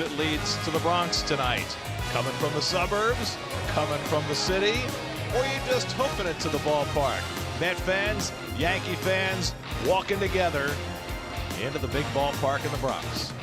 It leads to the Bronx tonight. Coming from the suburbs, coming from the city, or you just hoofing it to the ballpark. Met fans, Yankee fans, walking together into the big ballpark in the Bronx.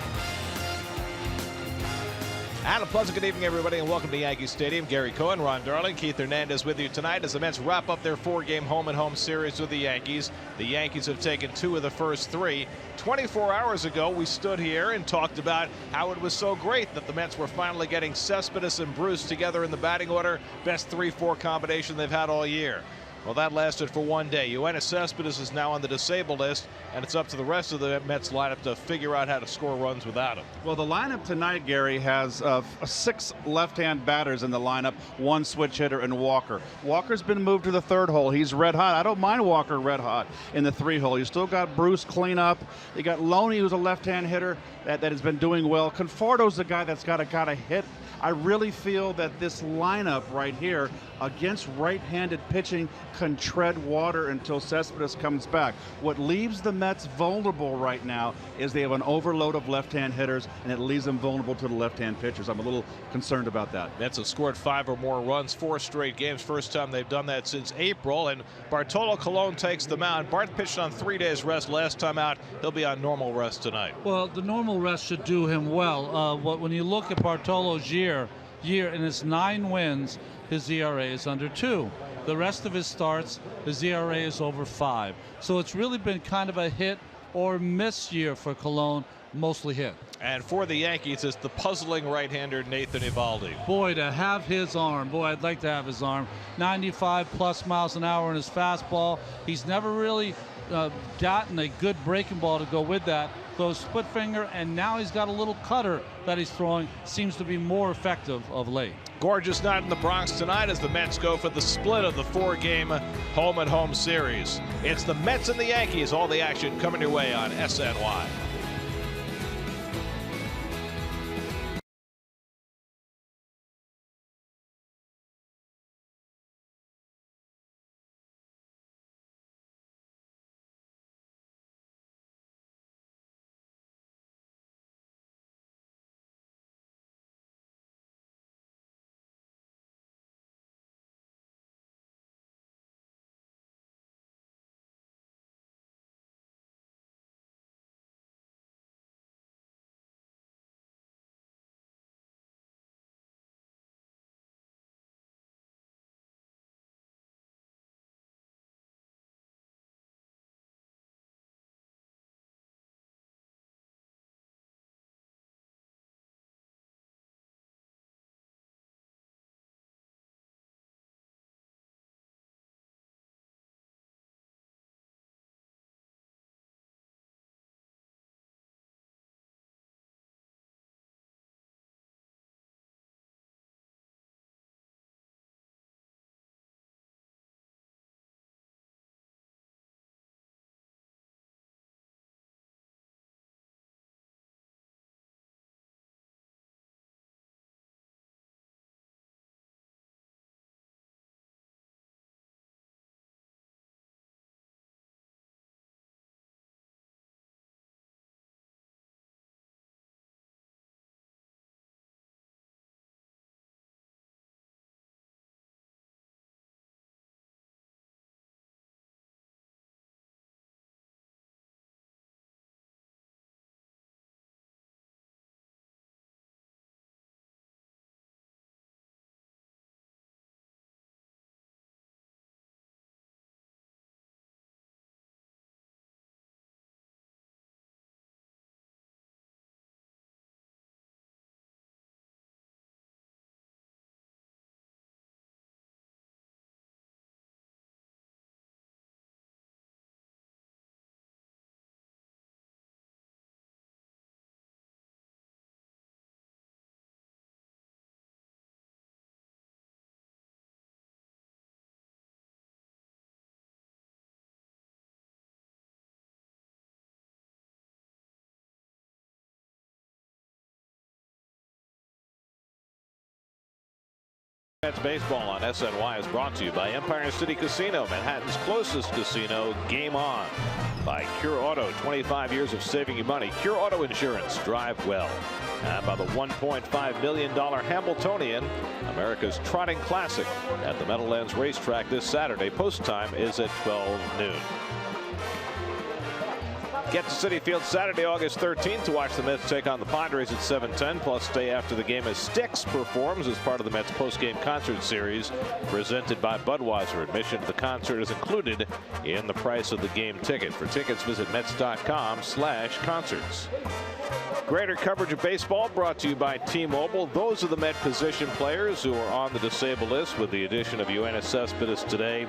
And a pleasant good evening, everybody, and welcome to Yankee Stadium. Gary Cohen, Ron Darling, Keith Hernandez with you tonight as the Mets wrap up their four-game home-and-home series with the Yankees. The Yankees have taken two of the first three. 24 hours ago, we stood here and talked about how it was so great that the Mets were finally getting Cespedes and Bruce together in the batting order. Best 3-4 combination they've had all year. Well, that lasted for one day. Yoenis Cespedes is now on the disabled list, and it's up to the rest of the Mets lineup to figure out how to score runs without him. Well, the lineup tonight, Gary, has 6 left-hand batters in the lineup, 1 switch hitter, and Walker. Walker's been moved to the third hole. He's red hot. I don't mind Walker red hot in the 3 hole. You still got Bruce clean up. You got Loney, who's a left-hand hitter that has been doing well. Conforto's the guy that's got to hit. I really feel that this lineup right here against right-handed pitching can tread water until Cespedes comes back. What leaves the Mets vulnerable right now is they have an overload of left-hand hitters, and it leaves them vulnerable to the left-hand pitchers. I'm a little concerned about that. Mets have scored 5 or more runs, 4 straight games. First time they've done that since April. And Bartolo Colon takes the mound. Bart pitched on 3 days rest last time out. He'll be on normal rest tonight. Well, the normal rest should do him well. When you look at Bartolo's year in his 9 wins, his ERA is under 2. The rest of his starts, his ERA is over 5. So it's really been kind of a hit or miss year for Colon, mostly hit. And for the Yankees, it's the puzzling right-hander Nathan Eovaldi. Boy, to have his arm. Boy, I'd like to have his arm. 95+ miles an hour in his fastball. He's never really gotten a good breaking ball to go with that. Goes split finger, and now he's got a little cutter that he's throwing. Seems to be more effective of late. Gorgeous night in the Bronx tonight as the Mets go for the split of the 4-game home-and-home series. It's the Mets and the Yankees, all the action coming your way on SNY. Mets baseball on SNY is brought to you by Empire City Casino, Manhattan's closest casino. Game on. by Cure Auto. 25 years of saving you money. Cure Auto Insurance. Drive well. And by the $1.5 million Hambletonian, America's Trotting Classic at the Meadowlands Racetrack this Saturday. Post time is at 12 noon. Get to Citi Field Saturday, August 13th to watch the Mets take on the Padres at 7:10. Plus, stay after the game as Styx performs as part of the Mets post-game concert series presented by Budweiser. Admission to the concert is included in the price of the game ticket. For tickets, visit Mets.com/concerts. Greater coverage of baseball brought to you by T-Mobile. Those are the Met position players who are on the disabled list with the addition of Yoenis Cespedes today.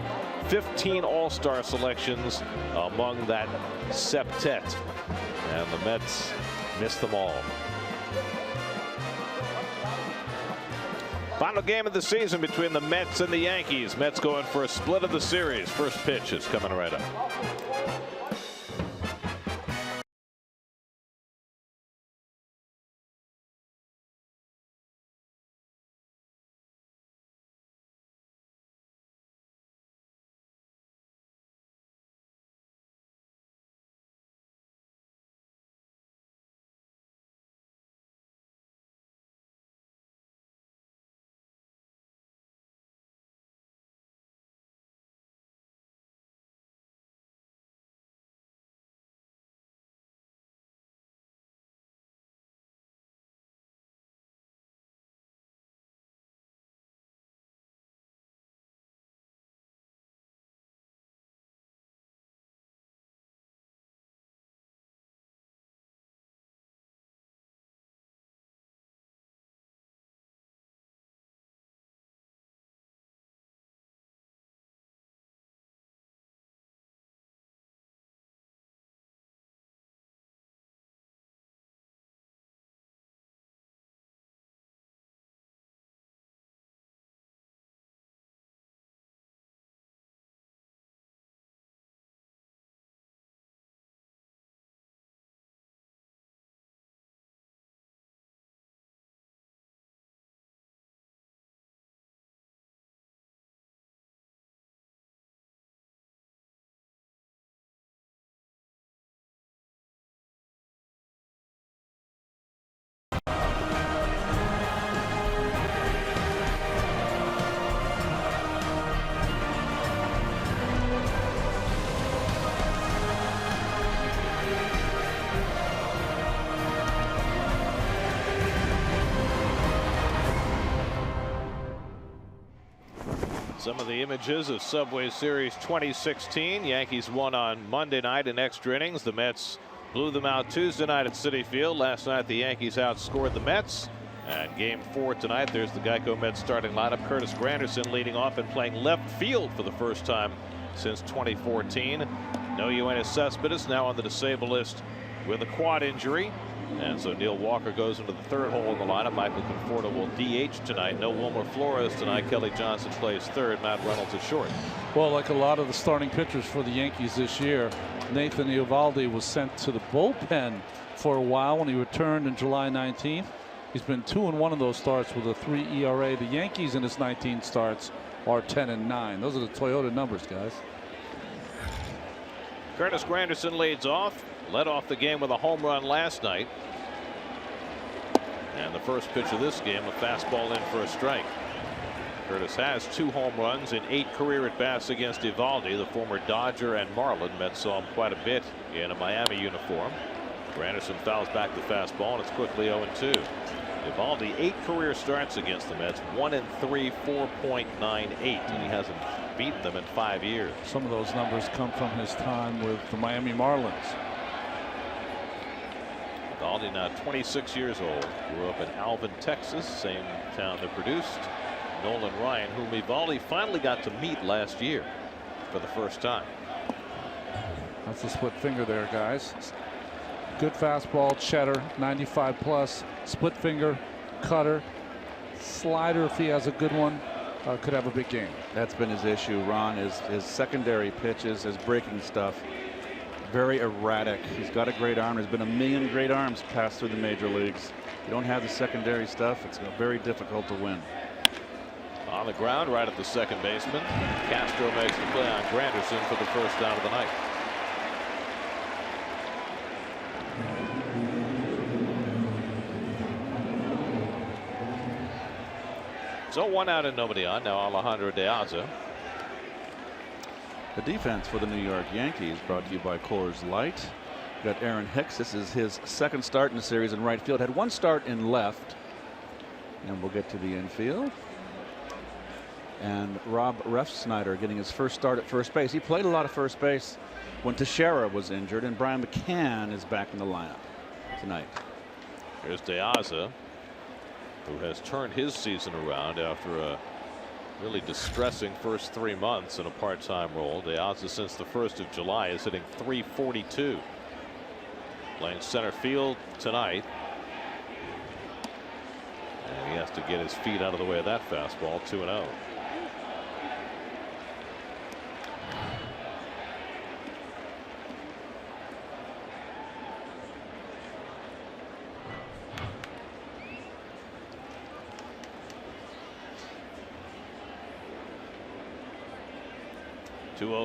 15 All-Star selections among that septet. And the Mets missed them all. Final game of the season between the Mets and the Yankees. Mets going for a split of the series. First pitch is coming right up. Some of the images of Subway Series 2016. Yankees won on Monday night in extra innings. The Mets blew them out Tuesday night at Citi Field. Last night the Yankees outscored the Mets. And game 4 tonight, there's the Geico Mets starting lineup. Curtis Granderson leading off and playing left field for the first time since 2014. No Yoenis Cespedes, now on the disabled list with a quad injury. And so Neil Walker goes into the third hole in the lineup. Michael Conforto will DH tonight. No Wilmer Flores tonight. Kelly Johnson plays third. Matt Reynolds is short. Well, like a lot of the starting pitchers for the Yankees this year, Nathan Eovaldi was sent to the bullpen for a while when he returned on July 19th. He's been 2-1 in those starts with a 3 ERA. The Yankees in his 19 starts are 10-9. Those are the Toyota numbers, guys. Curtis Granderson leads off. Led off the game with a home run last night. And the first pitch of this game, a fastball in for a strike. Curtis has 2 home runs in 8 career at-bats against Eovaldi, the former Dodger and Marlin. Mets saw him quite a bit in a Miami uniform. Granderson fouls back the fastball, and it's quickly 0-2. Eovaldi 8 career starts against the Mets, 1-3, 4.98, and he hasn't beaten them in 5 years. Some of those numbers come from his time with the Miami Marlins. Eovaldi now 26 years old. Grew up in Alvin, Texas, same town that produced Nolan Ryan, whom Eovaldi finally got to meet last year for the first time. That's a split finger there, guys. Good fastball, cheddar, 95 plus, split finger, cutter, slider if he has a good one, could have a big game. That's been his issue, Ron, is his secondary pitches, his breaking stuff. Very erratic. He's got a great arm. There's been a million great arms passed through the major leagues. You don't have the secondary stuff, it's very difficult to win. On the ground right at the second baseman. Castro makes the play on Granderson for the first out of the night. So 1 out and nobody on. Now Alejandro De Aza. The defense for the New York Yankees brought to you by Coors Light. Got Aaron Hicks. This is his second start in the series in right field. Had one start in left. And we'll get to the infield. And Rob Refsnyder getting his first start at first base. He played a lot of first base when Teixeira was injured, and Brian McCann is back in the lineup tonight. Here's De Aza, who has turned his season around after a really distressing first 3 months in a part-time role. De Aza, since the 1st of July, is hitting .342. Playing center field tonight. And he has to get his feet out of the way of that fastball. 2-0.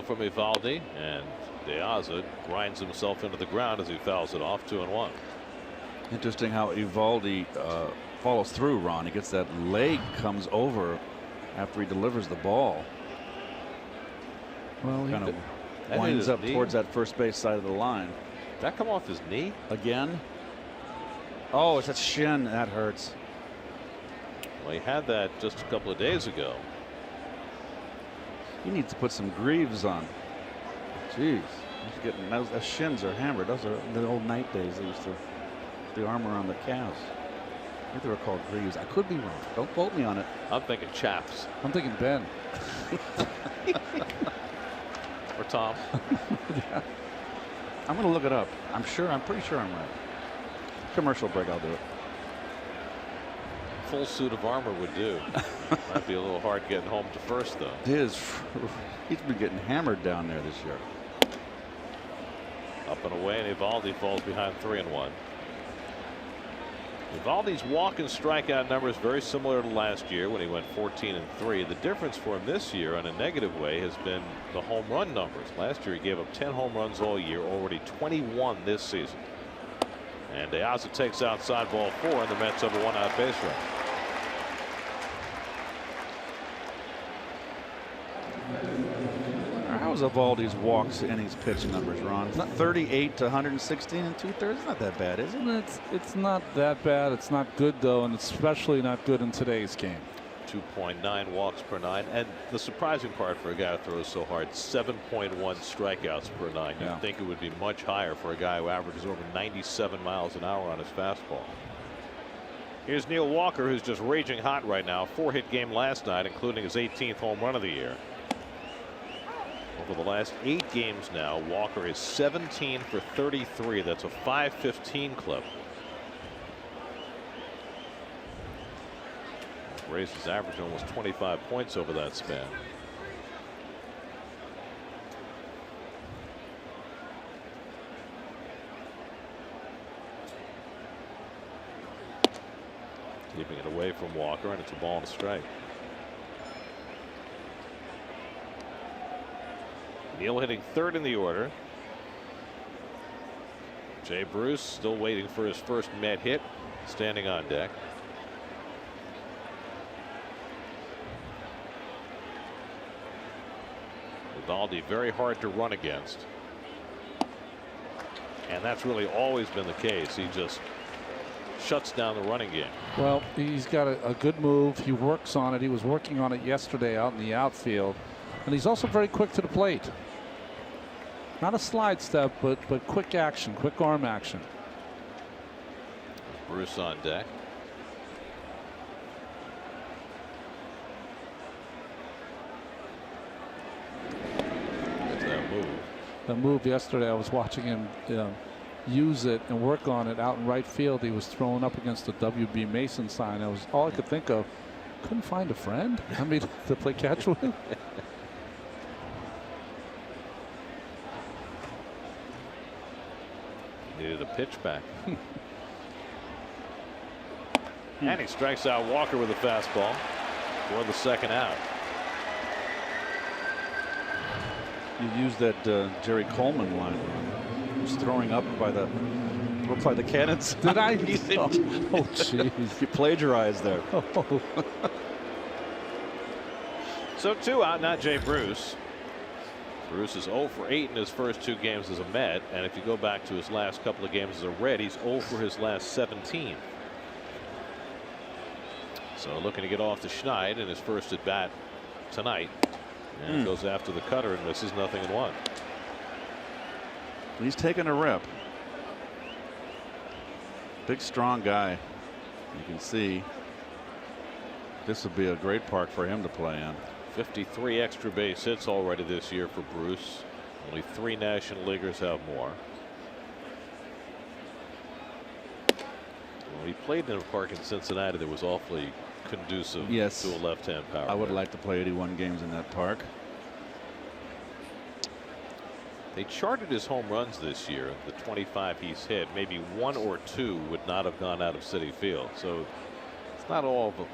From Eovaldi, and De Aza grinds himself into the ground as he fouls it off. 2-1. Interesting how Eovaldi follows through, Ron. He gets that leg comes over after he delivers the ball. Well, kind of winds up towards that first base side of the line. Did that come off his knee again? Oh, it's that shin that hurts. Well, he had that just a couple of days ago. He needs to put some greaves on. Jeez, he's getting those shins are hammered. Those are the old night days. They used to the armor on the calves. I think they were called greaves. I could be wrong. Don't quote me on it. I'm thinking chaps. I'm thinking Ben. Or Tom. Yeah. I'm going to look it up. I'm pretty sure I'm right. Commercial break. I'll do it. Full suit of armor would do. Might be a little hard getting home to first, though. It is. He's been getting hammered down there this year. Up and away, and Eovaldi falls behind 3-1. Eovaldi's walk and strikeout numbers very similar to last year when he went 14-3. The difference for him this year, in a negative way, has been the home run numbers. Last year he gave up 10 home runs all year, already 21 this season. And De Aza takes outside ball 4, and the Mets have a 1-out base run. How's Eovaldi's walks and his pitch numbers, Ron? Not 38 to 116 and 2/3. It's not that bad, is it? It's not that bad. It's not good though, and it's especially not good in today's game. 2.9 walks per 9, and the surprising part for a guy who throws so hard, 7.1 strikeouts per 9. You'd think it would be much higher for a guy who averages over 97 miles an hour on his fastball. Here's Neil Walker, who's just raging hot right now. 4-hit game last night, including his 18th home run of the year. Over the last 8 games now, Walker is 17 for 33. That's a .515 clip. Raised his average almost 25 points over that span. Keeping it away from Walker, and it's a ball and a strike. Neal hitting 3rd in the order. Jay Bruce still waiting for his first Met hit, standing on deck. Eovaldi very hard to run against. And that's really always been the case. He just shuts down the running game. Well, he's got a good move. He works on it. He was working on it yesterday out in the outfield. And he's also very quick to the plate. Not a slide step, but quick action, quick arm action. Bruce on deck. There's that move. The move yesterday, I was watching him use it and work on it out in right field. He was thrown up against the W.B. Mason sign. That was all I could think of. Couldn't find a friend. I mean, to play catch with. Needed a pitch back. And he strikes out Walker with a fastball for the second out. You used that Jerry Coleman line. He was throwing up by the cannons. Did I? Oh, jeez. You plagiarized there. So 2 out, not Jay Bruce. Bruce is 0 for 8 in his first 2 games as a Met, and if you go back to his last couple of games as a Red, he's 0 for his last 17. So looking to get off the Schneid in his first at bat tonight, and goes after the cutter and misses. 0-1. He's taking a rip. Big, strong guy. You can see this would be a great park for him to play in. 53 extra base hits already this year for Bruce. Only 3 National Leaguers have more. Well, he played in a park in Cincinnati that was awfully conducive to a left-hand power. I would like to play 81 games in that park. They charted his home runs this year. The 25 he's hit, maybe 1 or 2 would not have gone out of Citi Field. So it's not all of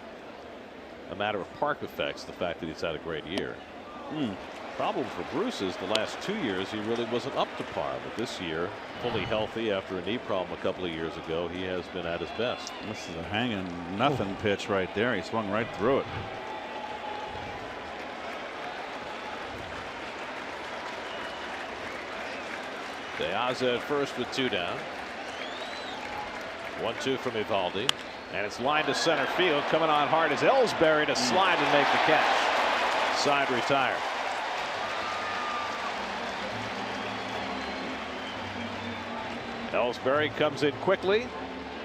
a matter of park effects, the fact that he's had a great year. Problem for Bruce is the last 2 years he really wasn't up to par, but this year, fully healthy after a knee problem a couple of years ago, he has been at his best. This is a hanging nothing pitch right there. He swung right through it. De Aza at first with 2 down. 1-2 from Eovaldi. And it's lined to center field. Coming on hard is Ellsbury to slide and make the catch. Side retired. Ellsbury comes in quickly,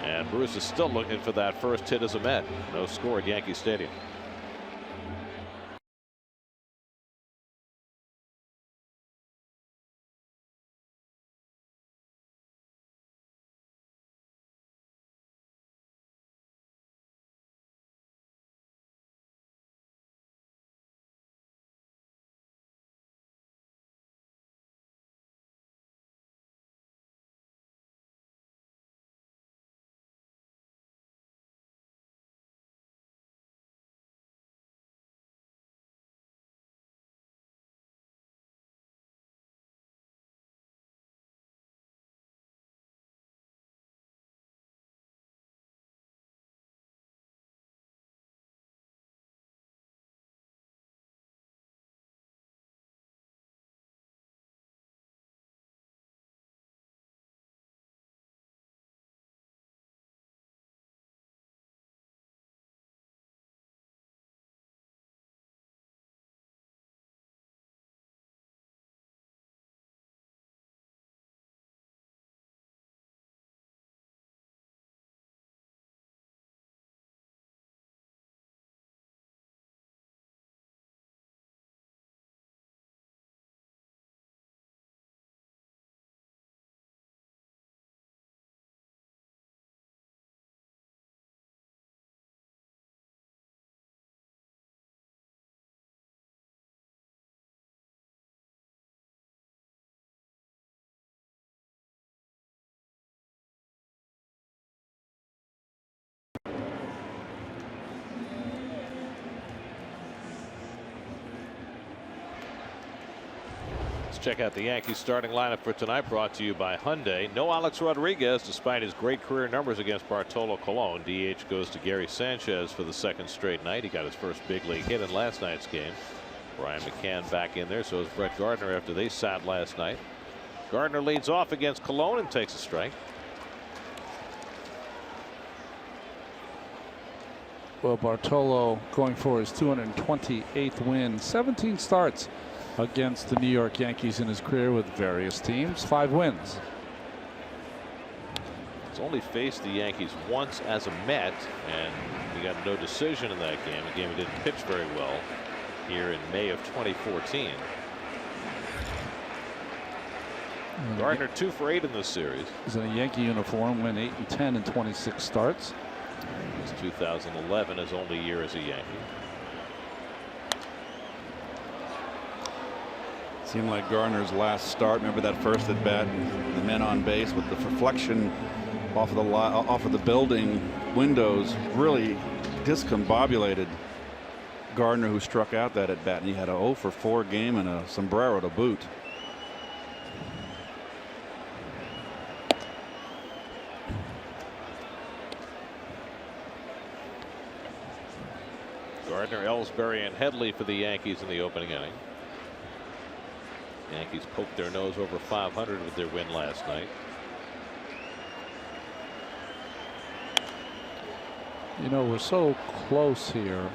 and Bruce is still looking for that first hit as a Met. No score at Yankee Stadium. Check out the Yankees starting lineup for tonight, brought to you by Hyundai. No Alex Rodriguez, despite his great career numbers against Bartolo Colon. DH goes to Gary Sanchez for the 2nd straight night. He got his first big league hit in last night's game. Brian McCann back in there, so is Brett Gardner after they sat last night. Gardner leads off against Colon and takes a strike. Well, Bartolo going for his 228th win, 17 starts against the New York Yankees in his career with various teams, 5 wins. He's only faced the Yankees once as a Met, and he got no decision in that game. A game he didn't pitch very well here in May of 2014. Gardner 2 for 8 in this series. He's in a Yankee uniform, went 8-10 in 26 starts. His 2011 his only year as a Yankee. Seemed like Gardner's last start. Remember that first at bat, the men on base with the reflection off of the building windows really discombobulated Gardner, who struck out that at bat, and he had a 0 for 4 game and a sombrero to boot. Gardner, Ellsbury, and Headley for the Yankees in the opening inning. Yankees poked their nose over 500 with their win last night. You know, we're so close here,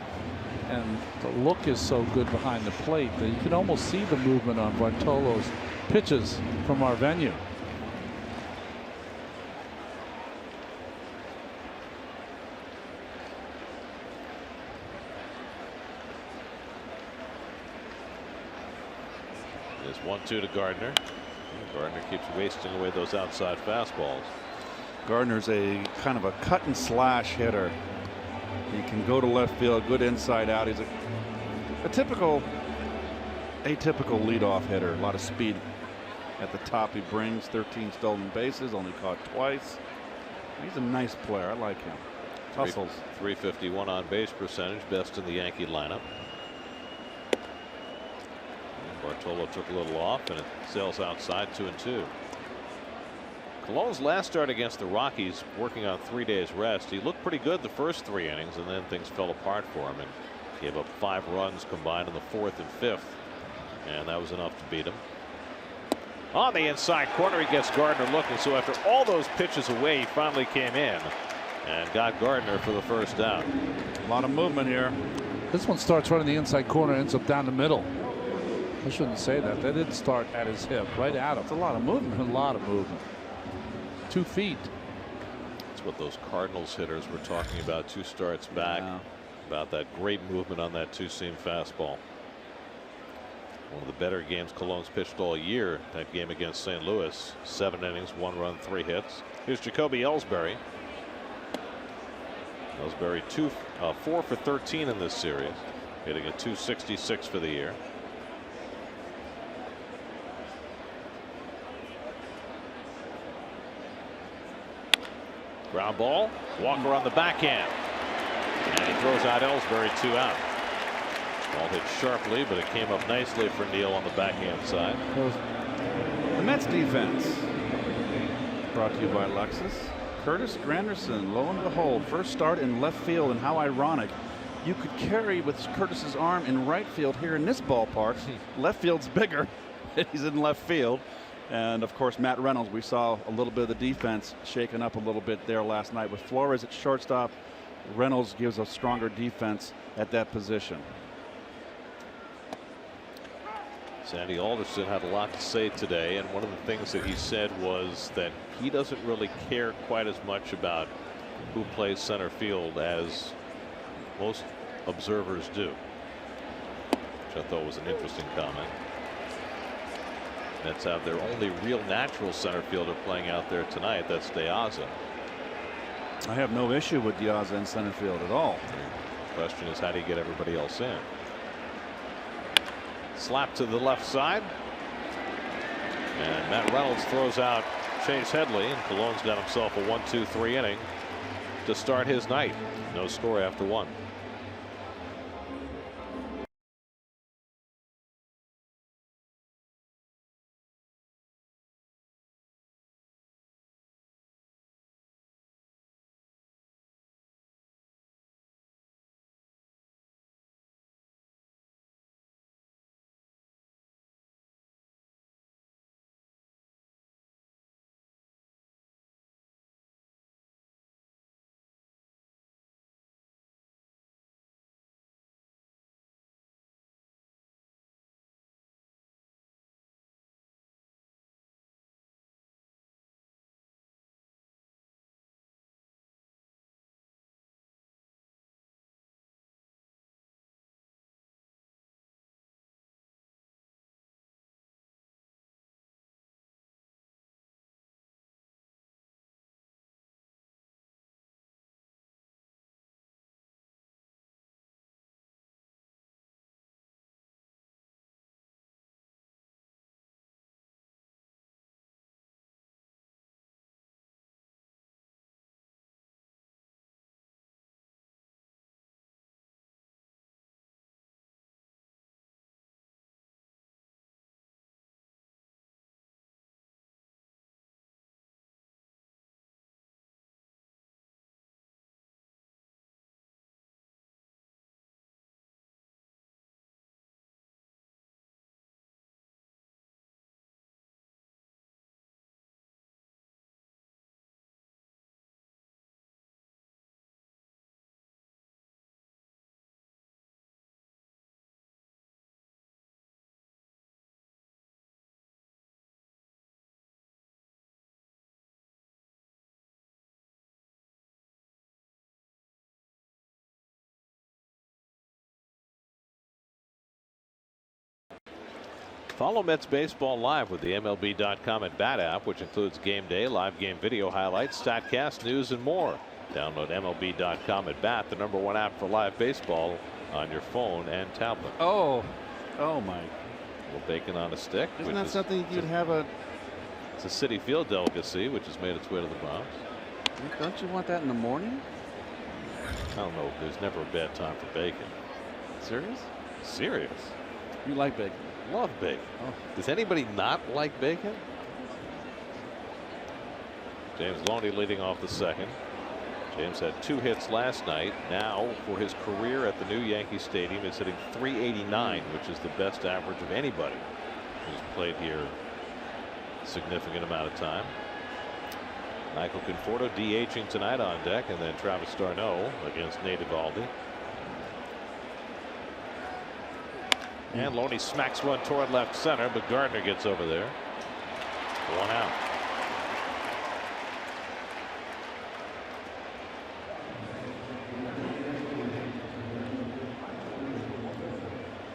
and the look is so good behind the plate that you can almost see the movement on Bartolo's pitches from our venue. There's 1-2 to Gardner. Gardner keeps wasting away those outside fastballs. Gardner's a kind of a cut and slash hitter. He can go to left field, good inside out. He's a typical, atypical leadoff hitter. A lot of speed at the top. He brings 13 stolen bases, only caught twice. He's a nice player. I like him. Hustles. 351 on base percentage, best in the Yankee lineup. Bartolo took a little off, and it sails outside 2-2. Colon's last start against the Rockies, working on 3 days rest. He looked pretty good the first 3 innings, and then things fell apart for him and gave up 5 runs combined in the 4th and 5th, and that was enough to beat him. On the inside corner, he gets Gardner looking. So after all those pitches away, he finally came in and got Gardner for the first out. A lot of movement here. This one starts right in the inside corner, ends up down the middle. I shouldn't say that. That did start at his hip, right at him. It's a lot of movement. A lot of movement. 2 feet. That's what those Cardinals hitters were talking about 2 starts back. Yeah. About that great movement on that 2-seam fastball. One of the better games Colon's pitched all year. That game against St. Louis. 7 innings, 1 run, 3 hits. Here's Jacoby Ellsbury. Ellsbury 4 for 13 in this series, hitting a .266 for the year. Ground ball. Walker on the backhand. And he throws out Ellsbury, 2 out. Ball hit sharply, but it came up nicely for Neal on the backhand side. The Mets defense. Brought to you by Lexus. Curtis Granderson, lo and behold, first start in left field, and how ironic. You could carry with Curtis's arm in right field here in this ballpark. Left field's bigger. He's in left field. And of course, Matt Reynolds, we saw a little bit of the defense shaken up a little bit there last night with Flores at shortstop. Reynolds gives a stronger defense at that position. Sandy Alderson had a lot to say today, and one of the things that he said was that he doesn't really care quite as much about who plays center field as most observers do, which I thought was an interesting comment. Mets have their only real natural center fielder playing out there tonight. That's De Aza. I have no issue with De Aza in center field at all. The question is, how do you get everybody else in? Slap to the left side. And Matt Reynolds throws out Chase Headley, and Colon's got himself a 1-2-3 inning to start his night. No score after 1. Follow Mets baseball live with the MLB.com at Bat app, which includes game day, live game video highlights, StatCast, news, and more. Download MLB.com at Bat, the #1 app for live baseball on your phone and tablet. Oh my! A little bacon on a stick. Isn't that something you'd have a? It's a City Field delicacy, which has made its way to the Bronx. Don't you want that in the morning? I don't know. There's never a bad time for bacon. Serious? Serious. You like bacon? Love bacon. Oh. Does anybody not like bacon? James Loney leading off the second. James had 2 hits last night. Now, for his career at the new Yankee Stadium, is hitting .389, which is the best average of anybody who's played here a significant amount of time. Michael Conforto DHing tonight on deck, and then Travis d'Arnaud against Nate Eovaldi. And Loney smacks one toward left center, but Gardner gets over there. 1 out.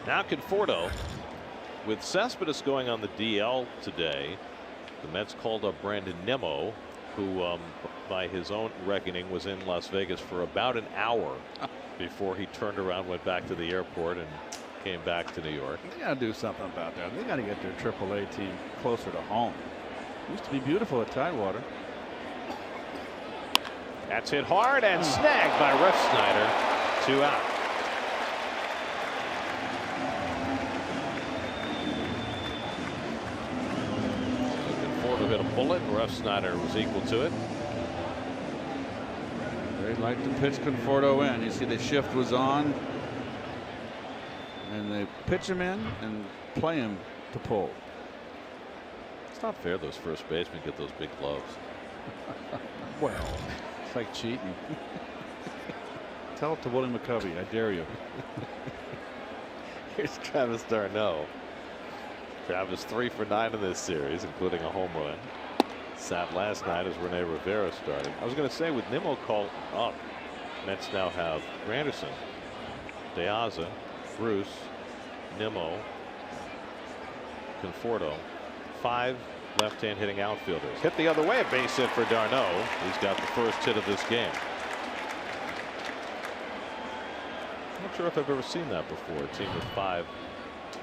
Now Conforto, with Cespedes going on the DL today, the Mets called up Brandon Nimmo, who by his own reckoning was in Las Vegas for about an hour before he turned around, went back to the airport, and came back to New York. They got to do something about that. They got to get their AAA team closer to home. It used to be beautiful at Tidewater. That's hit hard and snagged by Ref Snyder. 2 out. Conforto hit a bullet. Ref Snyder was equal to it. They'd like to pitch Conforto in. You see the shift was on. And they pitch him in and play him to pull. It's not fair those first basemen get those big gloves. Well, it's like cheating. Tell it to Willie McCovey. I dare you. Here's Travis d'Arnaud. Travis 3 for 9 in this series, including a home run. Sat last night as Rene Rivera started. I was going to say, with Nimmo called up, Mets now have Granderson, De Aza, Bruce, Nimmo, Conforto, 5 left-hand hitting outfielders. Hit the other way, a base hit for d'Arnaud. He's got the first hit of this game. Not sure if I've ever seen that before. A team with 5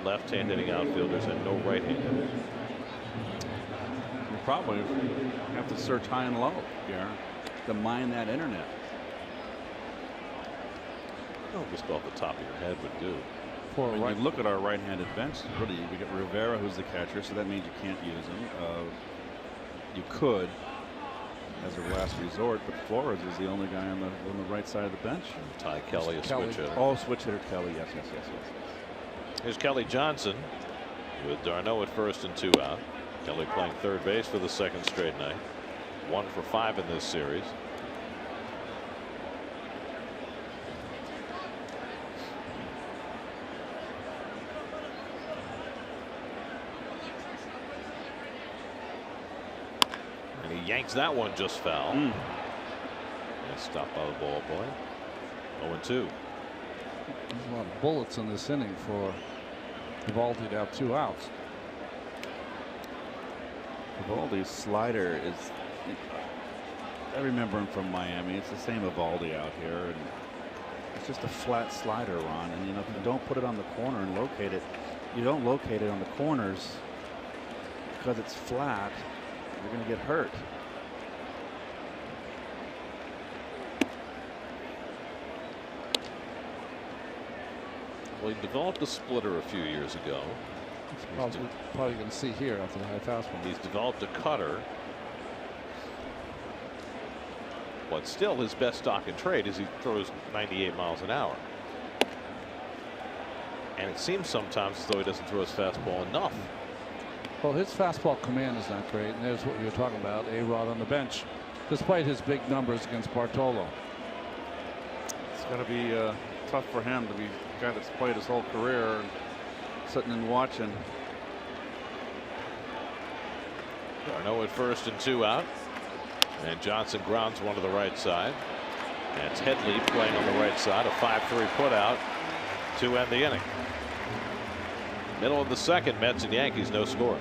left-hand hitting outfielders and no right-handed. You probably have to search high and low, Garen, to mine that internet. Oh, just off the top of your head would do. When you look at our right-handed bench, really, we got Rivera, who's the catcher, so that means you can't use him. You could, as a last resort, but Flores is the only guy on the right side of the bench. Ty Kelly, a switch hitter. Oh, switch hitter Kelly, yes. Here's Kelly Johnson with d'Arnaud at first and 2 out. Kelly playing third base for the second straight night. 1 for 5 in this series. And he yanks that one just foul. And stopped by the ball boy. 0-2. There's a lot of bullets in this inning for Eovaldi to have 2 outs. Eovaldi's slider is, I remember him from Miami. It's the same Eovaldi out here, and it's just a flat slider, Ron. And you know, if you don't put it on the corner and locate it, you don't locate it on the corners because it's flat. You're going to get hurt. Well, he developed a splitter a few years ago. Probably going to see here after the high fastball. He's developed a cutter. But still, his best stock in trade is he throws 98 miles an hour. And it seems sometimes as though he doesn't throw his fastball enough. Well, his fastball command is not great, and there's what you were talking about, A-Rod on the bench, despite his big numbers against Bartolo. It's got to be tough for him to be a guy that's played his whole career and sitting and watching. d'Arnaud at first and 2 out. And Johnson grounds one to the right side. And it's Headley playing on the right side. A 5-3 put out to end the inning. Middle of the second, Mets and Yankees, no score.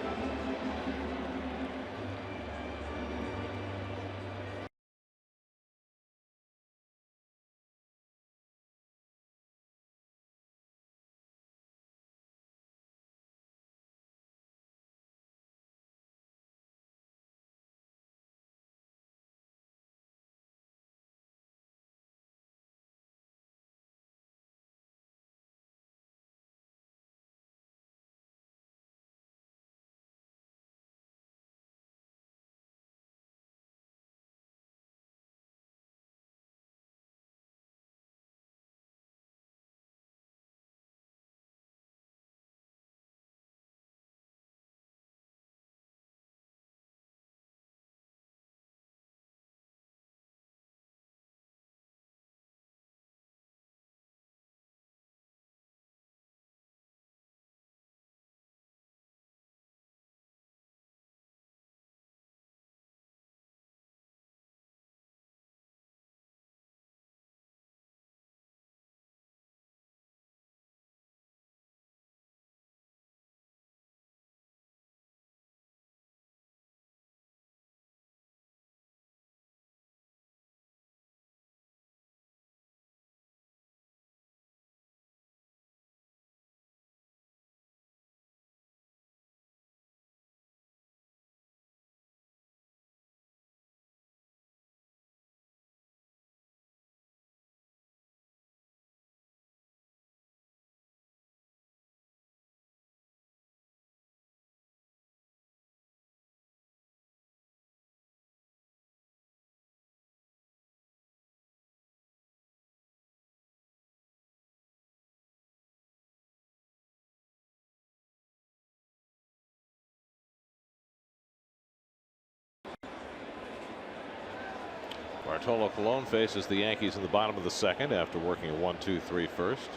Bartolo Colon faces the Yankees in the bottom of the second after working a 1-2-3 first.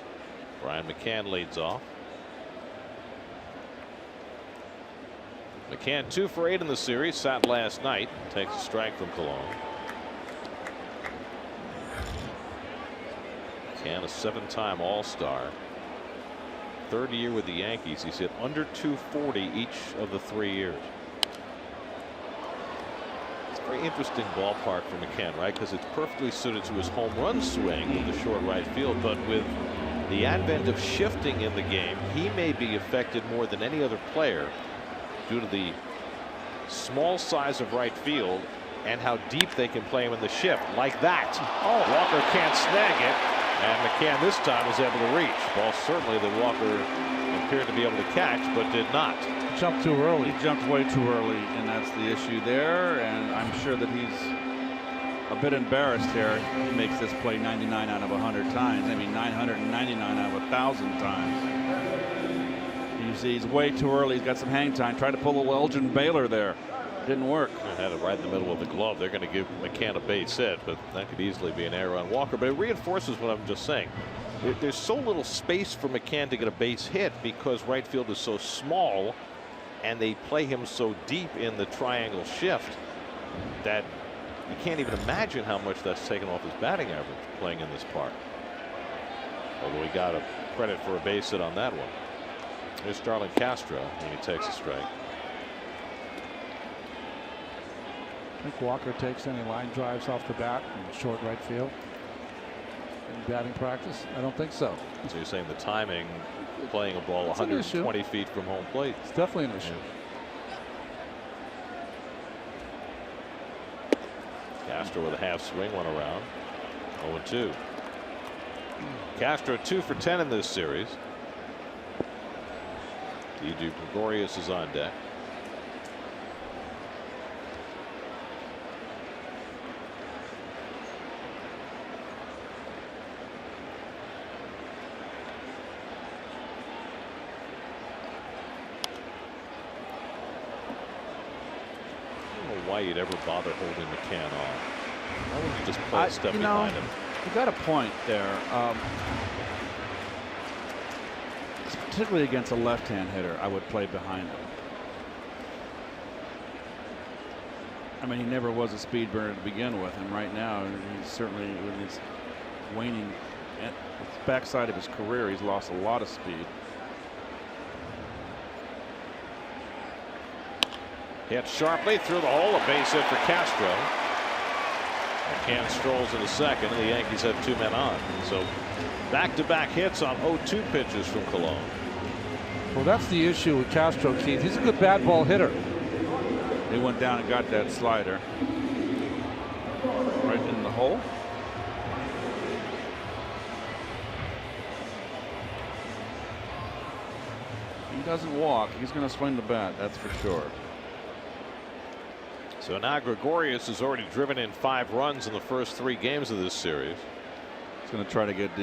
Brian McCann leads off. McCann 2 for 8 in the series, sat last night, takes a strike from Colon. McCann, a 7-time All-Star. Third year with the Yankees. He's hit under 240 each of the 3 years. Very interesting ballpark for McCann, right? Because it's perfectly suited to his home run swing with the short right field. But with the advent of shifting in the game, he may be affected more than any other player due to the small size of right field and how deep they can play him in the shift. Like that. Oh, Walker can't snag it. And McCann this time was able to reach. Ball certainly that Walker appeared to be able to catch, but did not. Jumped too early. He jumped way too early, and that's the issue there. And I'm sure that he's a bit embarrassed here. He makes this play 99 out of 100 times. I mean, 999 out of 1,000 times. You see, he's way too early. He's got some hang time. Tried to pull a little Elgin Baylor there. Didn't work. Had it right in the middle of the glove. They're going to give McCann a base hit, but that could easily be an error on Walker. But it reinforces what I'm just saying. There's so little space for McCann to get a base hit because right field is so small and they play him so deep in the triangle shift that you can't even imagine how much that's taken off his batting average playing in this park. Although he got a credit for a base hit on that one. Here's Starlin Castro when he takes a strike. I think Walker takes any line drives off the bat in short right field in batting practice. I don't think so. So you're saying the timing, playing a ball 120 feet from home plate. It's definitely an issue. Castro with a half swing, one around. 0-2. Castro 2 for 10 in this series. D.J. Gregorius is on deck. Why you'd ever bother holding McCann off? Why wouldn't you just play a step behind him? You got a point there. Particularly against a left-hand hitter, I would play behind him. I mean, he never was a speed burner to begin with, and right now he's certainly, with his waning at the backside of his career, he's lost a lot of speed. Hit sharply through the hole. A base hit for Castro. McCann strolls into second, and the Yankees have 2 men on. So back-to-back hits on 0-2 pitches from Colon. Well, that's the issue with Castro, Keith. He's a good bad ball hitter. He went down and got that slider right in the hole. He doesn't walk. He's going to swing the bat, that's for sure. So now Gregorius has already driven in 5 runs in the first 3 games of this series. He's going to try to get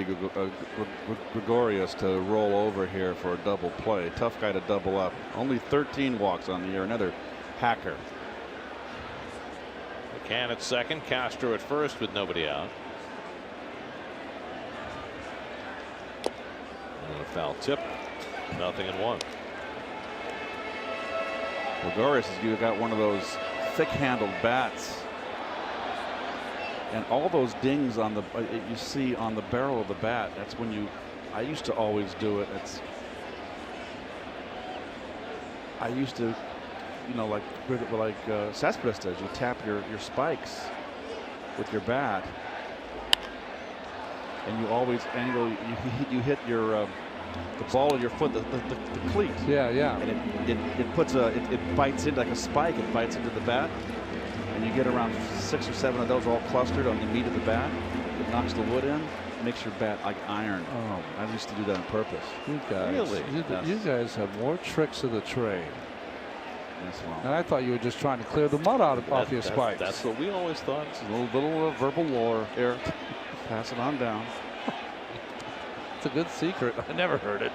Gregorius to roll over here for a double play. Tough guy to double up. Only 13 walks on the year. Another hacker. McCann at second, Castro at first with nobody out. And a foul tip. 0-1. Gregorius has got one of those thick-handled bats, and all those dings on the you see on the barrel of the bat. That's when you. I used to always do it. I used to, you know, like Cespedes does. You tap your spikes with your bat, and you always angle. You hit your the ball of your foot, the cleat. Yeah, yeah. And it bites in like a spike. It bites into the bat, and you get around 6 or 7 of those all clustered on the meat of the bat. It knocks the wood in, makes your bat like iron. Oh, I used to do that on purpose. you guys, Really? you guys have more tricks of the trade. Yes, well, And I thought you were just trying to clear the mud off your spikes. That's what we always thought. it's a little verbal lore here. Pass it on down. It's a good secret. I never heard it.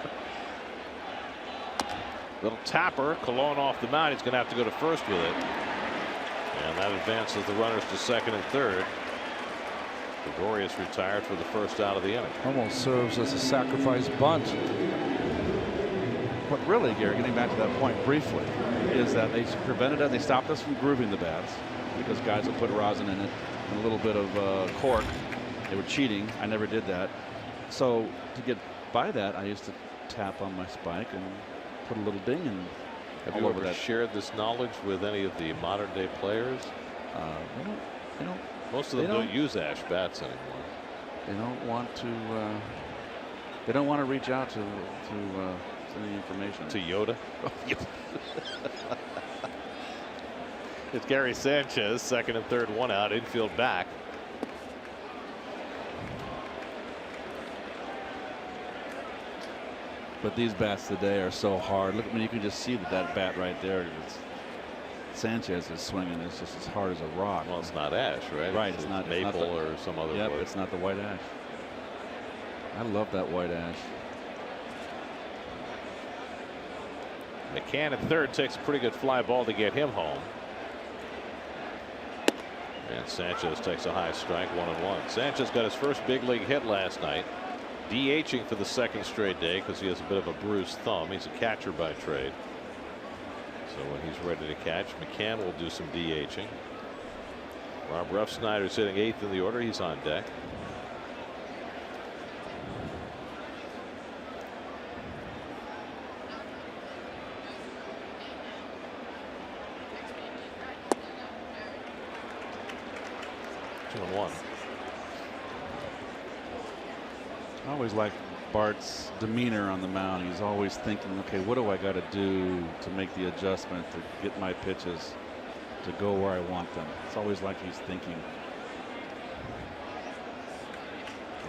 Little tapper. Colon off the mound. He's going to have to go to first with it. And that advances the runners to second and third. Gregorius retired for the first out of the inning. Almost serves as a sacrifice bunt. What really, Gary, getting back to that point briefly, is that they prevented us. They stopped us from grooving the bats because guys would put rosin in it and a little bit of cork. They were cheating. I never did that. So to get by that, I used to tap on my spike and put a little ding in. Have you ever shared this knowledge with any of the modern day players? They don't. Most of them don't use ash bats anymore. They don't want to. They don't want to reach out to any information. To Yoda. It's Gary Sanchez, second and third, 1 out, infield back. But these bats today are so hard. Look, I mean, you can just see that bat right there. Sanchez is swinging. It's just as hard as a rock. Well, it's not ash, right? Right. It's not maple it's not or some other. Yep, wood. it's not the white ash. I love that white ash. McCann at third takes a pretty good fly ball to get him home. And Sanchez takes a high strike, 1-1. Sanchez got his first big league hit last night. DHing for the second straight day because he has a bit of a bruised thumb. He's a catcher by trade. So when he's ready to catch, McCann will do some DHing. Rob Refsnyder's sitting 8th in the order. He's on deck. Two and one. I always like Bart's demeanor on the mound. He's always thinking, okay, what do I got to do to make the adjustment to get my pitches to go where I want them? It's always like he's thinking.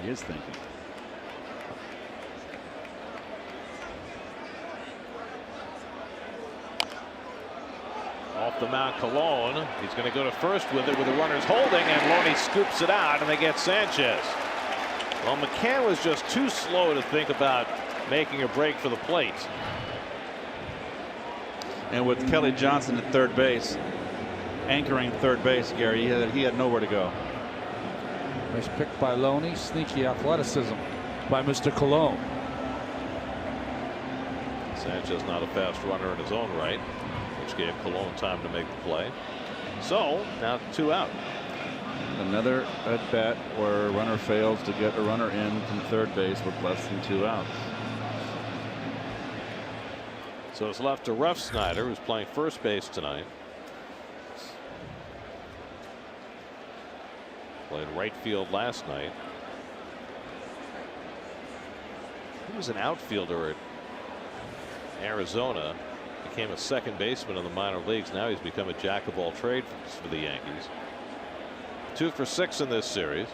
He is thinking. Off the mound, Colon. He's going to go to first with it with the runners holding, and Loney scoops it out, and they get Sanchez. Well, McCann was just too slow to think about making a break for the plate. And with Kelly Johnson at third base, anchoring third base, Gary, he had nowhere to go. Nice pick by Loney. Sneaky athleticism by Mr. Colon. Sanchez not a fast runner in his own right, which gave Colon time to make the play. So now 2 out. Another at bat where a runner fails to get a runner in from third base with less than 2 outs. So it's left to Refsnyder, who's playing first base tonight. Played right field last night. He was an outfielder at Arizona. Became a second baseman in the minor leagues. Now he's become a jack of all trades for the Yankees. 2 for 6 in this series.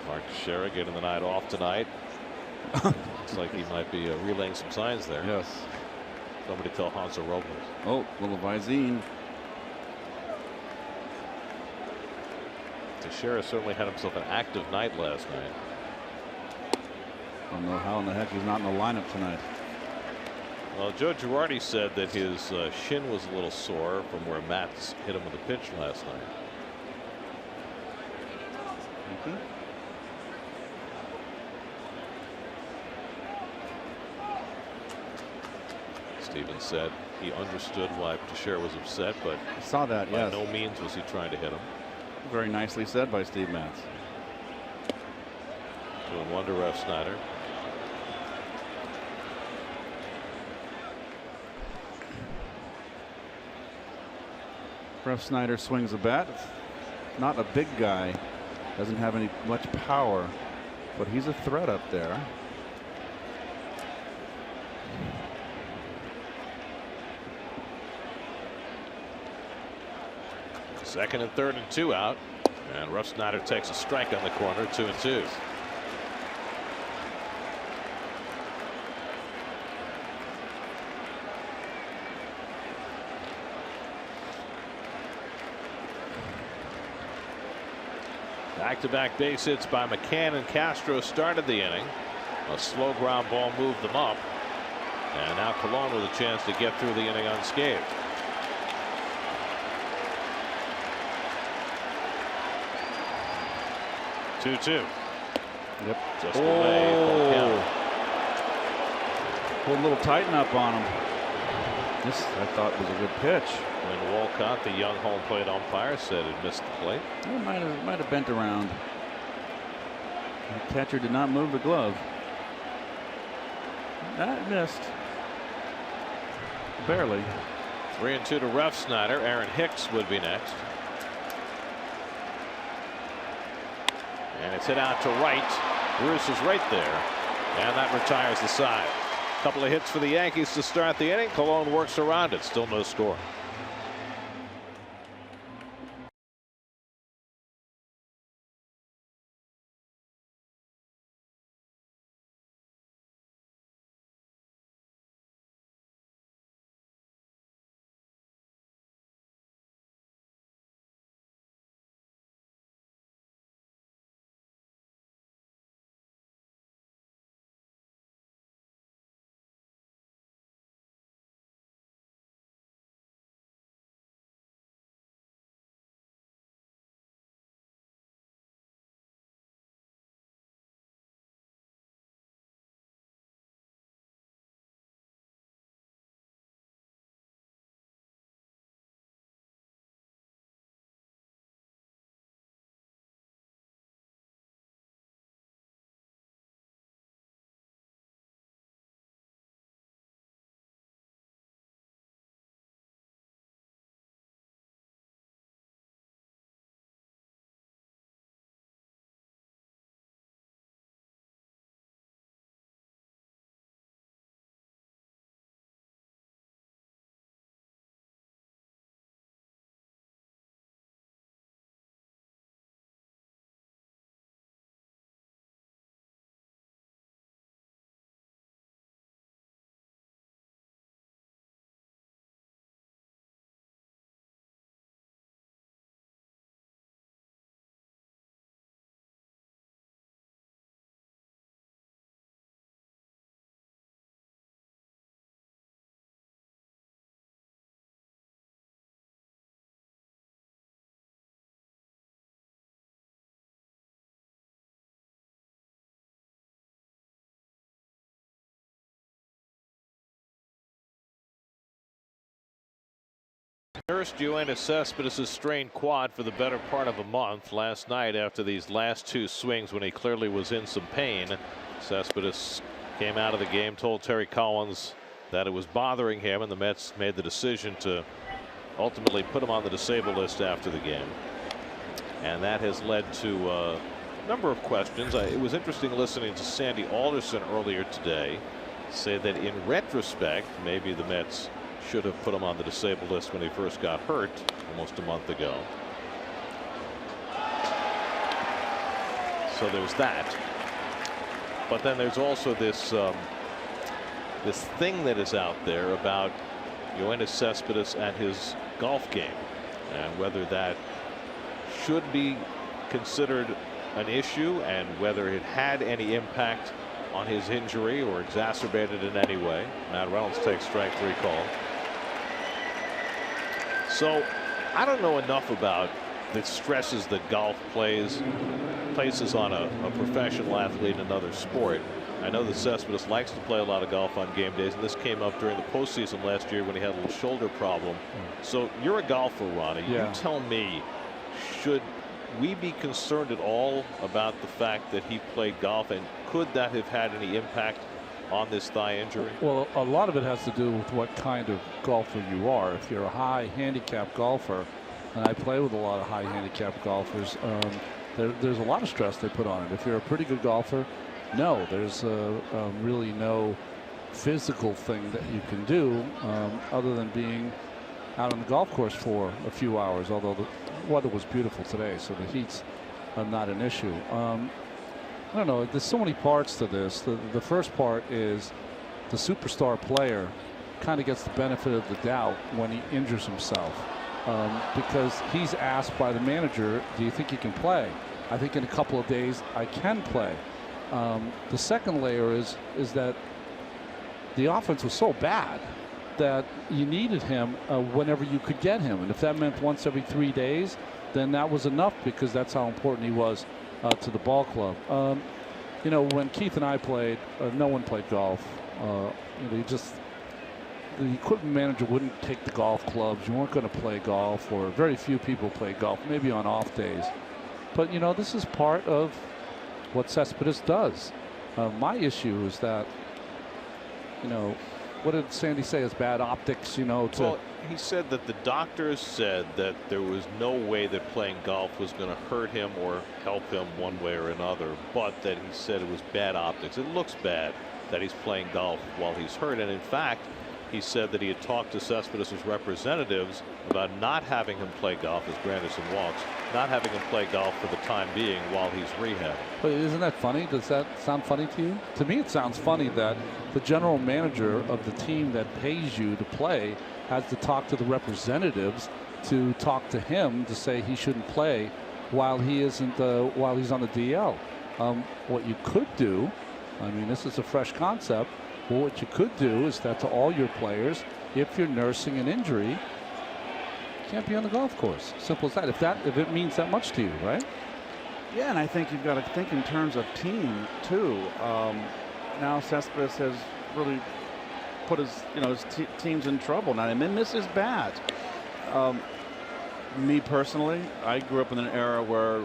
Mark Teixeira getting the night off tonight. Looks like he might be relaying some signs there. Yes. Somebody tell Hansa Robles. Oh, little Visine. Teixeira certainly had himself an active night last night. Don't know how in the heck he's not in the lineup tonight. Well, Joe Girardi said that his shin was a little sore from where Matz hit him with a pitch last night. Stevens said he understood why Teixeira was upset, but I saw that. by Yes. no means was he trying to hit him. Very nicely said by Steve Matz. 2-1 to Ref Snyder. Ref Snyder swings the bat. Not a big guy. Doesn't have any much power, but he's a threat up there. Second and third and 2 out. And Ref Snyder takes a strike on the corner. 2-2. Back-to-back base hits by McCann and Castro started the inning. A slow ground ball moved them up. And now Colon with a chance to get through the inning unscathed. Two. Yep. Just away from count. Pulled a little tighten up on him. This I thought was a good pitch. When Walcott, the young home plate umpire, said it missed the plate. It might have bent around. The catcher did not move the glove. That missed. Barely. 3-2 to Ref Snyder. Aaron Hicks would be next. And it's hit out to right. Bruce is right there. And that retires the side. Couple of hits for the Yankees to start the inning. Colon works around it. Still no score. First, Yoenis Cespedes' strained quad for the better part of a month. Last night, after these last 2 swings when he clearly was in some pain, Cespedes came out of the game, told Terry Collins that it was bothering him, and the Mets made the decision to ultimately put him on the disabled list after the game. And that has led to a number of questions. It was interesting listening to Sandy Alderson earlier today say that in retrospect, maybe the Mets should have put him on the disabled list when he first got hurt almost a month ago. So there's that. But then there's also this this thing that is out there about Yoenis Cespedes and his golf game, and whether that should be considered an issue, and whether it had any impact on his injury or exacerbated in any way. Matt Reynolds takes strike 3 call. So I don't know enough about the stresses that golf places on a professional athlete in another sport. I know that Cespedes likes to play a lot of golf on game days, and this came up during the postseason last year when he had a little shoulder problem. So you're a golfer, Ronnie. Yeah. You tell me, should we be concerned at all about the fact that he played golf, and could that have had any impact on this thigh injury? Well, a lot of it has to do with what kind of golfer you are. If you're a high handicap golfer, and I play with a lot of high handicap golfers, there's a lot of stress they put on it. If you're a pretty good golfer, no, there's really no physical thing that you can do other than being out on the golf course for a few hours, although the weather was beautiful today, so the heat's not an issue. I don't know, there's so many parts to this. The first part is the superstar player kind of gets the benefit of the doubt when he injures himself, because he's asked by the manager, do you think you can play? I think in a couple of days I can play. The second layer is that the offense was so bad that you needed him whenever you could get him, and if that meant once every 3 days, then that was enough, because that's how important he was to the ball club. You know, when Keith and I played, no one played golf. You know, the equipment manager wouldn't take the golf clubs. You weren't going to play golf, or very few people played golf, maybe on off days. But you know, this is part of what Cespedes does. My issue is that, you know, what did Sandy say is bad optics, you know? Well, he said that the doctors said that there was no way that playing golf was going to hurt him or help him one way or another, but that he said it was bad optics. It looks bad that he's playing golf while he's hurt, and in fact, he said that he had talked to Cespedes' representatives about not having him play golf, as Granderson walks, not having him play golf for the time being while he's rehabbing. But isn't that funny? Does that sound funny to you? To me, it sounds funny that the general manager of the team that pays you to play has to talk to the representatives to talk to him to say he shouldn't play while he isn't while he's on the DL. What you could do, I mean, this is a fresh concept. Well, what you could do is that to all your players, if you're nursing an injury, you can't be on the golf course. Simple as that. If it means that much to you, right? Yeah, and I think you've got to think in terms of team too. Now Cespedes has really put his teams in trouble. Now, I mean, this is bad. Me personally, I grew up in an era where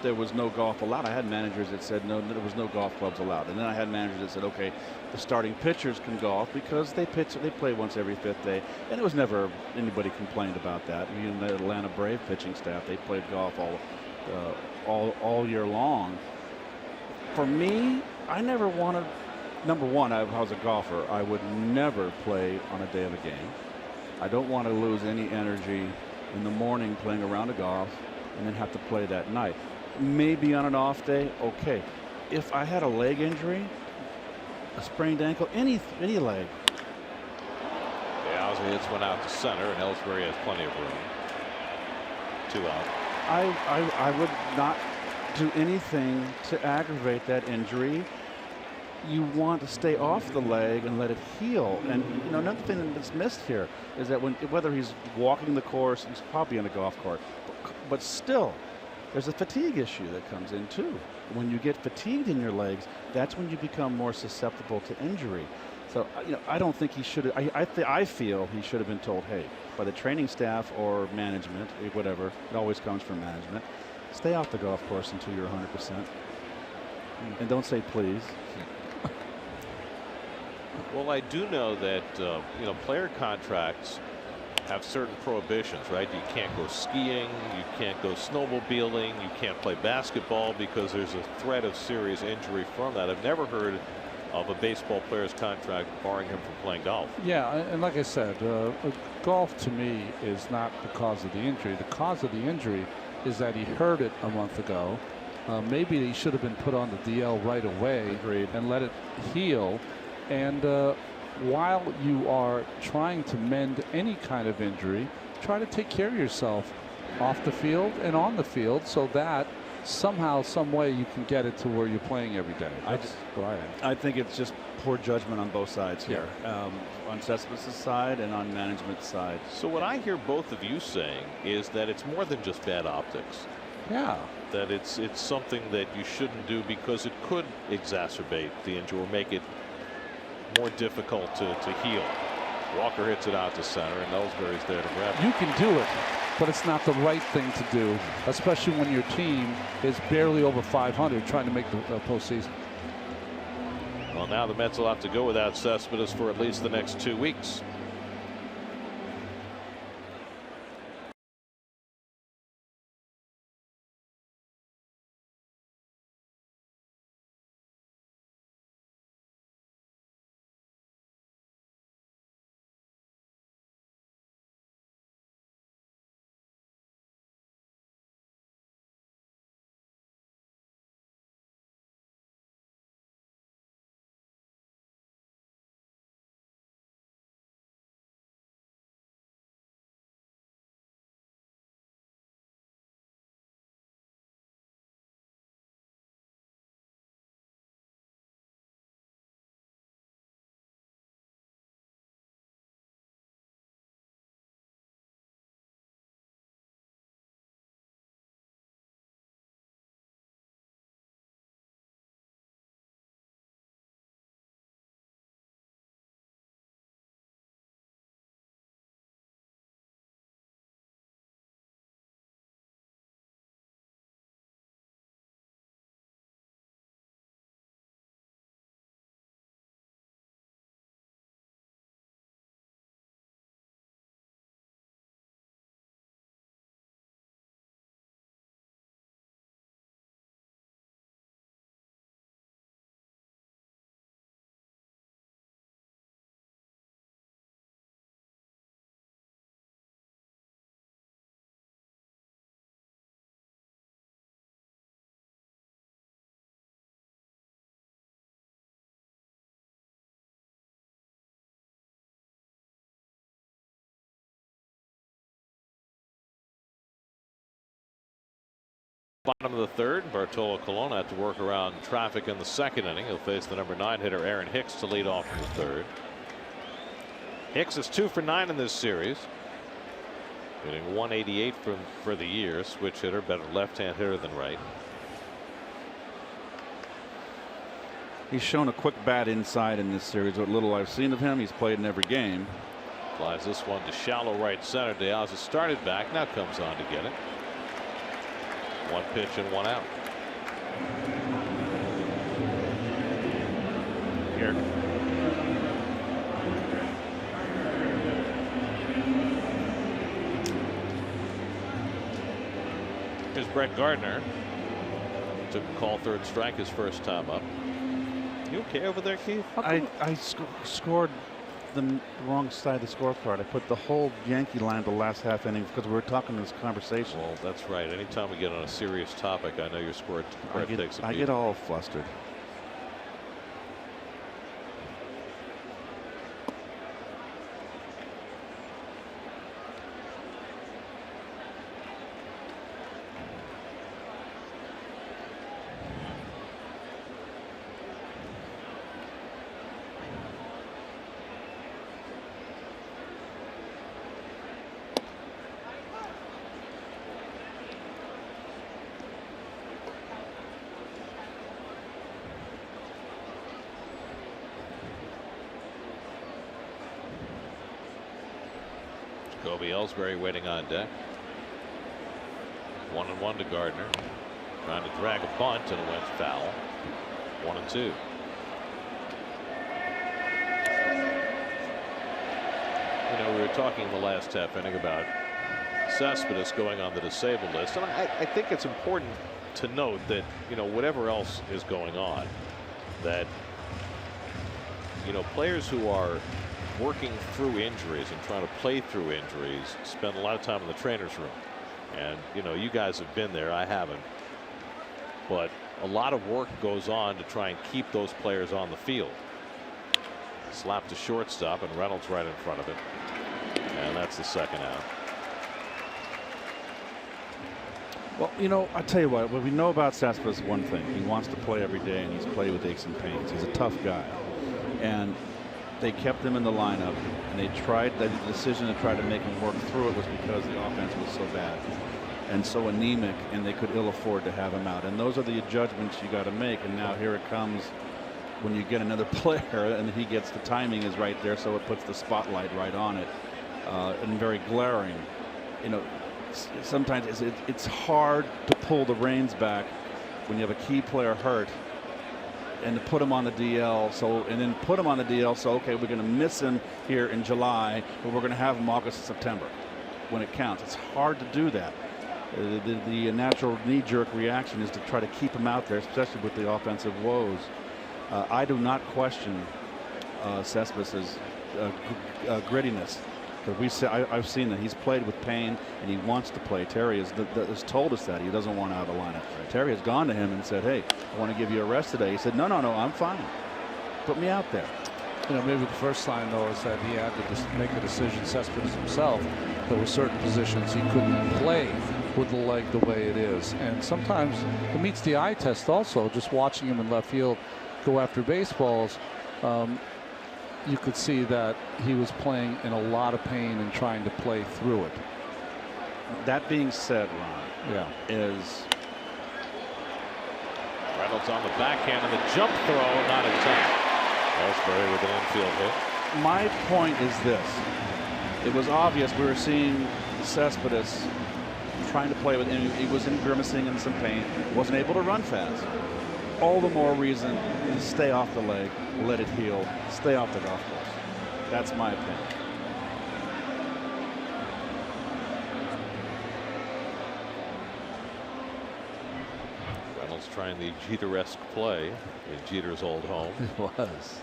there was no golf allowed. I had managers that said no, there was no golf clubs allowed, and then I had managers that said, okay, the starting pitchers can golf because they play once every 5th day, and it was never anybody complained about that. Even the Atlanta Brave pitching staff, they played golf all year long. For me, I never wanted. Number one, I was a golfer. I would never play on a day of a game. I don't want to lose any energy in the morning playing a round of golf and then have to play that night. Maybe on an off day, okay. If I had a leg injury, a sprained ankle, any leg. Yeah, Ozzie hits one out to center, and Ellsbury has plenty of room. 2 out. I would not do anything to aggravate that injury. You want to stay off the leg and let it heal. And you know, another thing that's missed here is that whether he's walking the course, he's probably on a golf cart, but still, there's a fatigue issue that comes in too. When you get fatigued in your legs, that's when you become more susceptible to injury. So you know, I don't think he should. I feel he should have been told, hey, by the training staff or management, whatever. It always comes from management. Stay off the golf course until you're 100%, and don't say please. Well, I do know that player contracts have certain prohibitions, right? You can't go skiing, you can't go snowmobiling, you can't play basketball because there's a threat of serious injury from that. I've never heard of a baseball player's contract barring him from playing golf. Yeah, and like I said, golf to me is not the cause of the injury. The cause of the injury is that he hurt it a month ago. Maybe he should have been put on the DL right away. Agreed. And let it heal. And while you are trying to mend any kind of injury, try to take care of yourself off the field and on the field so that somehow, some way you can get it to where you're playing every day. I think it's just poor judgment on both sides here, on Cespedes' side and on management's side. So what I hear both of you saying is that it's more than just bad optics. Yeah. That it's something that you shouldn't do because it could exacerbate the injury or make it more difficult to heal. Walker hits it out to center, and Ellsbury's there to grab it. You can do it, but it's not the right thing to do, especially when your team is barely over 500 trying to make the postseason. Well, now the Mets will have to go without Cespedes for at least the next 2 weeks. Bottom of the third, Bartolo Colon had to work around traffic in the second inning. He'll face the number 9 hitter Aaron Hicks to lead off in the third. Hicks is 2 for 9 in this series, hitting 188 for the year. Switch hitter, better left-hand hitter than right. He's shown a quick bat inside in this series. What little I've seen of him, he's played in every game. Flies this one to shallow right center. De Aza started back, now comes on to get it. 1 pitch and 1 out. Here. Here's Brett Gardner. Took a call, third strike, his first time up. You okay over there, Keith? I scored the wrong side of the scorecard. I put the whole Yankee line the last half inning because we were talking this conversation. Well, that's right. Anytime we get on a serious topic, I know your score takes a beat. I get all flustered. Kobe Ellsbury waiting on deck. 1-1 to Gardner. Trying to drag a bunt and it went foul. 1-2. we were talking in the last half inning about Cespedes going on the disabled list, and I think it's important to note that whatever else is going on, that players who are working through injuries and trying to play through injuries spend a lot of time in the trainer's room, and you guys have been there. I haven't, but a lot of work goes on to try and keep those players on the field. Slap to shortstop, and Reynolds right in front of it, and that's the second out. Well, I tell you what we know about Cespedes is one thing. He wants to play every day, and he's played with aches and pains. He's a tough guy, and they kept him in the lineup, and they tried. The decision to try to make him work through it was because the offense was so bad and so anemic, and they could ill afford to have him out. And those are the judgments you got to make. And now here it comes when you get another player, and he gets the timing is right there, so it puts the spotlight right on it, and very glaring. Sometimes it's hard to pull the reins back when you have a key player hurt, and to put him on the DL. So okay, we're going to miss him here in July, but we're going to have him August and September when it counts. It's hard to do that. The natural knee-jerk reaction is to try to keep him out there, especially with the offensive woes. I do not question Cespedes' grittiness. I've seen that he's played with pain, and he wants to play. Terry has told us that he doesn't want out of the lineup. Right. Terry has gone to him and said, "Hey, I want to give you a rest today." He said, "No, I'm fine. Put me out there." Maybe the first sign, though, is that he had to make a decision, Cespedes himself. There were certain positions he couldn't play with the leg the way it is, and sometimes it meets the eye test. Also, just watching him in left field go after baseballs. You could see that he was playing in a lot of pain and trying to play through it. That being said, Ron, is Reynolds on the backhand, and the jump throw not in time. Ellsbury with an infield hit. My point is this. It was obvious we were seeing Cespedes trying to play with him. He was grimacing in some pain. Wasn't able to run fast. All the more reason to stay off the leg, let it heal, stay off the golf course. That's my opinion. Reynolds trying the Jeter-esque play in Jeter's old home. It was.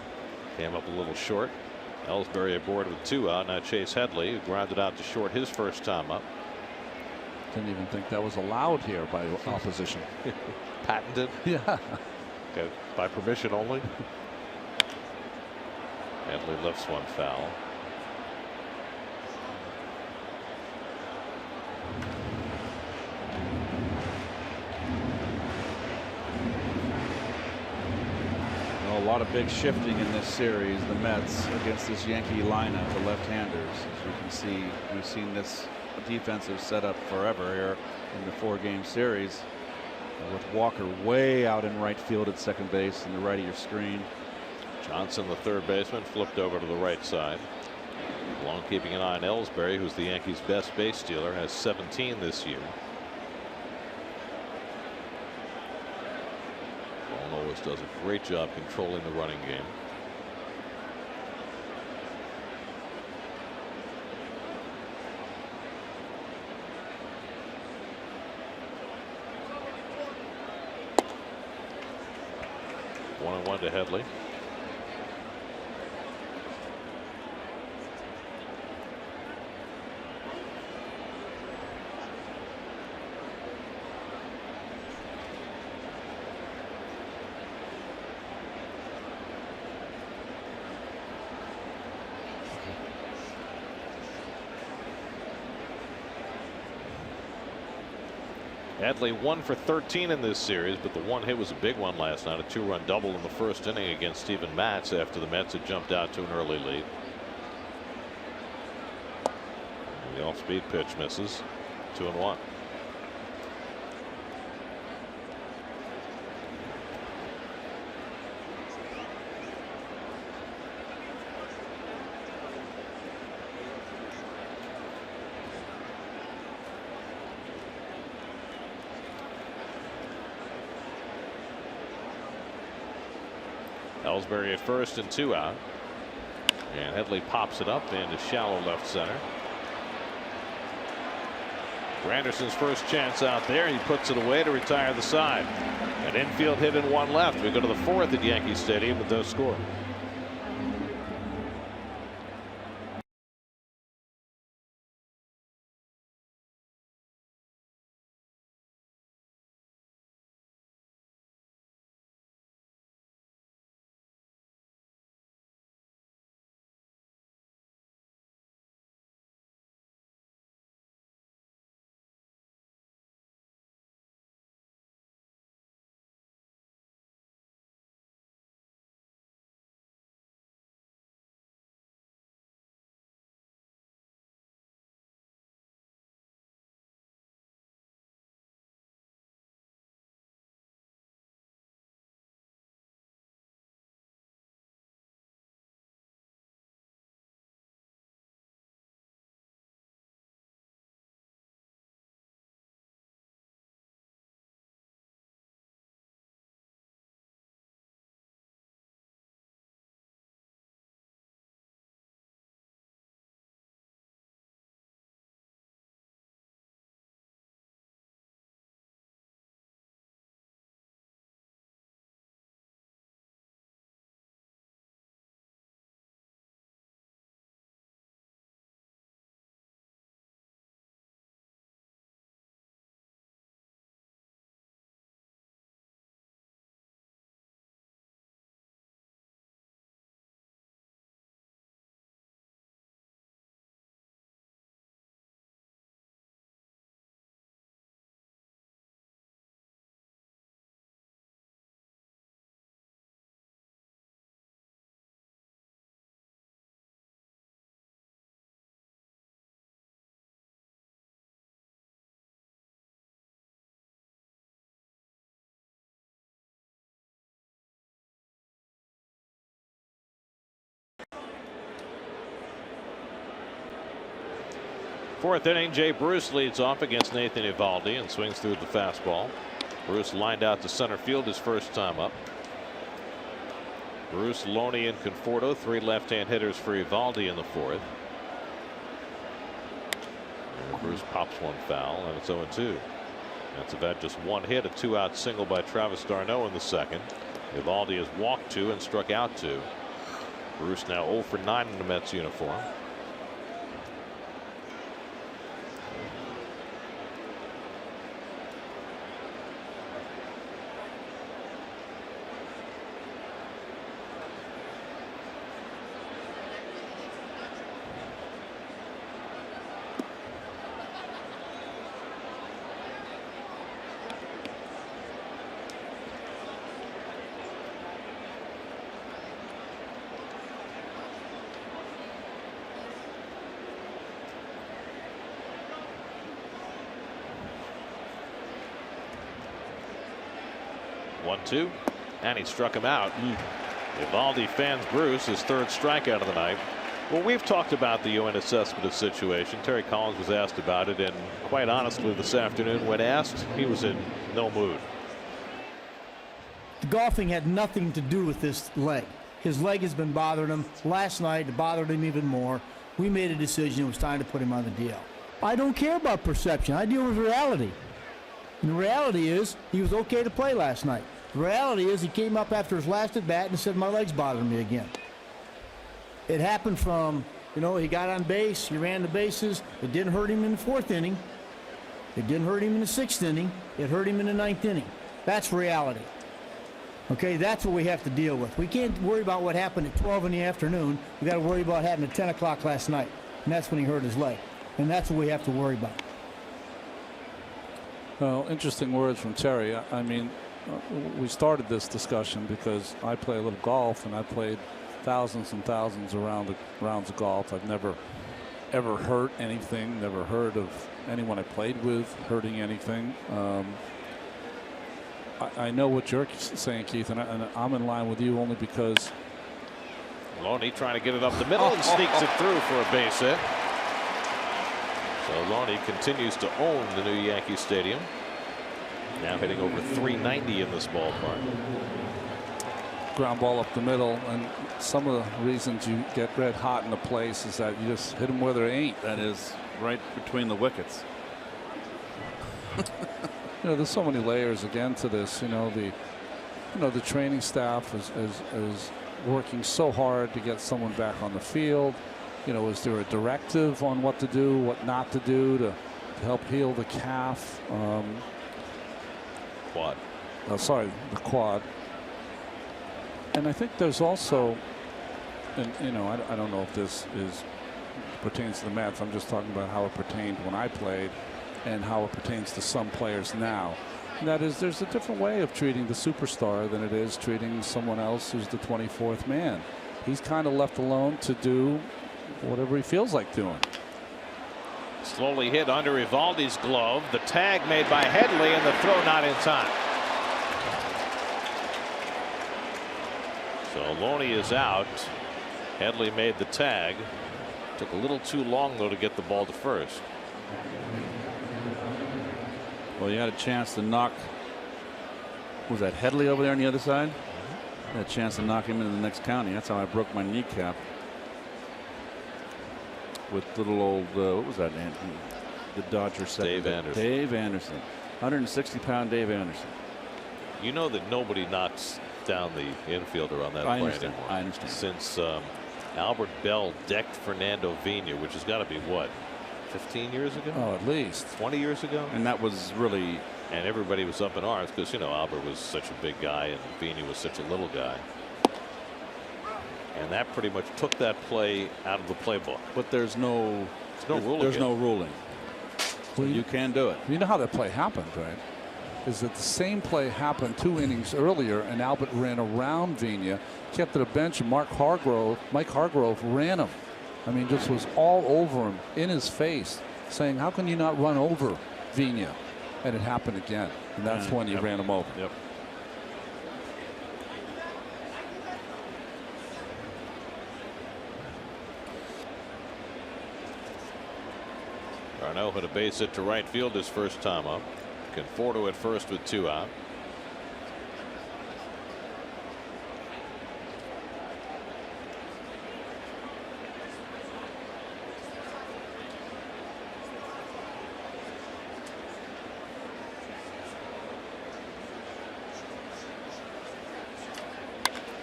Came up a little short. Ellsbury aboard with 2 out. Now Chase Headley, who grounded out to short his first time up. Didn't even think that was allowed here by opposition. Patented? Yeah. Okay, by permission only. Headley lifts one foul. A lot of big shifting in this series. The Mets against this Yankee lineup, the left-handers. As you can see, we've seen this defensive setup forever here in the 4-game series, with Walker way out in right field at second base in the right of your screen. Johnson, the third baseman, flipped over to the right side. Long keeping an eye on Ellsbury, who's the Yankees' best base stealer, has 17 this year. Ball always does a great job controlling the running game. One and one to Headley. Headley 1 for 13 in this series, but the one hit was a big one last night, a 2-run double in the first inning against Steven Matz after the Mets had jumped out to an early lead. The off-speed pitch misses. 2-1. Ellsbury at first and 2 out. And Headley pops it up into shallow left center. Granderson's first chance out there. He puts it away to retire the side. An infield hit and one left. We go to the fourth at Yankee Stadium with no score. Fourth inning, Jay Bruce leads off against Nathan Eovaldi and swings through the fastball. Bruce lined out to center field his first time up. Bruce, Loney, and Conforto, three left-hand hitters for Eovaldi in the fourth. And Bruce pops one foul, and it's 0-2. That's about just one hit, a two-out single by Travis d'Arnaud in the second. Eovaldi has walked two and struck out two. Bruce now 0 for 9 in the Mets uniform. One-two, and he struck him out. Eovaldi fans Bruce his third strikeout of the night. Well, we've talked about the UN assessment of situation. Terry Collins was asked about it, and quite honestly, this afternoon, when asked, he was in no mood. The golfing had nothing to do with this leg. His leg has been bothering him. Last night, it bothered him even more. We made a decision. It was time to put him on the DL. I don't care about perception. I deal with reality. And the reality is, he was okay to play last night. The reality is, he came up after his last at bat and said, my leg's bothering me again. It happened from, he got on base, he ran the bases. It didn't hurt him in the fourth inning. It didn't hurt him in the sixth inning. It hurt him in the ninth inning. That's reality. Okay, that's what we have to deal with. We can't worry about what happened at 12 in the afternoon. We got to worry about what happened at 10 o'clock last night. And that's when he hurt his leg. And that's what we have to worry about. Well, interesting words from Terry. I mean, we started this discussion because I play a little golf, and I played thousands and thousands of rounds of golf. I've never ever hurt anything, never heard of anyone I played with hurting anything. I know what you're saying, Keith, and I'm in line with you only because Loney trying to get it up the middle and sneaks it through for a base hit. So Loney continues to own the new Yankee Stadium. Now hitting over 390 in this ballpark. ground ball up the middle, and some of the reasons you get red hot in the place is that you just hit them where there ain't. That is right between the wickets. There's so many layers again to this. The training staff is working so hard to get someone back on the field. Is there a directive on what to do, what not to do to help heal the calf? Quad. Sorry, the quad. And I think there's also, and I don't know if this pertains to the Mets. I'm just talking about how it pertained when I played, and how it pertains to some players now. And that is, there's a different way of treating the superstar than it is treating someone else who's the 24th man. He's kind of left alone to do whatever he feels like doing. Slowly hit under Eovaldi's glove. The tag made by Headley, and the throw not in time. So Loney is out. Headley made the tag. Took a little too long, though, to get the ball to first. Well, you had a chance to knock. Was that Headley over there on the other side? Had a chance to knock him into the next county. That's how I broke my kneecap. With little old, what was that name? The Dodger second. Dave Anderson. Dave Anderson. 160-pound Dave Anderson. You know that nobody knocks down the infielder on that play anymore. I understand. Since Albert Bell decked Fernando Vina, which has got to be what, 15 years ago? Oh, at least 20 years ago. And that was really. And everybody was up in arms because Albert was such a big guy and Vina was such a little guy. And that pretty much took that play out of the playbook. But there's no ruling. There's no ruling. So you can do it. You know how that play happened, right? Is that the same play happened 2 innings earlier, and Albert ran around Vina, kept to the bench, and Mike Hargrove ran him. I mean, just was all over him, in his face, saying, "How can you not run over Vina?" And it happened again, and that's when he ran him over. Yep. Arno hit a base hit to right field his first time up. Conforto at first with 2 out.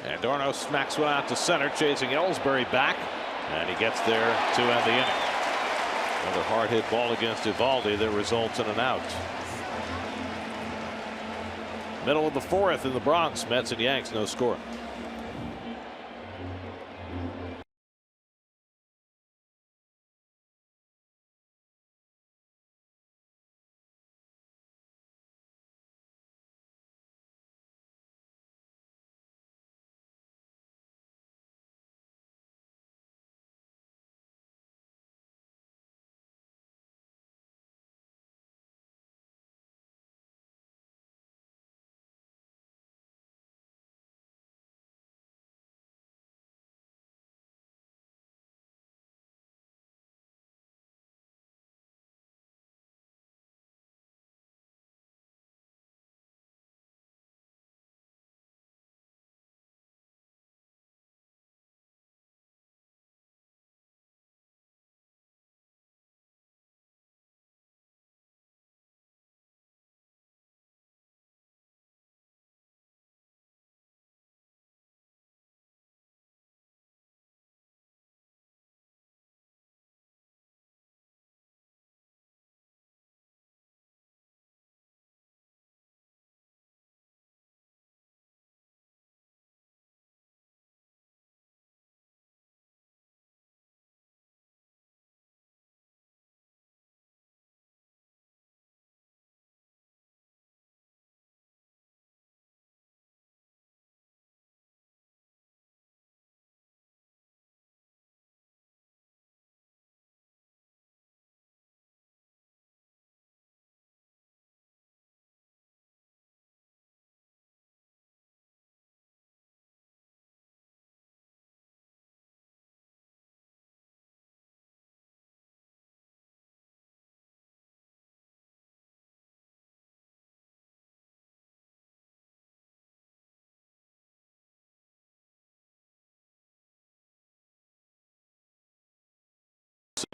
And Arno smacks one out to center, chasing Ellsbury back, and he gets there to end the inning. Another hard hit ball against Eovaldi that results in an out. Middle of the 4th in the Bronx. Mets and Yanks, no score.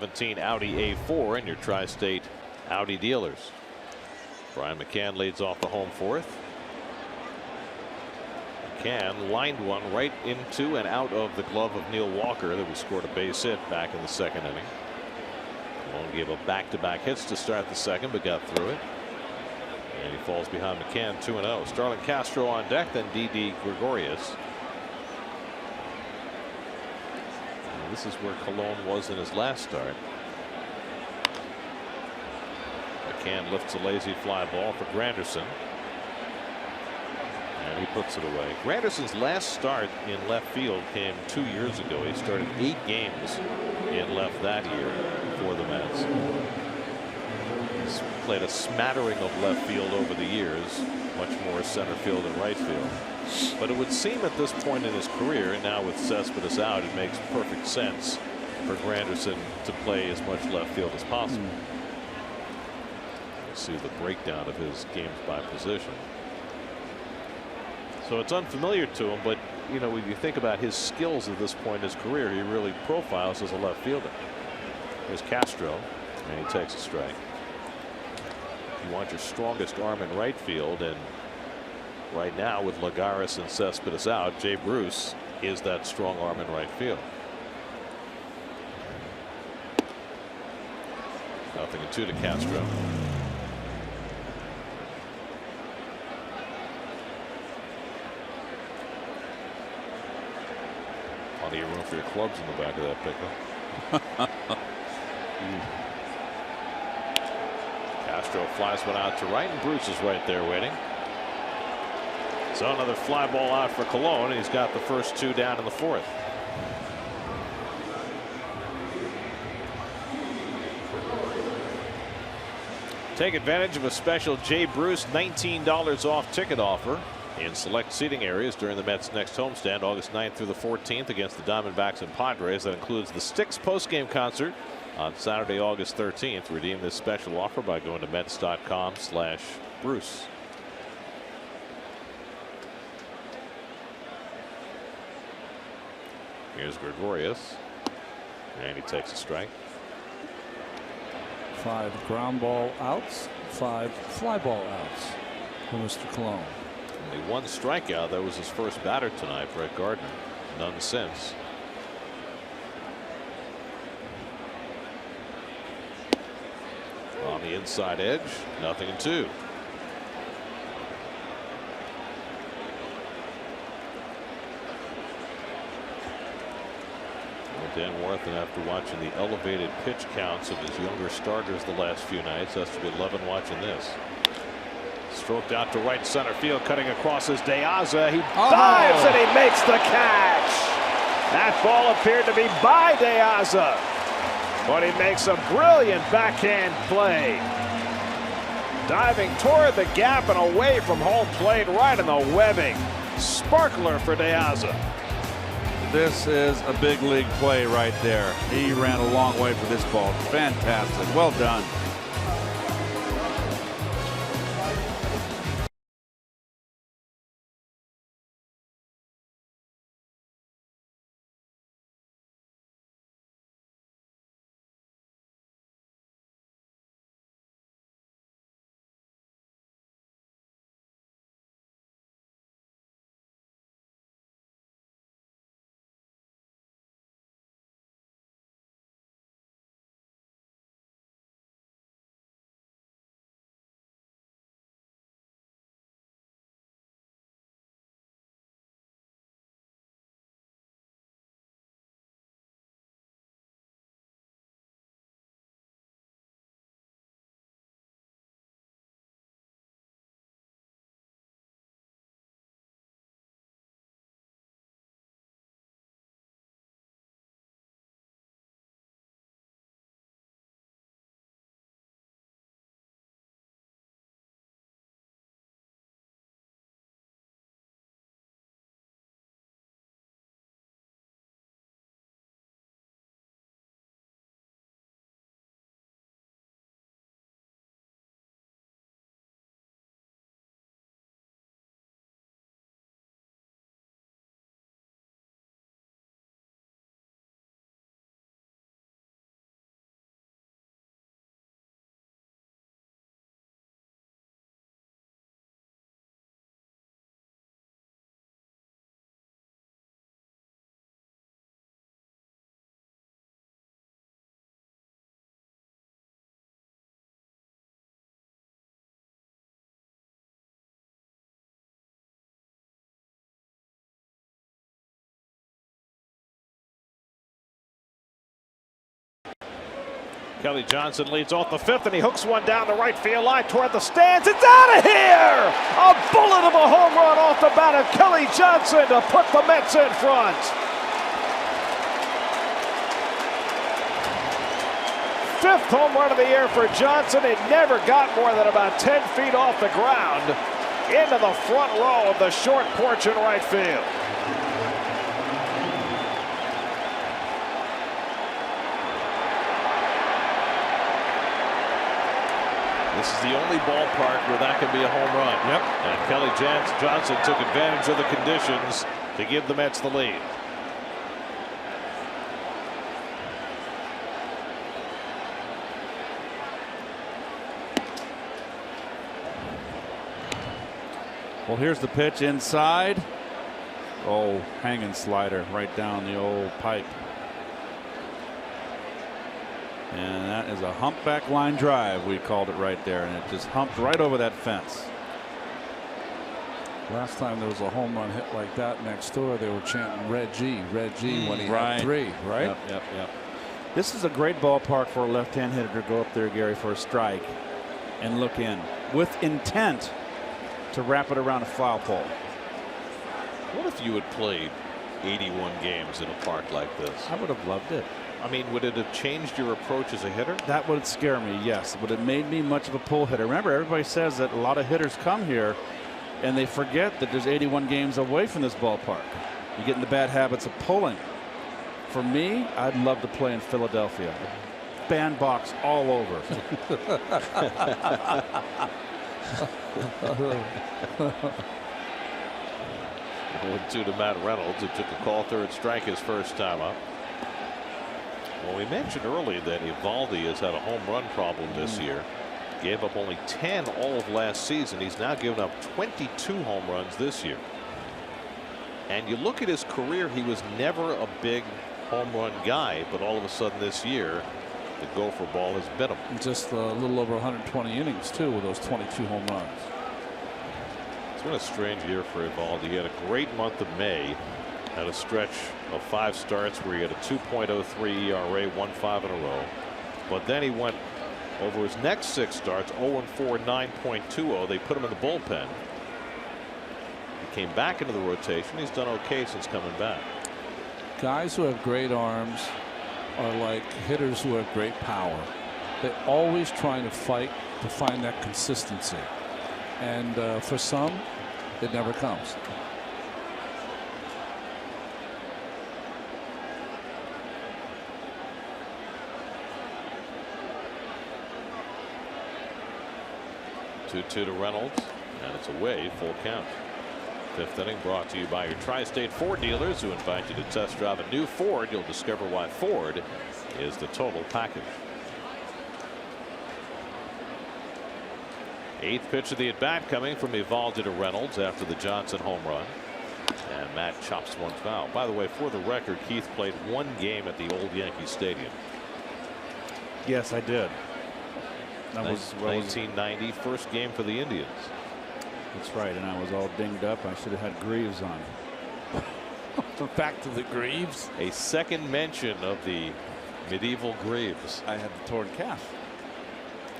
2017 Audi A4 in your tri-state Audi dealers. Brian McCann leads off the home fourth. McCann lined one right into and out of the glove of Neil Walker that was scored a base hit back in the second inning. Malone gave up back-to-back hits to start the second, but got through it. And he falls behind McCann 2-0. Starlin Castro on deck, then Didi Gregorius. And this is where Colon was in his last start. McCann lifts a lazy fly ball for Granderson. And he puts it away. Granderson's last start in left field came 2 years ago. He started 8 games in left that year for the Mets. He's played a smattering of left field over the years, much more center field and right field. But it would seem at this point in his career, and now with Cespedes out, it makes perfect sense for Granderson to play as much left field as possible. You see the breakdown of his games by position. So it's unfamiliar to him, but you know, when you think about his skills at this point in his career, he really profiles as a left fielder. Here's Castro, and he takes a strike. You want your strongest arm in right field, and right now with Lagares and Cespedes out, Jay Bruce is that strong arm in right field. 0-2 to Castro. Plenty of room for your clubs in the back of that pickup. Castro flies one out to right, and Bruce is right there waiting. So another fly ball out for Colon, and he's got the first 2 down in the fourth. Take advantage of a special Jay Bruce $19 off ticket offer in select seating areas during the Mets' next homestand, August 9th through the 14th against the Diamondbacks and Padres. That includes the Styx postgame concert on Saturday, August 13th. Redeem this special offer by going to Mets.com/Bruce. Here's Gregorius, and he takes a strike. 5 ground ball outs, 5 fly ball outs for Mr. Colon. Only 1 strikeout. That was his first batter tonight, Brett Gardner. None since. On the inside edge, 0-2. Dan Warthen, after watching the elevated pitch counts of his younger starters the last few nights, has to be loving watching this. Stroked out to right center field, cutting across his De Aza. He dives and he makes the catch. That ball appeared to be by De Aza, but he makes a brilliant backhand play. Diving toward the gap and away from home plate, right in the webbing. Sparkler for De Aza. This is a big league play right there. He ran a long way for this ball. Fantastic. Well done. Kelly Johnson leads off the 5th, and he hooks one down the right field line toward the stands. It's out of here! A bullet of a home run off the bat of Kelly Johnson to put the Mets in front. 5th home run of the year for Johnson. It never got more than about 10 feet off the ground into the front row of the short porch in right field. This is the only ballpark where that can be a home run. Yep. And Kelly Johnson took advantage of the conditions to give the Mets the lead. Well, here's the pitch inside. Oh, hanging slider right down the old pipe. And that is a humpback line drive, we called it right there, and it just humped right over that fence. Last time there was a home run hit like that next door, they were chanting Red G when he had 3, right? Yep. This is a great ballpark for a left-hand hitter to go up there, Gary, for a strike and look in with intent to wrap it around a foul pole. What if you had played 81 games in a park like this? I would have loved it. I mean, would it have changed your approach as a hitter? That would scare me, yes. Would it made me much of a pull hitter? Remember, everybody says that a lot of hitters come here and they forget that there's 81 games away from this ballpark. You get in the bad habits of pulling. For me, I'd love to play in Philadelphia. Bandbox all over. Went to Matt Reynolds, who took a call third strike his first time up. Well, we mentioned earlier that Eovaldi has had a home run problem this year. Gave up only 10 all of last season. He's now given up 22 home runs this year. And you look at his career, he was never a big home run guy, but all of a sudden this year, the gopher ball has bit him. Just a little over 120 innings, too, with those 22 home runs. It's been a strange year for Eovaldi. He had a great month of May. Had a stretch of 5 starts where he had a 2.03 ERA, won 5 in a row. But then he went over his next 6 starts, 0-4, 9.20. They put him in the bullpen. He came back into the rotation. He's done okay since coming back. Guys who have great arms are like hitters who have great power. They're always trying to fight to find that consistency. And for some, it never comes. To Reynolds, and it's away, full count. 5th inning brought to you by your Tri-State Ford dealers, who invite you to test drive a new Ford. You'll discover why Ford is the total package. 8th pitch of the at bat coming from Eovaldi to Reynolds after the Johnson home run, and Matt chops one foul. By the way, for the record, Keith played 1 game at the old Yankee Stadium. Yes, I did. That was 1990, first game for the Indians. That's right, and I was all dinged up. I should have had greaves on. Back to the greaves. A second mention of the medieval greaves. I had the torn calf.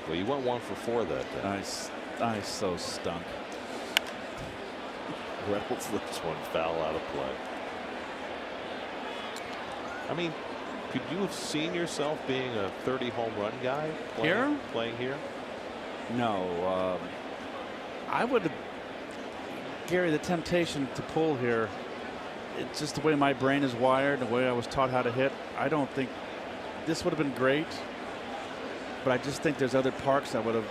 Well, you went 1 for 4 that day. I so stunk. Reynolds lets one foul out of play. I mean, could you have seen yourself being a 30 home run guy playing here? No, I would have. Gary, the temptation to pull here, it's just the way my brain is wired, the way I was taught how to hit. I don't think this would have been great, but I just think there's other parks that would have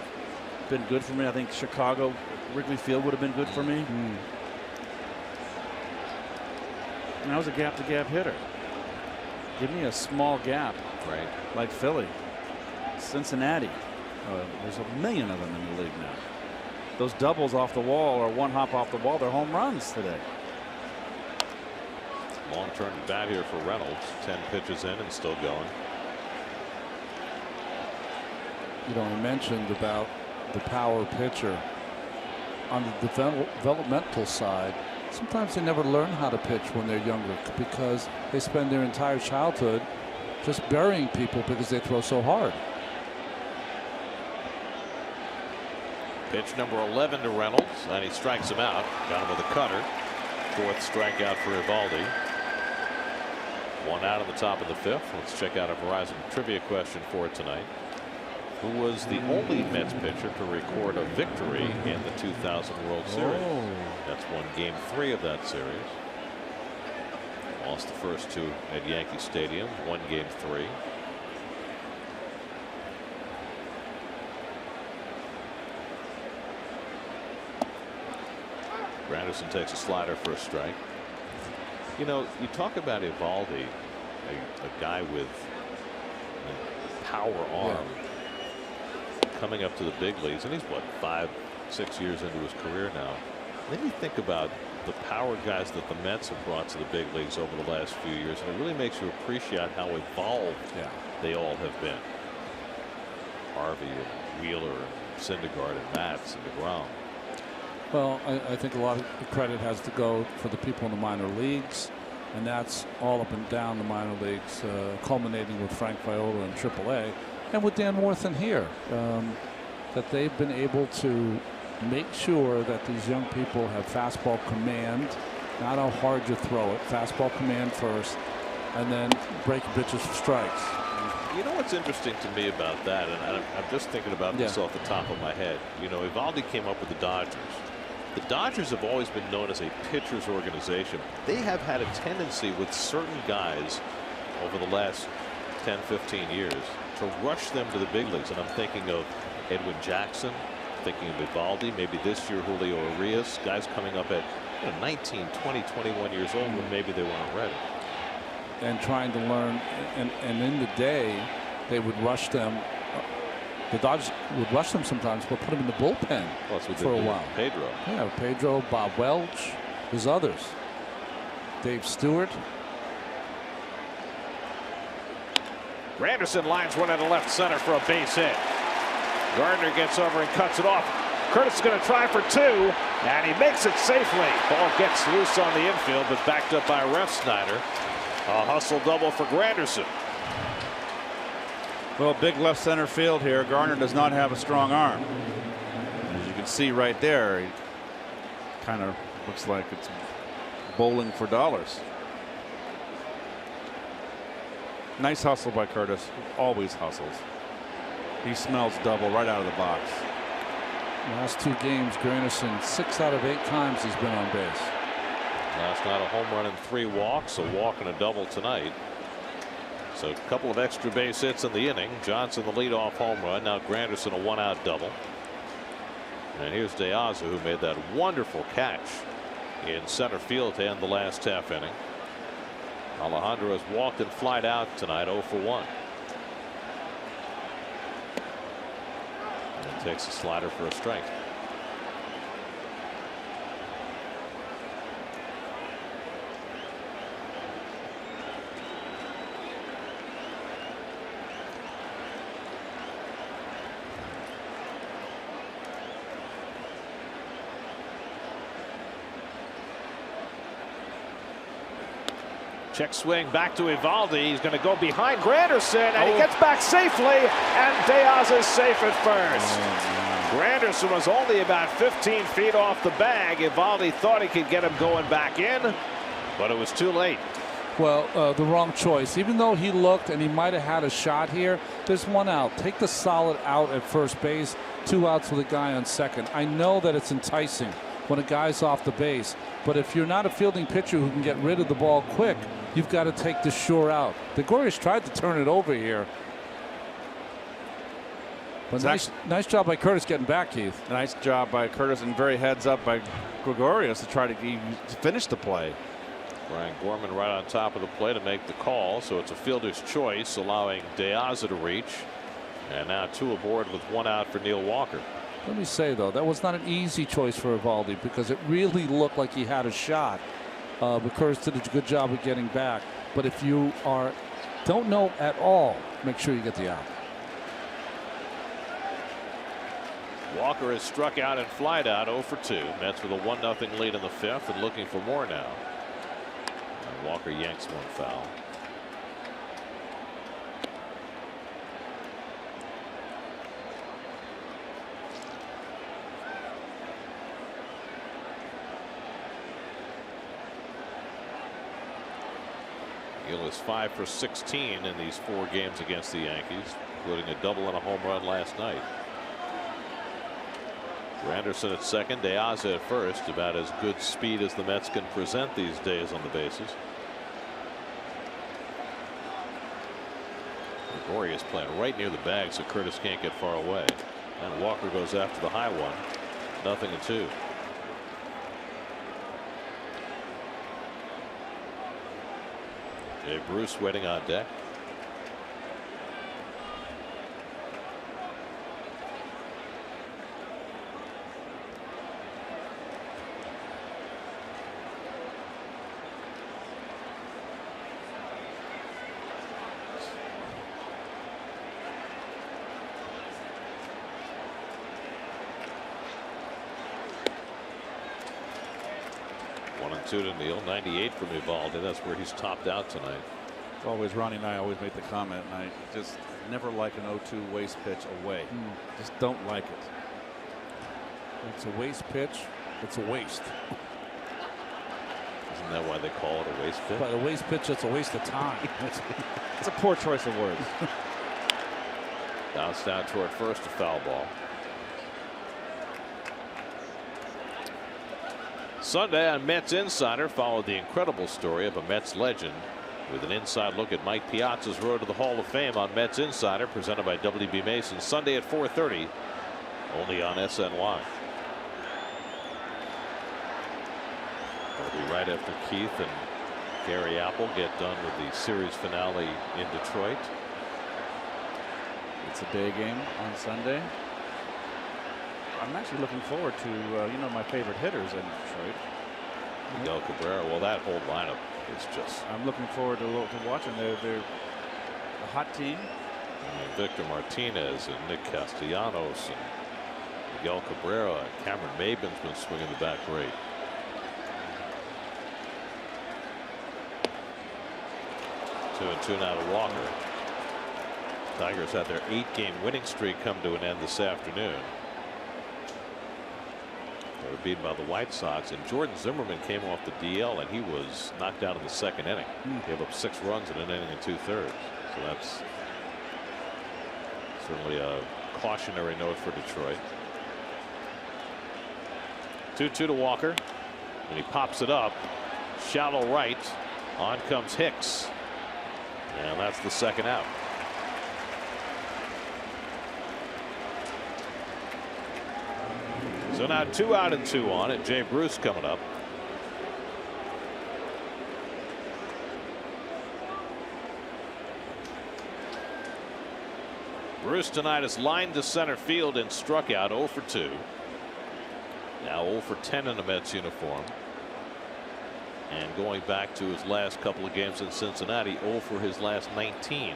been good for me. I think Chicago, Wrigley Field would have been good for me. And I was a gap-to-gap hitter. Give me a small gap, right? Like Philly, Cincinnati. There's a million of them in the league now. Those doubles off the wall or one hop off the wall, they're home runs today. Long turn to bat here for Reynolds. 10 pitches in and still going. You know, we mentioned about the power pitcher. On the developmental side, sometimes they never learn how to pitch when they're younger because they spend their entire childhood just burying people because they throw so hard. Pitch number 11 to Reynolds, and he strikes him out. Got him with a cutter. 4th strikeout for Eovaldi. 1 out in the top of the 5th. Let's check out a Verizon trivia question for tonight. Who was the only Mets pitcher to record a victory in the 2000 World Series? That's won Game 3 of that series. Lost the first 2 at Yankee Stadium. Won Game 3. Granderson takes a slider for a strike. You know, you talk about Eovaldi, a guy with a power arm, coming up to the big leagues, and he's what, 5-6 years into his career now. Then you think about the power guys that the Mets have brought to the big leagues over the last few years, and it really makes you appreciate how evolved they all have been. Harvey and Wheeler and Syndergaard and Matz and DeGrom. Well, I think a lot of the credit has to go for the people in the minor leagues, and that's all up and down the minor leagues, culminating with Frank Viola in AAA, and with Dan Worthen here, that they've been able to make sure that these young people have fastball command, not how hard you throw it, fastball command first, and then breaking pitches for strikes. You know what's interesting to me about that, and I'm just thinking about this off the top of my head. You know, Eovaldi came up with the Dodgers. The Dodgers have always been known as a pitcher's organization. They have had a tendency with certain guys over the last 10-15 years to rush them to the big leagues. And I'm thinking of Edwin Jackson, thinking of Eovaldi, maybe this year Julio Urias, guys coming up at 19, 20, 21 years old when maybe they weren't ready. And trying to learn, and in the day, they would rush them. The Dodgers would rush them sometimes, but put them in the bullpen for a while. Pedro. Yeah, Pedro, Bob Welch, there's others. Dave Stewart. Granderson lines one into left center for a base hit. Gardner gets over and cuts it off. Curtis is going to try for 2, and he makes it safely. Ball gets loose on the infield, but backed up by Refsnyder. A hustle double for Granderson. Well, big left center field here. Gardner does not have a strong arm. As you can see right there, he kind of looks like it's bowling for dollars. Nice hustle by Curtis. Always hustles. He smells double right out of the box. Last 2 games, Granderson 6 out of 8 times he's been on base. Last night a home run and 3 walks, a walk and a double tonight. So a couple of extra base hits in the inning. Johnson the leadoff home run. Now Granderson a 1-out double. And here's De Aza, who made that wonderful catch in center field to end the last half inning. Alejandro has walked and flied out tonight, 0 for 1. And takes a slider for a strike. Check swing back to Eovaldi. He's going to go behind Granderson, and he gets back safely, and De Aza is safe at first. Granderson was only about 15 feet off the bag. Eovaldi thought he could get him going back in, but it was too late. Well, the wrong choice. Even though he looked and he might have had a shot here, there's 1 out. Take the solid out at first base, 2 outs with a guy on second. I know that it's enticing when a guy's off the base, but if you're not a fielding pitcher who can get rid of the ball quick, you've got to take the sure out. The Gregorius tried to turn it over here. But nice job by Curtis getting back, Keith. Nice job by Curtis, and very heads up by Gregorius to try to finish the play. Brian Gorman right on top of the play to make the call, so it's a fielder's choice, allowing De Aza to reach. And now 2 aboard with 1 out for Neil Walker. Let me say, though, that was not an easy choice for Eovaldi because it really looked like he had a shot. But Curtis did a good job of getting back. But if you don't know at all, make sure you get the out. Walker has struck out and flied out 0 for 2. Mets with a 1-0 lead in the 5th and looking for more now. And Walker yanks 1 foul. Neal is 5 for 16 in these 4 games against the Yankees, including a double and a home run last night. Anderson at second, De Aza at first. About as good speed as the Mets can present these days on the bases. Gregorius playing right near the bag, so Curtis can't get far away. And Walker goes after the high one. 0-2. Jay Bruce waiting on deck. To Neal. 98 from Evaldi. That's where he's topped out tonight. It's always Ronnie and I always make the comment, and I just never like an 0-2 waste pitch away. Just don't like it. It's a waste pitch. It's a waste. Isn't that why they call it a waste pitch? But a waste pitch, it's a waste of time. It's a poor choice of words. Bounce down toward first, a foul ball. Sunday on Mets Insider followed the incredible story of a Mets legend with an inside look at Mike Piazza's road to the Hall of Fame on Mets Insider, presented by W.B. Mason, Sunday at 4:30, only on SNY. That'll be right after Keith and Gary Apple get done with the series finale in Detroit. It's a day game on Sunday. I'm actually looking forward to, my favorite hitters in Detroit. Miguel Cabrera. Well, that whole lineup is just. I'm looking forward to watching. They're a hot team. Victor Martinez and Nick Castellanos and Miguel Cabrera and Cameron Maben's been swinging the bat great. Two and two now to Walker. Tigers had their 8-game winning streak come to an end this afternoon. They were beaten by the White Sox, and Jordan Zimmerman came off the DL, and he was knocked out in the 2nd inning. Gave up 6 runs in an inning and 2/3. So that's certainly a cautionary note for Detroit. 2-2 to Walker, and he pops it up. Shallow right. On comes Hicks, and that's the 2nd out. So now 2 out and 2 on, and Jay Bruce coming up. Bruce tonight is lined to center field and struck out 0 for 2. Now 0 for 10 in a Mets uniform. And going back to his last couple of games in Cincinnati, 0 for his last 19.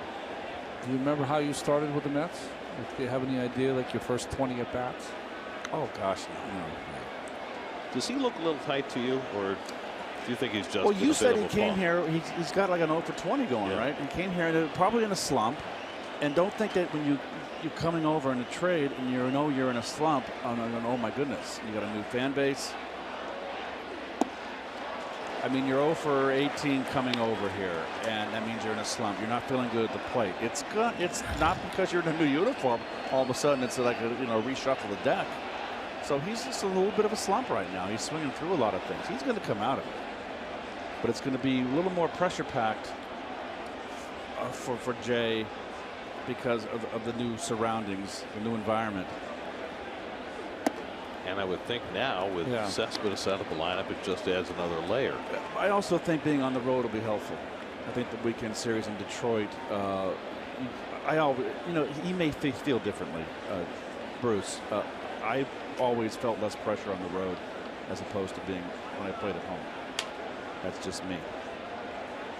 Do you remember how you started with the Mets? Do you have any idea, like your first 20 at bats? Oh gosh, no. Does he look a little tight to you, or do you think he's just? Well, you said he came here. He's got like an 0 for 20 going, right? He came here and probably in a slump. And don't think that when you're coming over in a trade and you're in a slump. Oh my goodness, you got a new fan base. I mean, you're 0 for 18 coming over here, and that means you're in a slump. You're not feeling good at the plate. It's not because you're in a new uniform. All of a sudden, it's like reshuffle the deck. So he's just a little bit of a slump right now. He's swinging through a lot of things. He's going to come out of it, but it's going to be a little more pressure packed for Jay because of the new surroundings, the new environment. And I would think now with Cespedes out of the lineup, it just adds another layer. I also think being on the road will be helpful. I think the weekend series in Detroit, he may feel differently, Bruce. I always felt less pressure on the road as opposed to being when I played at home. That's just me.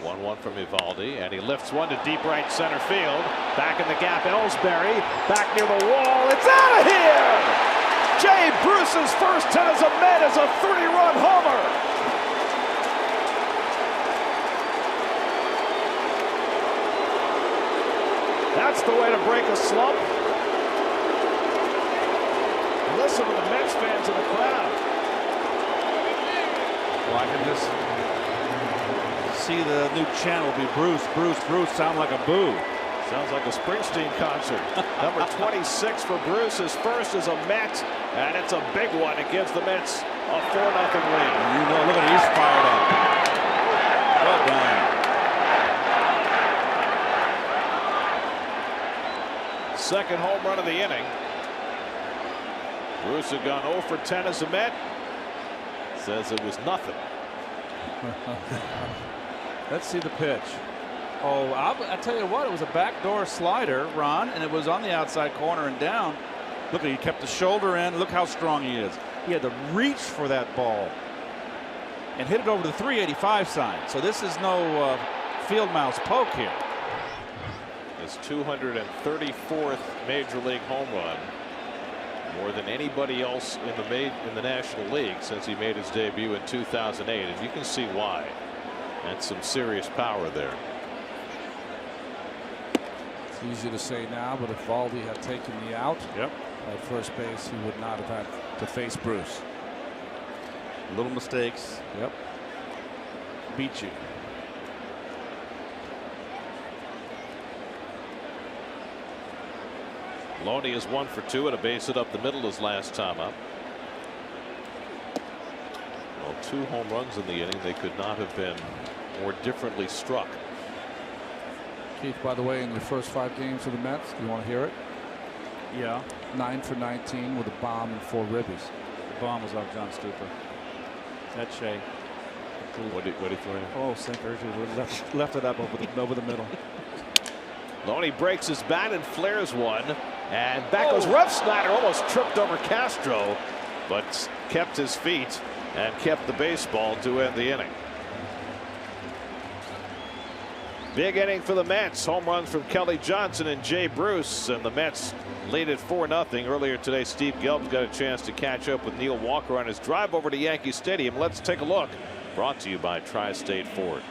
1-1 from Evaldi, and he lifts one to deep right center field. Back in the gap, Ellsbury, back near the wall. It's out of here! Jay Bruce's first hit as a Met is a 3-run homer. That's the way to break a slump. Listen to the Mets fans in the crowd. Well, I can just see the new channel be Bruce, Bruce, Bruce sound like a boo. Sounds like a Springsteen concert. Number 26 for Bruce. His first is a Met, and it's a big one. It gives the Mets a 4-0 lead. You know, look at it, he's fired up. Well done. Second home run of the inning. Bruce had gone 0 for 10 as a Met. Says it was nothing. Let's see the pitch. Oh, I tell you what, it was a backdoor slider, Ron, and it was on the outside corner and down. Look, he kept the shoulder in. Look how strong he is. He had to reach for that ball and hit it over the 385 sign. So this is no field mouse poke here. His 234th major league home run, more than anybody else in the National League since he made his debut in 2008, and you can see why. That's some serious power there. It's easy to say now, but if Valdi had taken the out at first base, he would not have had to face Bruce. Little mistakes. Yep. Beat you. Loney is 1 for 2 and a base hit up the middle his last time up. Well, 2 home runs in the inning. They could not have been more differently struck. Keith, by the way, in your first 5 games for the Mets, do you want to hear it? Yeah. 9 for 19 with a bomb and 4 ribbies. The bomb was off John Stupa. That's Shea. What did he throw in? Oh, sinker. Left it up over the middle. Loney breaks his bat and flares one. And back goes Rough Snyder. Almost tripped over Castro, but kept his feet and kept the baseball to end the inning. Big inning for the Mets. Home runs from Kelly Johnson and Jay Bruce, and the Mets lead it 4-0. Earlier today, Steve Gelb's got a chance to catch up with Neil Walker on his drive over to Yankee Stadium. Let's take a look. Brought to you by Tri-State Ford.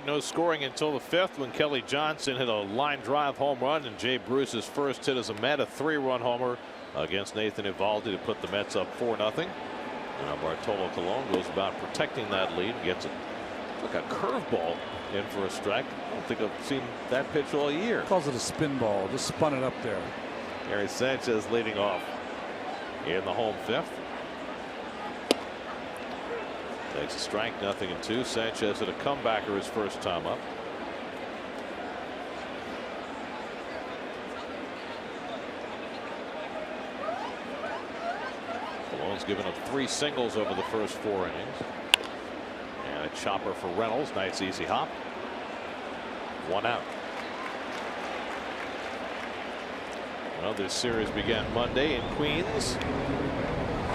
No scoring until the 5th when Kelly Johnson hit a line drive home run, and Jay Bruce's first hit as a Met, a 3-run homer against Nathan Eovaldi to put the Mets up 4-0. Bartolo Colon goes about protecting that lead, gets it like a curveball in for a strike. I don't think I've seen that pitch all year. Calls it a spin ball. Just spun it up there. Gary Sanchez leading off in the home 5th. Takes a strike, 0-2. Sanchez hit a comebacker his first time up. Colon's given up 3 singles over the first 4 innings. And a chopper for Reynolds. Nice easy hop. 1 out. Well, this series began Monday in Queens.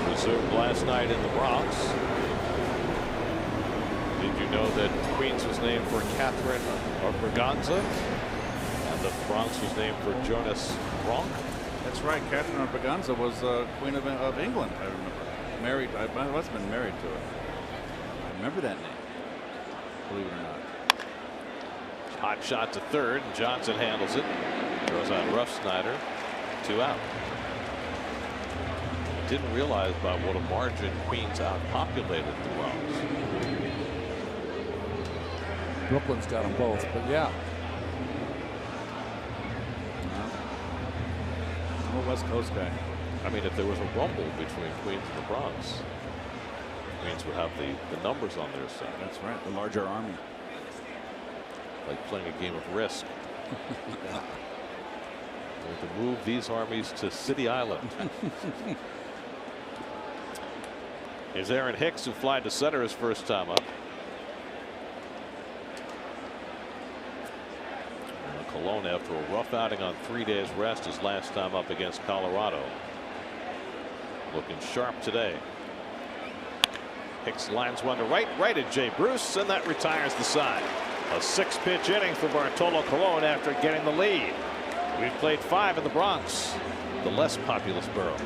Resumed last night in the Bronx. Did you know that Queens was named for Catherine of Braganza? The Bronx was named for Jonas Bronk. That's right. Catherine Braganza was Queen of England. I remember. Married. I must have been married to her. I remember that name. Believe it or not. Hot shot to third. Johnson handles it. Throws on Rough Snyder. 2 out. Didn't realize by what a margin Queens outpopulated the Bronx. Brooklyn's got them both, but yeah. I'm a West Coast guy. I mean, if there was a rumble between Queens and the Bronx, Queens would have the numbers on their side. That's right. The larger army. Like playing a game of Risk. Yeah. To move these armies to City Island. Here's Aaron Hicks, who flied to center his first time up. And Cologne, after a rough outing on 3 days rest, his last time up against Colorado. Looking sharp today. Hicks lines one to right at Jay Bruce, and that retires the side. A 6-pitch inning for Bartolo Colon after getting the lead. We've played 5 in the Bronx, the less populous borough.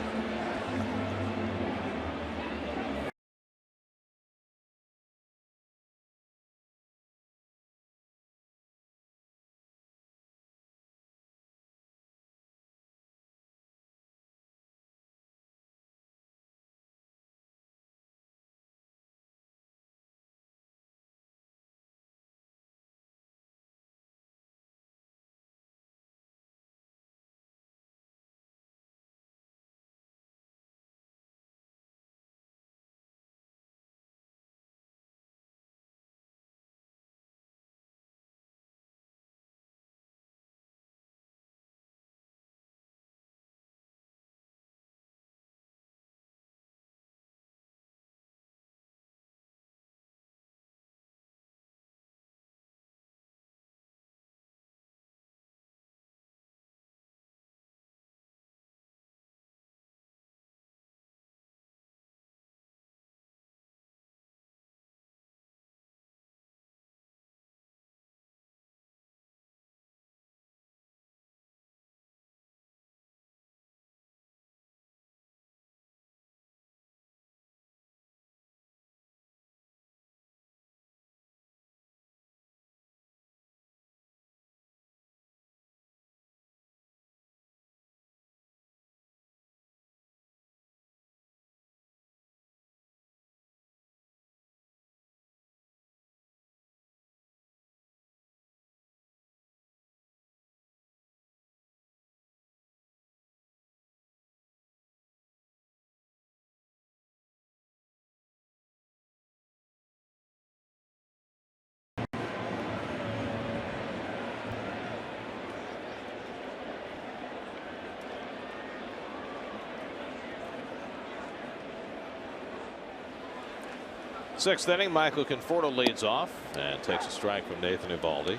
Sixth inning, Michael Conforto leads off and takes a strike from Nathan Eovaldi.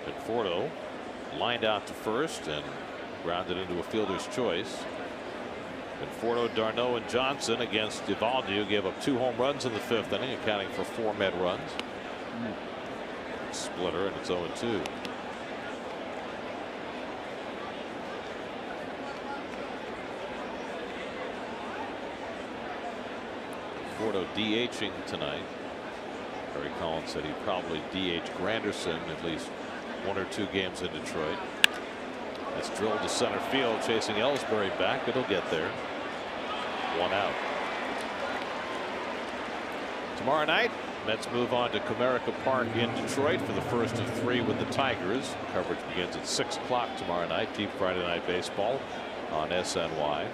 Conforto lined out to first and grounded into a fielder's choice. Conforto, Darno, and Johnson against Eovaldi, who gave up 2 home runs in the 5th inning, accounting for 4 med runs. Splitter, and it's 0-2. Conforto DHing tonight. Barry Collins said he'd probably DH Granderson at least 1 or 2 games in Detroit. That's drilled to center field, chasing Ellsbury back. It'll get there. 1 out. Tomorrow night, Mets move on to Comerica Park in Detroit for the first of 3 with the Tigers. Coverage begins at 6 o'clock tomorrow night. Deep Friday Night Baseball on SNY.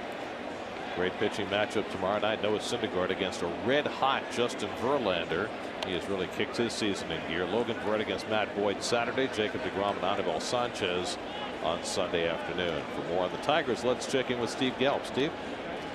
Great pitching matchup tomorrow night. Noah Syndergaard against a red-hot Justin Verlander. He has really kicked his season in gear. Logan Verrett against Matt Boyd Saturday. Jacob deGrom and Anibal Sanchez on Sunday afternoon. For more on the Tigers, let's check in with Steve Gelb. Steve?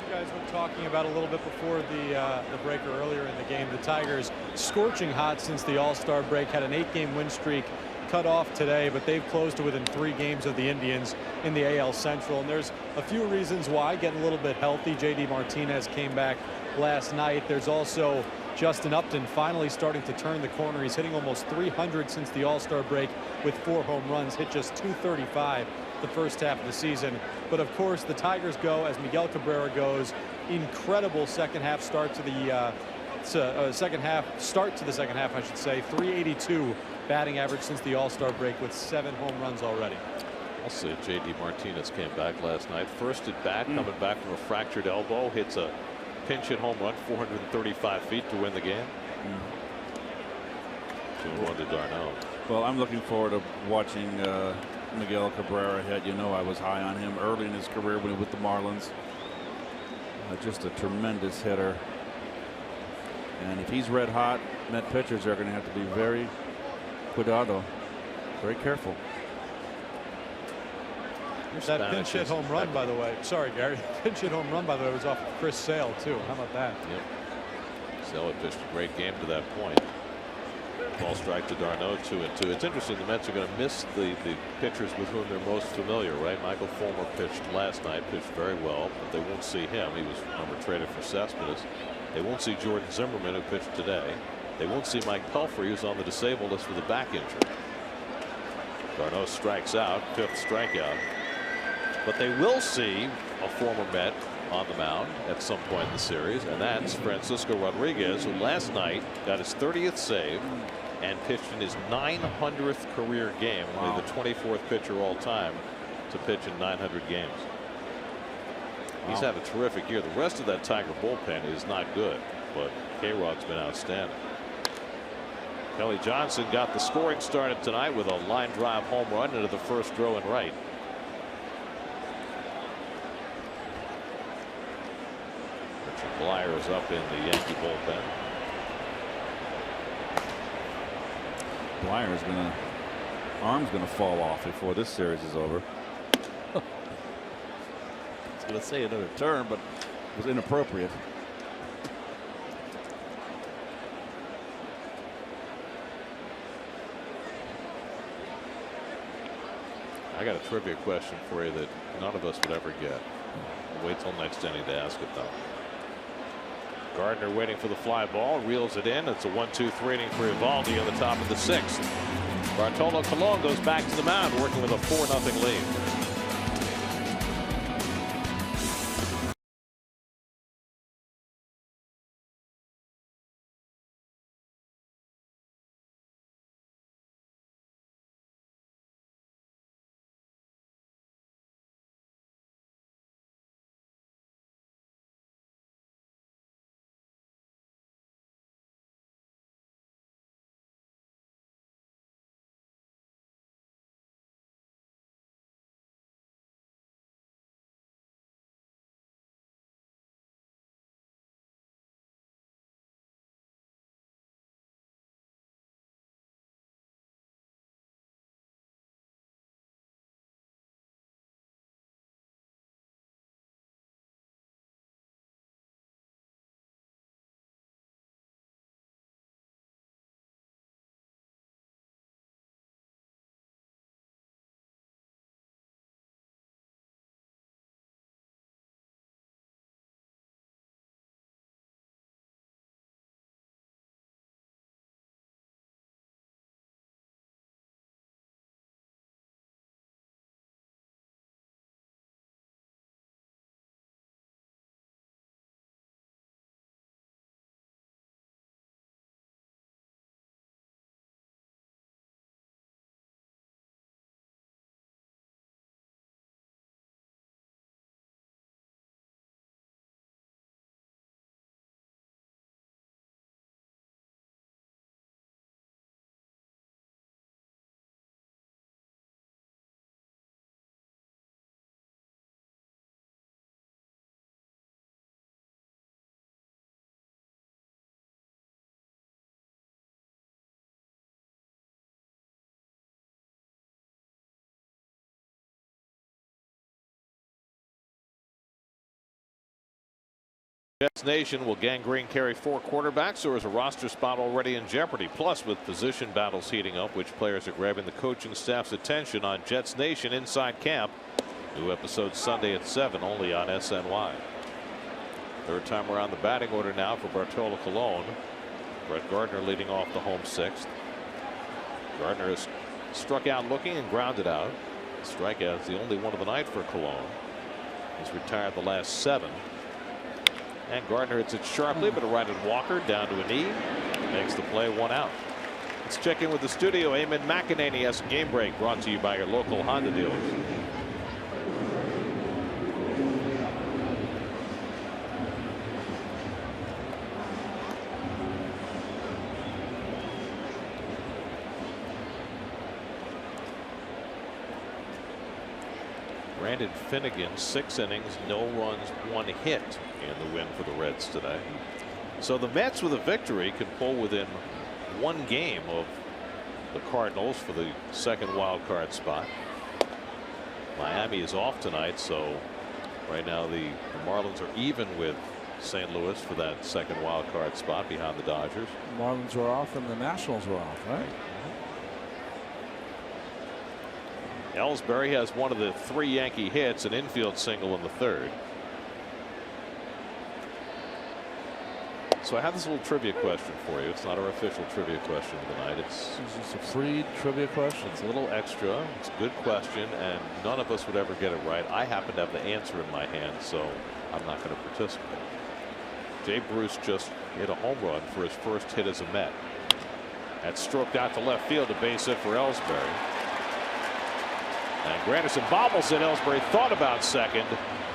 You guys were talking about a little bit before the breaker earlier in the game. The Tigers scorching hot since the All-Star break. Had an 8-game win streak cut off today, but they've closed to within 3 games of the Indians in the AL Central. And there's a few reasons why. Getting a little bit healthy. JD Martinez came back last night. There's also Justin Upton finally starting to turn the corner. He's hitting almost 300 since the All-Star break with 4 home runs, hit just 235 the first half of the season. But of course the Tigers go as Miguel Cabrera goes. Incredible second half start to the second half, I should say. 382 batting average since the All-Star break with 7 home runs already. I'll say J.D. Martinez came back last night. First at bat, coming back from a fractured elbow, hits a pinch hit home run 435 feet to win the game. 2-1 to Darno. Well, I'm looking forward to watching Miguel Cabrera hit. You know, I was high on him early in his career when he was with the Marlins. Just a tremendous hitter. And if he's red hot, Met pitchers are going to have to be very cuidado, very careful. That pinch hit home run, by the way. Sorry, Gary. Pinch hit home run, by the way, was off Chris Sale, too. How about that? Yep. Sale pitched a great game to that point. Ball strike to Darno, 2-2. It's interesting. The Mets are going to miss the pitchers with whom they're most familiar, right? Michael Fulmer pitched last night, pitched very well, but they won't see him. He was traded for Cespedes. They won't see Jordan Zimmerman, who pitched today. They won't see Mike Pelfrey, who's on the disabled list with a back injury. Darno strikes out, 5th strikeout. But they will see a former Met on the mound at some point in the series, and that's Francisco Rodriguez, who last night got his 30th save and pitched in his 900th career game. Only the 24th pitcher all time to pitch in 900 games. He's had a terrific year. The rest of that Tiger bullpen is not good, but K-Rod's been outstanding. Kelly Johnson got the scoring started tonight with a line drive home run into the first row and right. Richard Bleier is up in the Yankee bullpen. Bleier's arm's gonna fall off before this series is over. I was gonna say another term, but it was inappropriate. I got a trivia question for you that none of us would ever get. We'll wait till next inning to ask it, though. Gardner waiting for the fly ball, reels it in. It's a 1-2-3 inning for Eovaldi on the top of the 6th. Bartolo Colon goes back to the mound, working with a 4-0 lead. Jets Nation, will Gang Green carry 4 quarterbacks, or is a roster spot already in jeopardy? Plus, with position battles heating up, which players are grabbing the coaching staff's attention on Jets Nation Inside Camp? New episode Sunday at 7, only on SNY. Third time around the batting order now for Bartolo Colon. Brett Gardner leading off the home sixth. Gardner has struck out looking and grounded out. Strikeout is the only one of the night for Cologne. He's retired the last 7. And Gardner hits it sharply, but a righted Walker down to a knee. Makes the play, 1 out. Let's check in with the studio. Eamon McEnany has a game break brought to you by your local Honda dealers. Brandon Finnegan, 6 innings, no runs, 1 hit in the win for the Reds today. So the Mets with a victory could pull within 1 game of the Cardinals for the 2nd wild card spot. Miami is off tonight, so right now the Marlins are even with St. Louis for that 2nd wild card spot behind the Dodgers. Marlins were off and the Nationals were off, right? Ellsbury has one of the 3 Yankee hits, an infield single in the 3rd. So I have this little trivia question for you. It's not our official trivia question of the night. It's a free trivia question. It's a little extra. It's a good question, and none of us would ever get it right. I happen to have the answer in my hand, so I'm not going to participate. Jay Bruce just hit a home run for his first hit as a Met. That's stroked out to left field, a base hit for Ellsbury. And Granderson bobbles it. Ellsbury thought about second,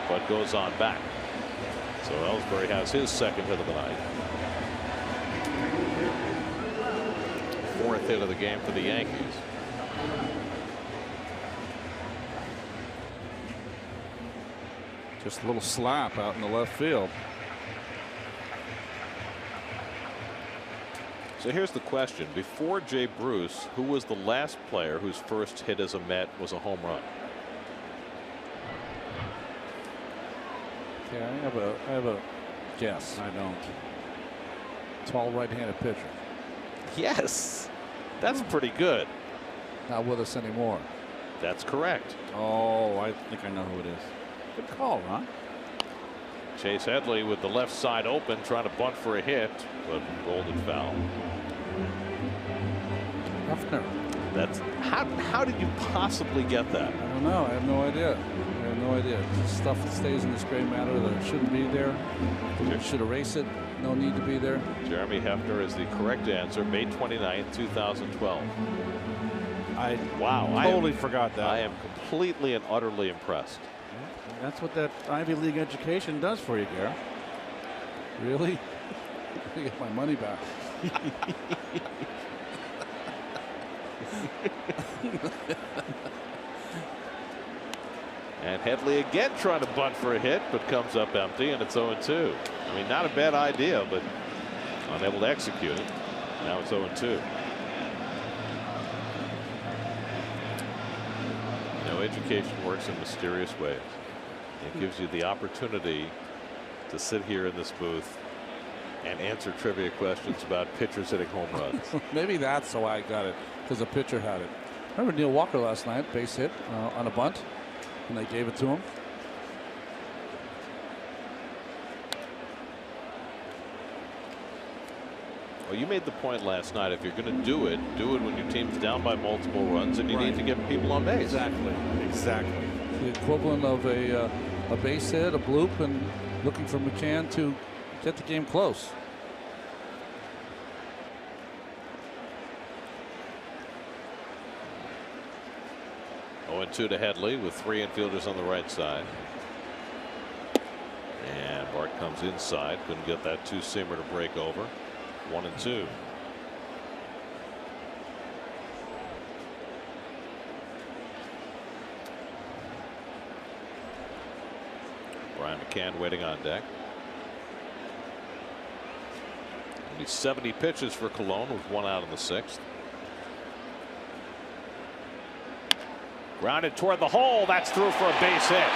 but goes on back. So Ellsbury has his 2nd hit of the night. 4th hit of the game for the Yankees. Just a little slap out in the left field. So here's the question. Before Jay Bruce, who was the last player whose first hit as a Met was a home run? Yeah, I have a guess. I don't. Tall right-handed pitcher. Yes. That's pretty good. Not with us anymore. That's correct. Oh, I think I know who it is. Good call, Ron. Chase Headley with the left side open, trying to bunt for a hit, but rolled it foul. Hefner. That's how did you possibly get that? I don't know. I have no idea. I have no idea. It's stuff that stays in this gray matter that shouldn't be there. You should erase it. No need to be there. Jeremy Hefner is the correct answer. May 29th, 2012. I Wow, totally forgot that. I am completely and utterly impressed. That's what that Ivy League education does for you, Gary. Really? I get my money back. And Headley again trying to bunt for a hit, but comes up empty, and it's 0-2. I mean, not a bad idea, but unable to execute it. Now it's 0-2. You know, education works in mysterious ways. It gives you the opportunity to sit here in this booth and answer trivia questions about pitchers hitting home runs. Maybe that's why I got it, because the pitcher had it. Remember Neil Walker last night, base hit on a bunt, and they gave it to him. Well, you made the point last night. If you're going to do it when your team's down by multiple runs and you need to get people on base. Exactly. The equivalent of a base hit, a bloop, and looking for McCann to get the game close. Oh, 0-2 to Headley with 3 infielders on the right side. And Bart comes inside. Couldn't get that 2-seamer to break over. 1-2. Brian McCann waiting on deck. Only 70 pitches for Cologne with 1 out in the 6th. Grounded toward the hole. That's through for a base hit.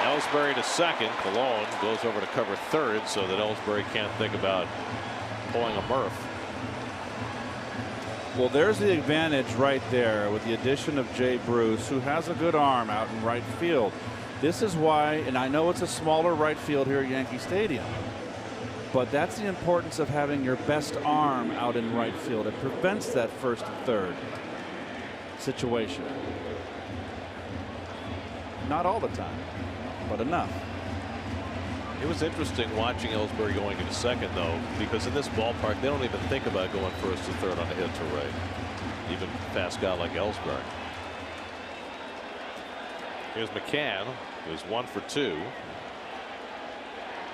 Ellsbury to second. Cologne goes over to cover third so that Ellsbury can't think about pulling a Murph. Well, there's the advantage right there with the addition of Jay Bruce, who has a good arm out in right field. This is why, and I know it's a smaller right field here at Yankee Stadium, But that's the importance of having your best arm out in right field. It prevents that first and third situation. Not all the time, but enough. It was interesting watching Ellsbury going into second, though, because in this ballpark, they don't even think about going first or third on a hit to right. Even a fast guy like Ellsbury. Here's McCann, who's 1 for 2.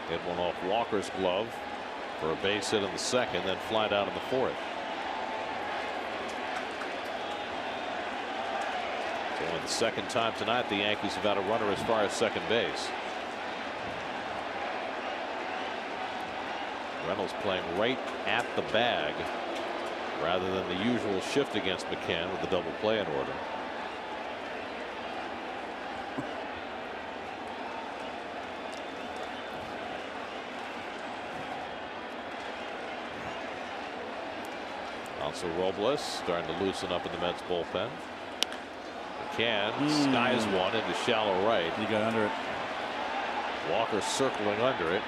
Hit one off Walker's glove for a base hit in the second, then flied out in the fourth. So in the second time tonight, the Yankees have had a runner as far as second base. Reynolds playing right at the bag rather than the usual shift against McCann with the double play in order. Also Robles starting to loosen up in the Mets bullpen. McCann skies one into shallow right. He got under it. Walker circling under it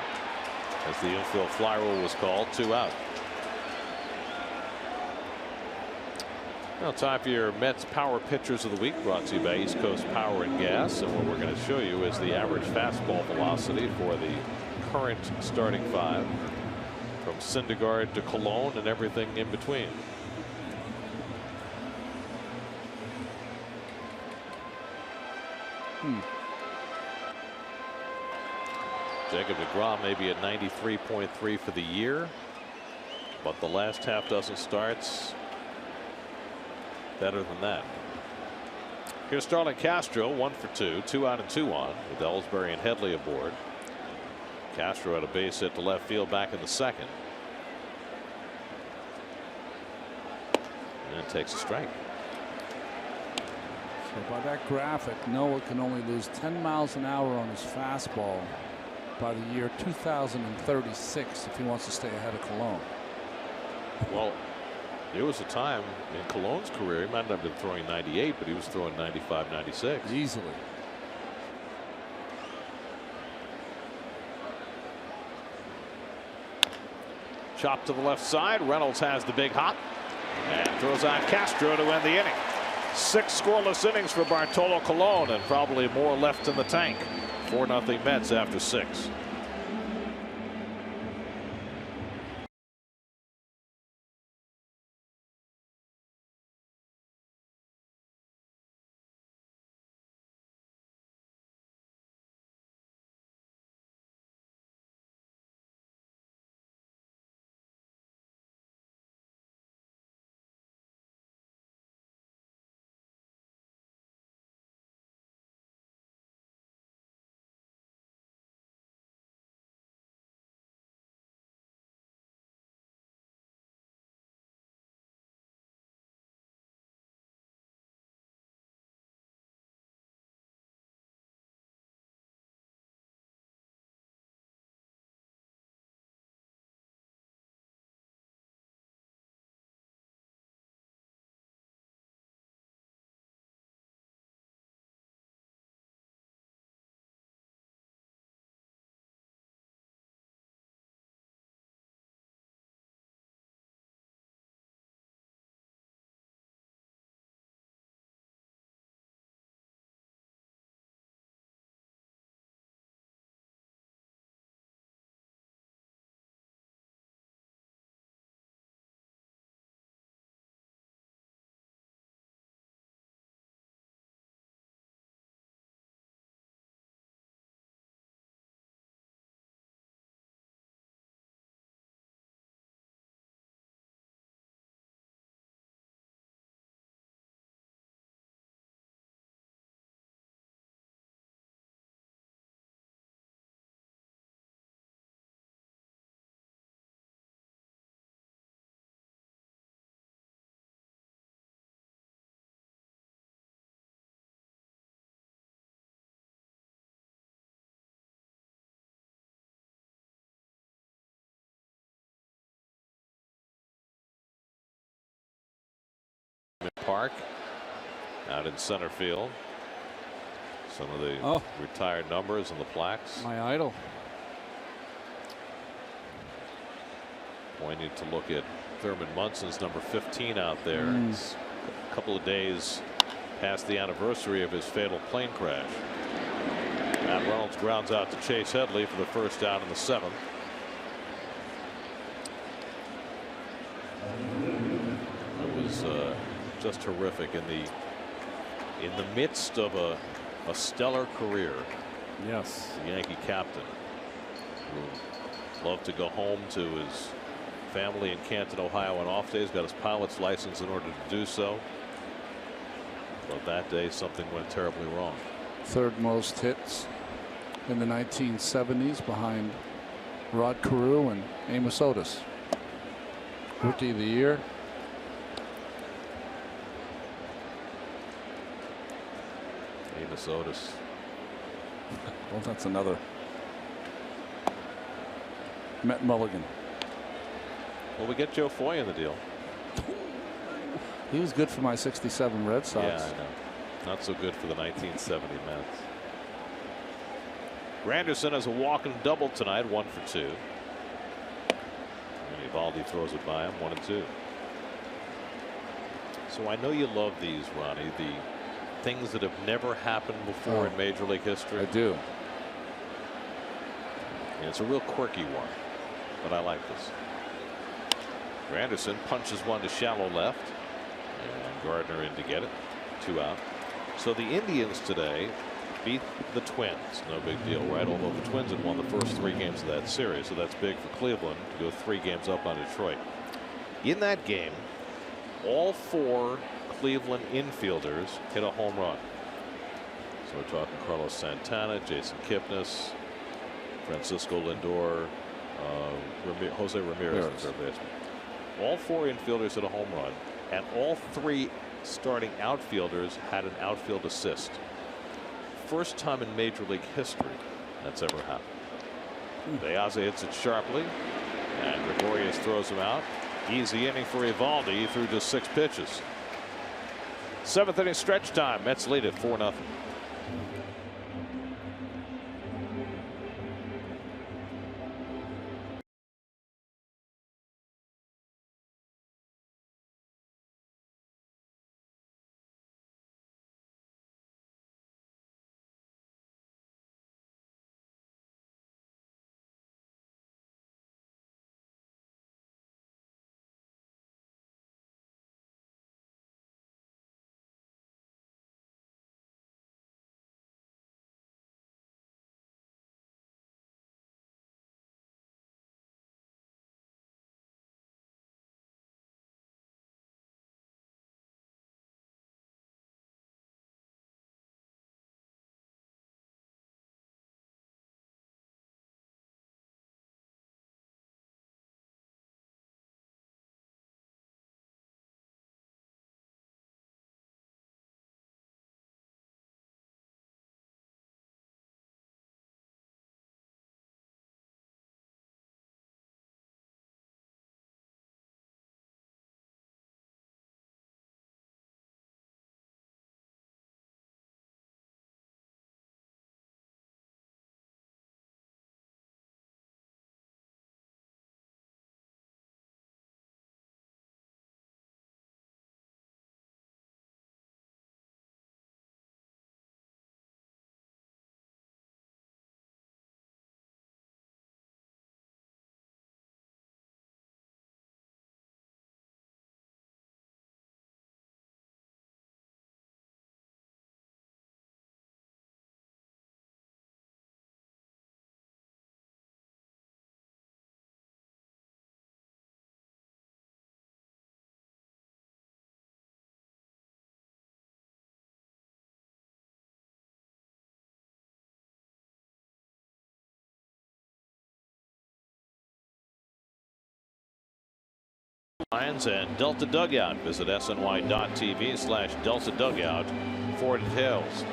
as the infield fly rule was called. 2 out. Now time for your Mets Power Pitchers of the Week, brought to you by East Coast Power and Gas. And what we're going to show you is the average fastball velocity for the current starting 5. From Syndergaard to Cologne and everything in between. Jacob deGrom may be at 93.3 for the year, but the last half dozen starts better than that. Here's Starlin Castro, 1 for 2, 2 out and 2 on, with Ellsbury and Headley aboard. Castro had a base hit to left field back in the second. And takes a strike. So by that graphic, Noah can only lose 10 miles an hour on his fastball by the year 2036 if he wants to stay ahead of Cologne. Well, there was a time in Cologne's career he might not have been throwing 98, but he was throwing 95, 96 easily. Chop to the left side. Reynolds has the big hop and throws out Castro to end the inning. 6 scoreless innings for Bartolo Colon, and probably more left in the tank. 4-0 Mets after 6. Park out in center field. Some of the retired numbers and the plaques. My idol. point. You need to look at Thurman Munson's number 15 out there. It's a couple of days past the anniversary of his fatal plane crash. Matt Reynolds grounds out to Chase Headley for the first out in the 7th. It was just horrific in the midst of a stellar career. Yes, the Yankee captain who loved to go home to his family in Canton, Ohio on off days, got his pilot's license in order to do so. But that day something went terribly wrong. Third most hits in the 1970s behind Rod Carew and Amos Otis. Rookie of the year. Amos Otis. Well, that's another Met Mulligan. Well, we get Joe Foy in the deal. He was good for my '67 Red Sox. Yeah, I know. Not so good for the 1970 Mets. Granderson has a walk and double tonight, 1 for 2. And Eovaldi throws it by him, 1 and 2. So I know you love these, Ronnie, the things that have never happened before in Major League history. I do. And it's a real quirky one, but I like this. Granderson punches one to shallow left, and Gardner in to get it. 2 out. So the Indians today beat the Twins. No big deal, right? Although the Twins had won the first 3 games of that series, so that's big for Cleveland to go 3 games up on Detroit. In that game, all 4 Cleveland infielders hit a home run. So we're talking Carlos Santana, Jason Kipnis, Francisco Lindor, Jose Ramirez, third baseman. All 4 infielders hit a home run, and all 3 starting outfielders had an outfield assist. First time in Major League history that's ever happened. Deaza hits it sharply, and Gregorius throws him out. Easy inning for Eovaldi. He threw just 6 pitches. 7th inning stretch time. Mets lead it 4-0. Lines and Delta Dugout. Visit sny.tv/Delta Dugout for details.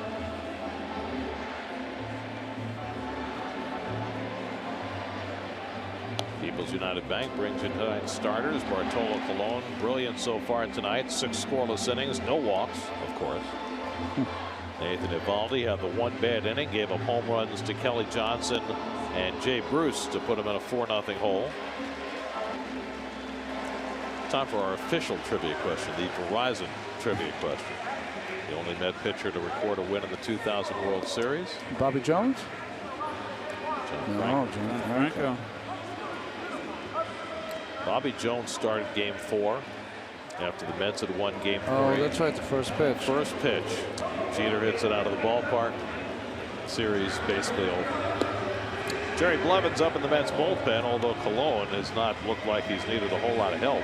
People's United Bank brings in tonight's starters. Bartolo Colon, brilliant so far tonight. 6 scoreless innings, no walks, of course. Nathan Eovaldi had the 1 bad inning, gave up home runs to Kelly Johnson and Jay Bruce to put him in a 4-0 hole. time for our official trivia question, the Verizon trivia question. The only Met pitcher to record a win in the 2000 World Series. Bobby Jones? John No, Franco. John Franco. Bobby Jones started game 4 after the Mets had won game 3. Oh, that's right, the first pitch. First pitch. Jeter hits it out of the ballpark. Series basically over. Jerry Blevins up in the Mets bullpen, although Colon has not looked like he's needed a whole lot of help.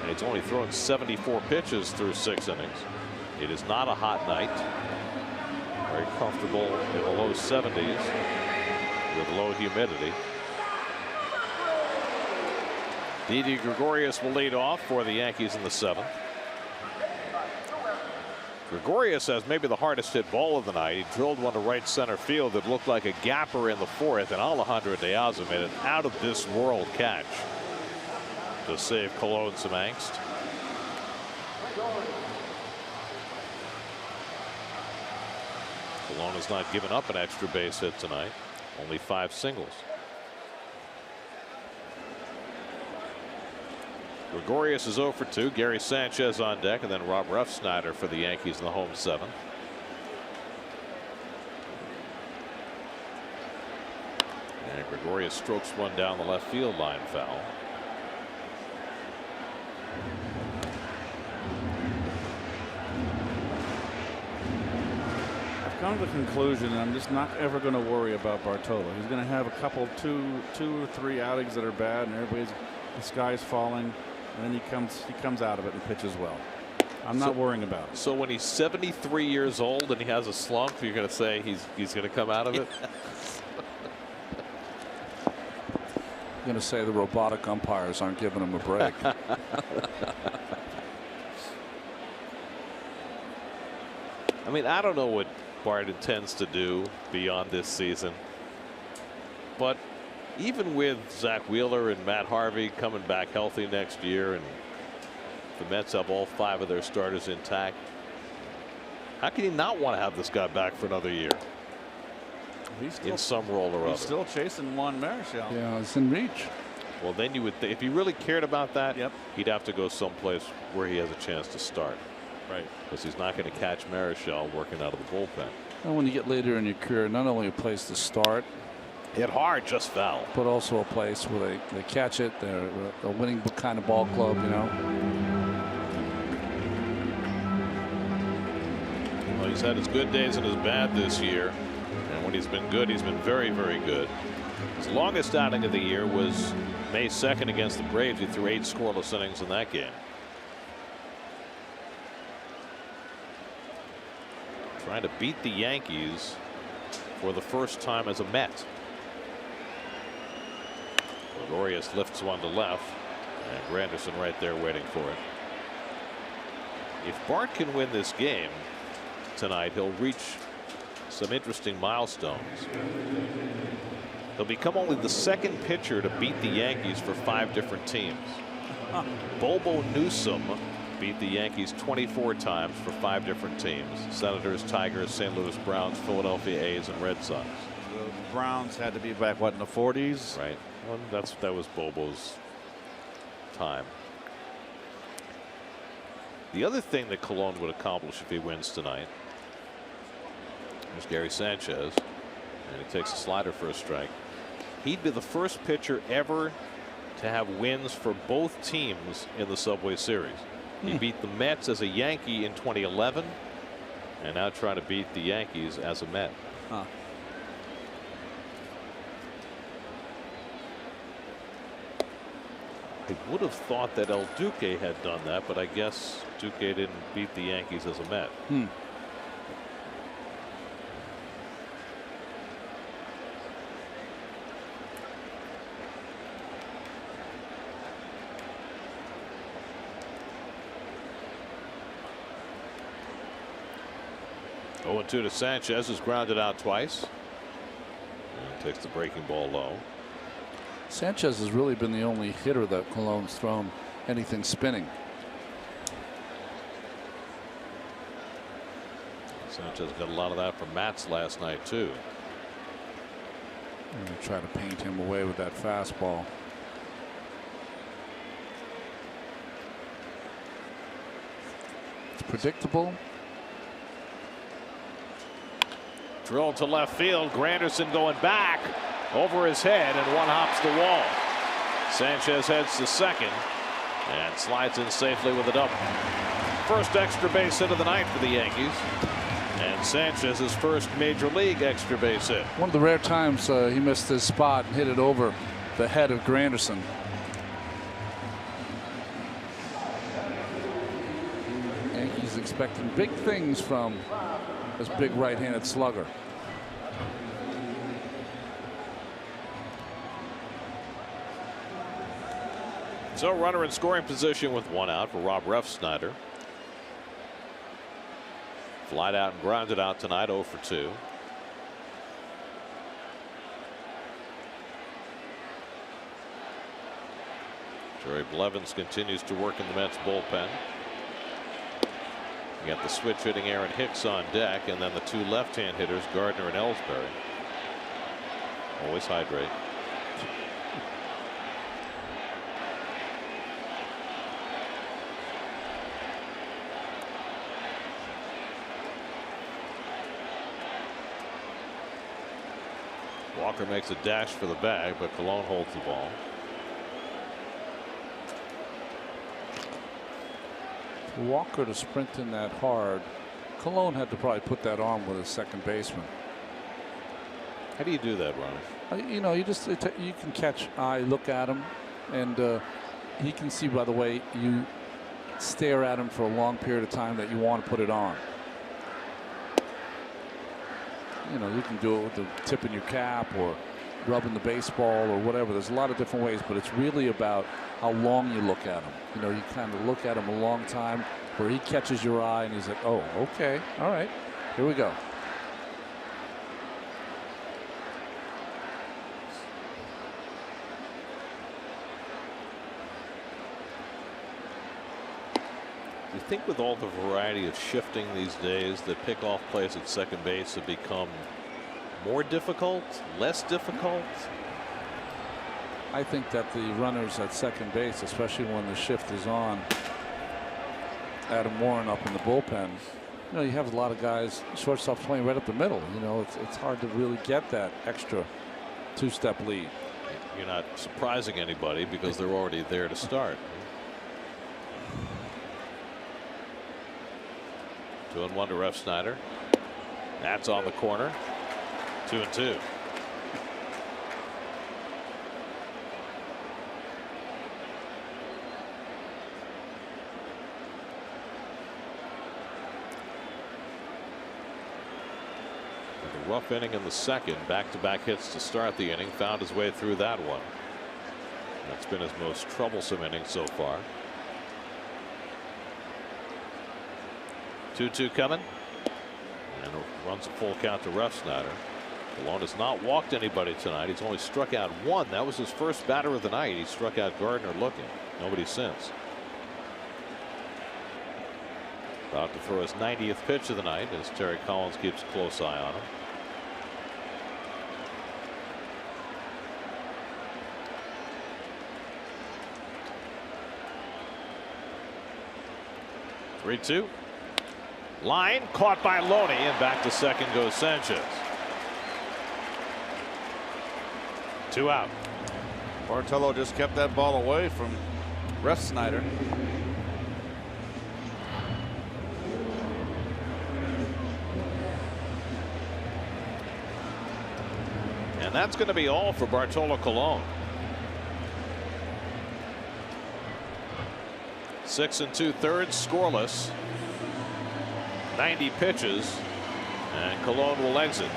And he's only thrown 74 pitches through 6 innings. It is not a hot night. Very comfortable in the low 70s with low humidity. Didi Gregorius will lead off for the Yankees in the 7th. Gregorius has maybe the hardest hit ball of the night. He drilled one to right center field that looked like a gapper in the 4th, and Alejandro De Aza made an out of this world catch to save Colon some angst. Colon has not given up an extra base hit tonight, only 5 singles. Gregorius is 0 for 2. Gary Sanchez on deck, and then Rob Refsnyder for the Yankees in the home 7th. And Gregorius strokes one down the left field line foul. I've come to the conclusion that I'm just not ever going to worry about Bartolo. He's going to have a couple, two or three outings that are bad, and the sky's falling. And then he comes out of it and pitches well. I'm not worrying about it. So when he's 73 years old and he has a slump, you're going to say he's going to come out of it? I'm going to say the robotic umpires aren't giving him a break. I mean, I don't know what Bart intends to do beyond this season, but even with Zach Wheeler and Matt Harvey coming back healthy next year, and the Mets have all 5 of their starters intact, how can you not want to have this guy back for another year? He's in some role or other. He's still chasing Juan Marichal. Yeah, it's in reach. Well, then you would if he really cared about that, yep, he'd have to go someplace where he has a chance to start. Right. Because he's not going to catch Marichal working out of the bullpen. And when you get later in your career, not only a place to start, hit hard, just foul, but also a place where they catch it. They're a winning kind of ball club, you know. Well, he's had his good days and his bad this year, and when he's been good, he's been very, very good. His longest outing of the year was May 2nd against the Braves. He threw 8 scoreless innings in that game. Trying to beat the Yankees for the first time as a Met. Gregorius lifts one to left, and Granderson right there waiting for it. If Bart can win this game tonight, he'll reach some interesting milestones. He'll become only the 2nd pitcher to beat the Yankees for 5 different teams. Bobo Newsom beat the Yankees 24 times for 5 different teams: Senators, Tigers, St. Louis Browns, Philadelphia A's, and Red Sox. The Browns had to be back, what, in the 40s? Right. Well, that was Bobo's time. The other thing that Colon would accomplish if he wins tonight is Gary Sanchez, and he takes a slider for a strike. He'd be the first pitcher ever to have wins for both teams in the Subway Series. He beat the Mets as a Yankee in 2011, and now trying to beat the Yankees as a Met. Huh. I would have thought that El Duque had done that, but I guess Duque didn't beat the Yankees as a Met. Oh, 2 to Sanchez, who's grounded out twice. And takes the breaking ball low. Sanchez has really been the only hitter that Colon's thrown anything spinning. Sanchez got a lot of that from Mats last night too. And try to paint him away with that fastball. predictable. Drilled to left field. Granderson going back over his head, and one hops the wall. Sanchez heads to second and slides in safely with a double. First extra base hit of the night for the Yankees, and Sanchez's first major league extra base hit. One of the rare times he missed his spot and hit it over the head of Granderson. Yankees expecting big things from this big right-handed slugger. So runner in scoring position with one out for Rob Refsnyder. Flied out and grounded out tonight, 0 for 2. Jerry Blevins continues to work in the Mets bullpen. You got the switch hitting Aaron Hicks on deck, and then the two left-hand hitters, Gardner and Ellsbury. Always hydrate. Walker makes a dash for the bag, but Colon holds the ball. For Walker to sprint in that hard, Colon had to probably put that on with his second baseman. How do you do that, Ronnie? You know, you can catch eye, look at him, and he can see by the way you stare at him for a long period of time that you want to put it on. You know, you can do it with the tip in your cap or rubbing the baseball or whatever. There's a lot of different ways, but it's really about how long you look at him. You know, you kind of look at him a long time where he catches your eye and he's like, oh, okay, all right, here we go. You think with all the variety of shifting these days that pickoff plays at second base have become more difficult, less difficult? I think that the runners at second base, especially when the shift is on, Adam Warren up in the bullpen, you know, you have a lot of guys, shortstop playing right up the middle. You know, it's hard to really get that extra two-step lead. You're not surprising anybody because they're already there to start. 2-1 to Refsnyder. That's on the corner. 2-2. A rough inning in the second. Back-to-back hits to start the inning. Found his way through that one. That's been his most troublesome inning so far. 2-2 coming, and runs a full count to Refsnyder. Colon has not walked anybody tonight. He's only struck out one. That was his first batter of the night. He struck out Gardner looking. Nobody since. About to throw his 90th pitch of the night as Terry Collins keeps a close eye on him. Three-two. Line caught by Loney, and back to second goes Sanchez. 2 out. Bartolo just kept that ball away from Refsnyder. And that's going to be all for Bartolo Colon. 6 2/3 scoreless. 90 pitches, and Colon will exit,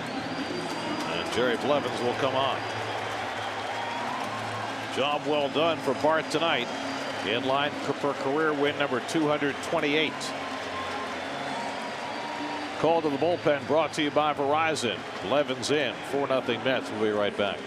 and Jerry Blevins will come on. Job well done for Bart tonight, in line for career win number 228. Call to the bullpen brought to you by Verizon. Blevins in, 4-0 Mets. We'll be right back.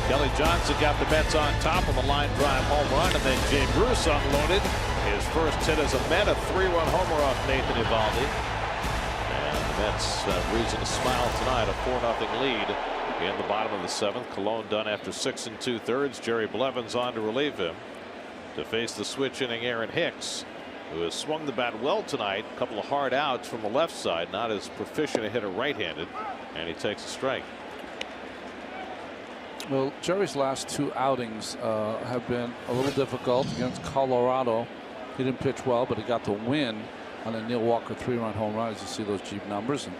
Kelly Johnson got the Mets on top of a line drive home run, and then Jay Bruce unloaded his first hit as a Met, a 3-run homer off Nathan Eovaldi. And the Mets have reason to smile tonight, a 4-0 lead in the bottom of the 7th. Cologne done after 6 2/3. Jerry Blevins on to relieve him to face the switch inning Aaron Hicks, who has swung the bat well tonight. A couple of hard outs from the left side, not as proficient a hitter right-handed, and he takes a strike. Well, Jerry's last 2 outings have been a little difficult against Colorado. He didn't pitch well, but he got the win on a Neil Walker 3-run home run, as you see those Jeep numbers, and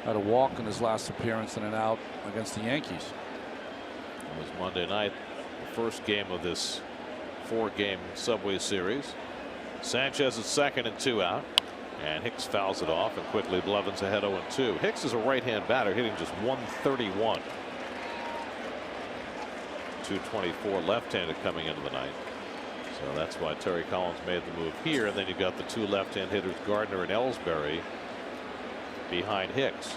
had a walk in his last appearance and an out against the Yankees. It was Monday night, the first game of this 4-game Subway Series. Sanchez at second and 2 out, and Hicks fouls it off, and quickly Blevins ahead 0-2. Hicks is a right-hand batter, hitting just 131. 224 left-handed coming into the night. So that's why Terry Collins made the move here. And then you've got the 2 left-hand hitters, Gardner and Ellsbury, behind Hicks.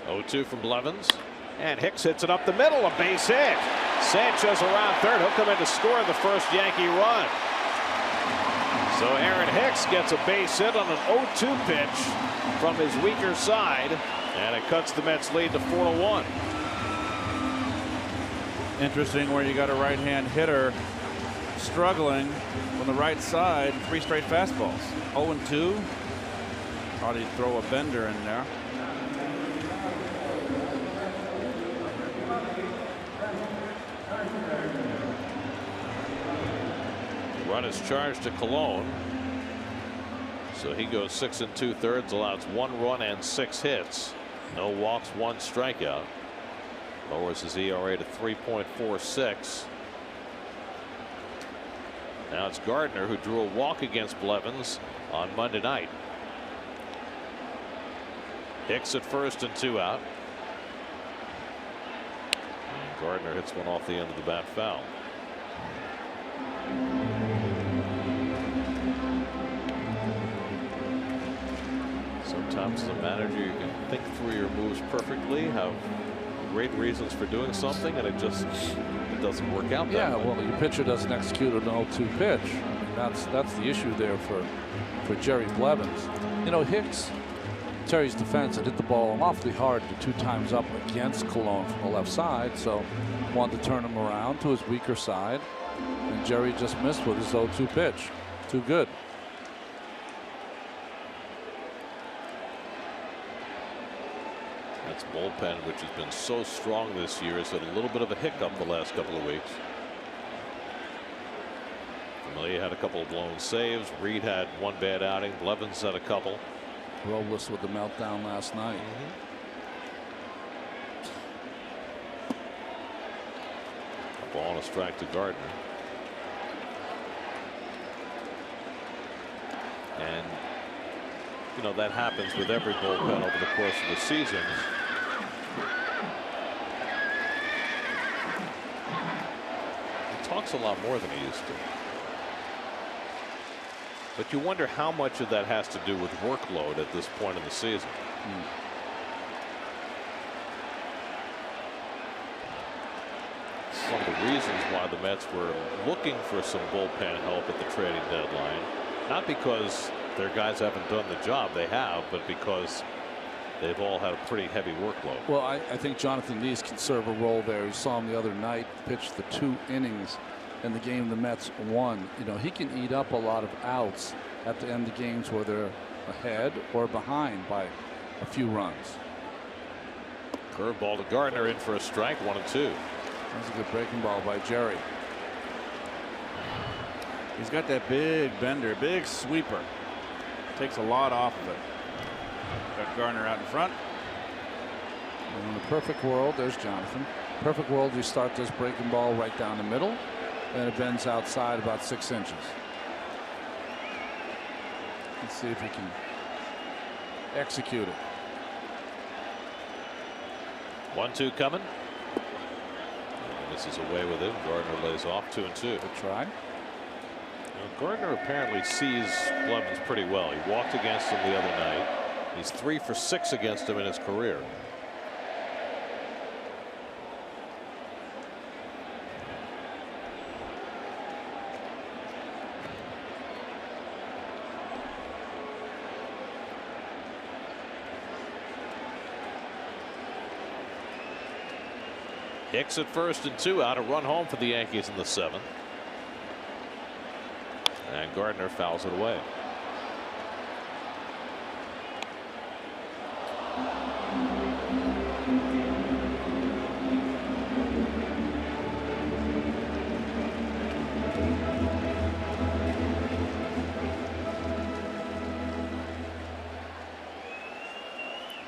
Oh-2 from Blevins. And Hicks hits it up the middle, a base hit. Sanchez around third. He'll come in to score the first Yankee run. So Aaron Hicks gets a base hit on an 0-2 pitch from his weaker side, and it cuts the Mets lead to 4-1. Interesting where you got a right-hand hitter struggling on the right side, 3 straight fastballs. 0-2. Thought he'd throw a bender in there. Run is charged to Cologne. So he goes 6 2/3, allows 1 run and 6 hits. No walks, 1 strikeout. Lowers his ERA to 3.46. Now it's Gardner, who drew a walk against Blevins on Monday night. Hicks at first and 2 out. And Gardner hits one off the end of the bat foul. Sometimes as a manager, you can think through your moves perfectly, have great reasons for doing something, and it doesn't work out that way. Well, your pitcher doesn't execute an 0-2 pitch. I mean, that's the issue there for Jerry Blevins. You know, Hicks, Terry's defense, had hit the ball awfully hard the 2 times up against Cologne from the left side, so wanted to turn him around to his weaker side, and Jerry just missed with his 0-2 pitch. Too good. That's bullpen, which has been so strong this year, has had a little bit of a hiccup the last couple of weeks. Familia had a couple of blown saves. Reed had 1 bad outing. Blevins had a couple. Robles with the meltdown last night. A ball and a strike to Gardner. And you know, that happens with every bullpen over the course of the season. He talks a lot more than he used to. But you wonder how much of that has to do with workload at this point in the season. One of the reasons why the Mets were looking for some bullpen help at the trading deadline, not because their guys haven't done the job, they have, but because they've all had a pretty heavy workload. Well, I think Jonathan Lees can serve a role there. You saw him the other night pitch the 2 innings in the game the Mets won. You know, he can eat up a lot of outs at the end of games where they're ahead or behind by a few runs. Curveball to Gardner, in for a strike, 1-2. That's a good breaking ball by Jerry. He's got that big bender, big sweeper. Takes a lot off of it. Got Gardner out in front. And in the perfect world, there's Jonathan. Perfect world, you start this breaking ball right down the middle, and it bends outside about 6 inches. Let's see if he can execute it. 1-2 coming. Misses away with it. Gardner lays off 2-2. Good try. Gardner apparently sees Blevins pretty well. He walked against him the other night. He's 3 for 6 against him in his career. Hicks at 1st and 2 out. A run home for the Yankees in the 7th. And Gardner fouls it away.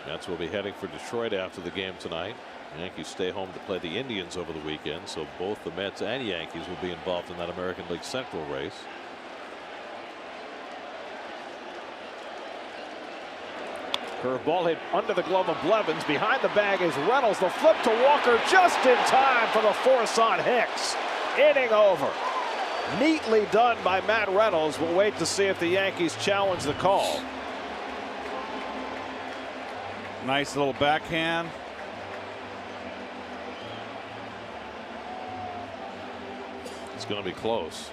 Mets will be heading for Detroit after the game tonight. Yankees stay home to play the Indians over the weekend, so both the Mets and Yankees will be involved in that American League Central race. Curveball hit under the glove of Blevins. Behind the bag is Reynolds. The flip to Walker just in time for the force on Hicks. Inning over. Neatly done by Matt Reynolds. We'll wait to see if the Yankees challenge the call. Nice little backhand. It's going to be close.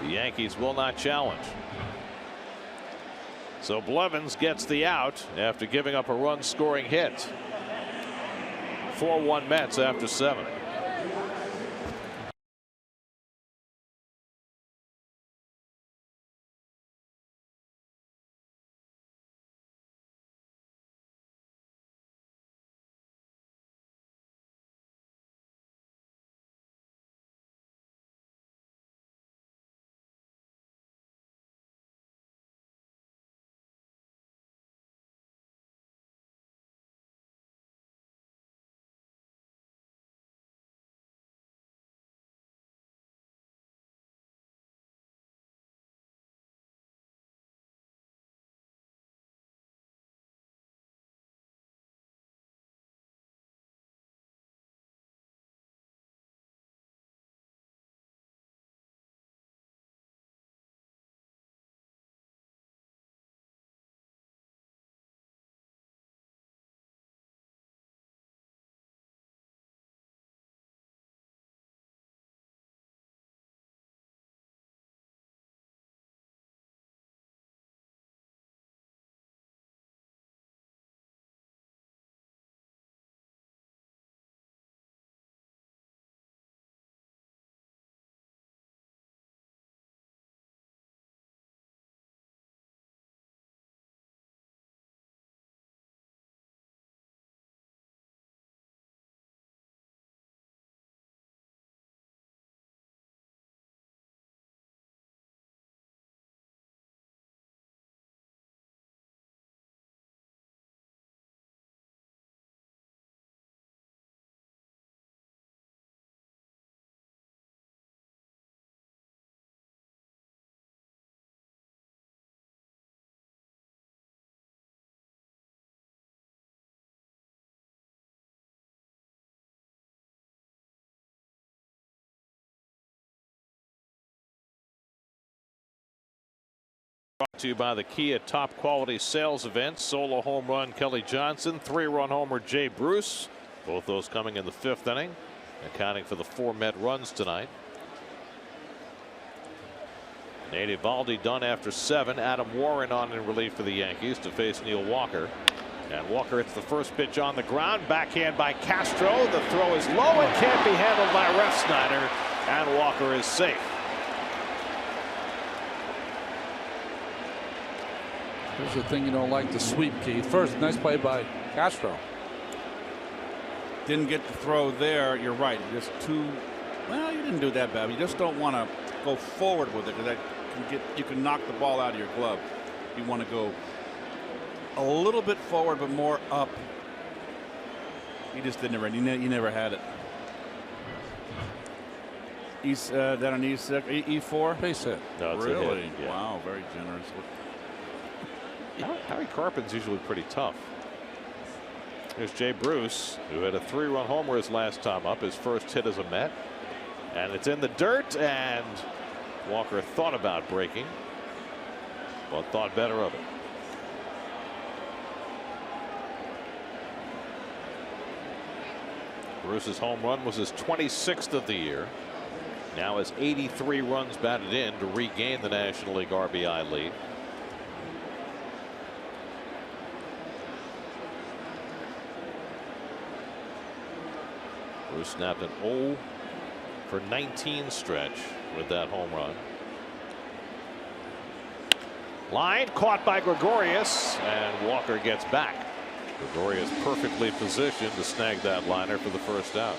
The Yankees will not challenge. So Blevins gets the out after giving up a run scoring hit. 4-1 Mets after 7. Brought to you by the Kia Top Quality Sales Event. Solo home run Kelly Johnson. 3-run homer Jay Bruce. Both those coming in the 5th inning. Accounting for the 4 Met runs tonight. Nate Eovaldi done after 7. Adam Warren on in relief for the Yankees to face Neil Walker. And Walker hits the first pitch on the ground. Backhand by Castro. The throw is low and can't be handled by Refsnyder. And Walker is safe. Here's the thing you don't like, the sweep, Keith. First, nice play by Castro. Didn't get the throw there. You're right. Just too. Well, you didn't do that bad. You just don't want to go forward with it because you can knock the ball out of your glove. You want to go a little bit forward, but more up. He just didn't. He never had it. That on E4 base hit. No, it's really? a hit. Yeah. Wow, very generous. Harry Carpin's usually pretty tough. Here's Jay Bruce, who had a 3-run homer his last time up, his first hit as a Met. And it's in the dirt, and Walker thought about breaking, but thought better of it. Bruce's home run was his 26th of the year. Now has 83 runs batted in to regain the National League RBI lead. Bruce snapped an 0 for 19 stretch with that home run. Line caught by Gregorius, and Walker gets back. Gregorius perfectly positioned to snag that liner for the first out.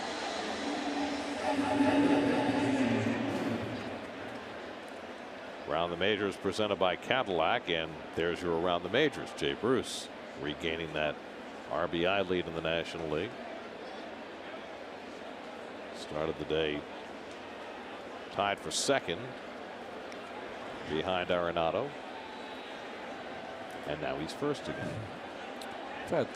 Around the Majors presented by Cadillac, and there's your Around the Majors. Jay Bruce regaining that RBI lead in the National League. Started the day tied for second behind Arenado, and now he's first again. We've had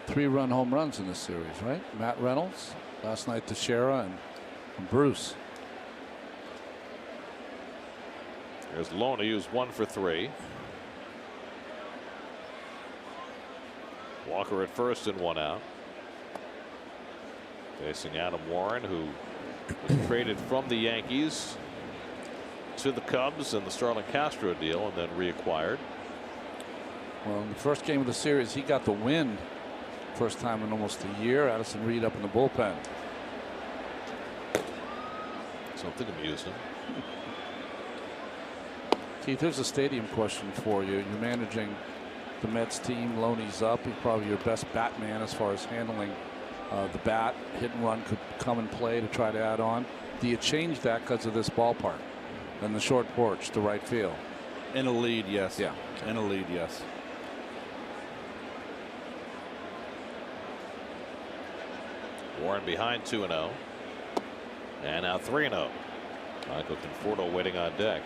three-run home runs in this series, right? Matt Reynolds last night, Teixeira, and Bruce. There's Loney, who's 1 for 3. Walker at first and 1 out. Facing Adam Warren, who was traded from the Yankees to the Cubs in the Starlin Castro deal and then reacquired. Well, in the first game of the series, he got the win. First time in almost a year. Addison Reed up in the bullpen. Something amused him. Keith, here's a stadium question for you. You're managing the Mets team. Loney's up. He's probably your best bat man as far as handling the bat. Hit and run could come and play to try to add on. Do you change that because of this ballpark and the short porch to right field? In a lead, yes. Yeah. In a lead, yes. Warren behind 2-0. And now 3-0. Michael Conforto waiting on deck.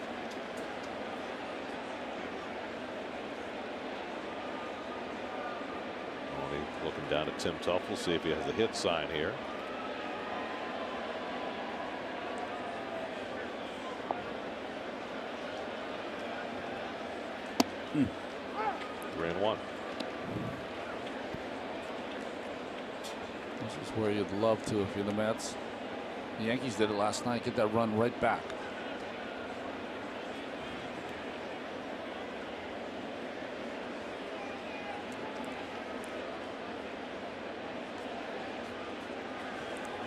Only looking down at Tim Tuffle, see if he has a hit sign here. Hmm. 3-1. This is where you'd love to if you're the Mets. The Yankees did it last night. Get that run right back.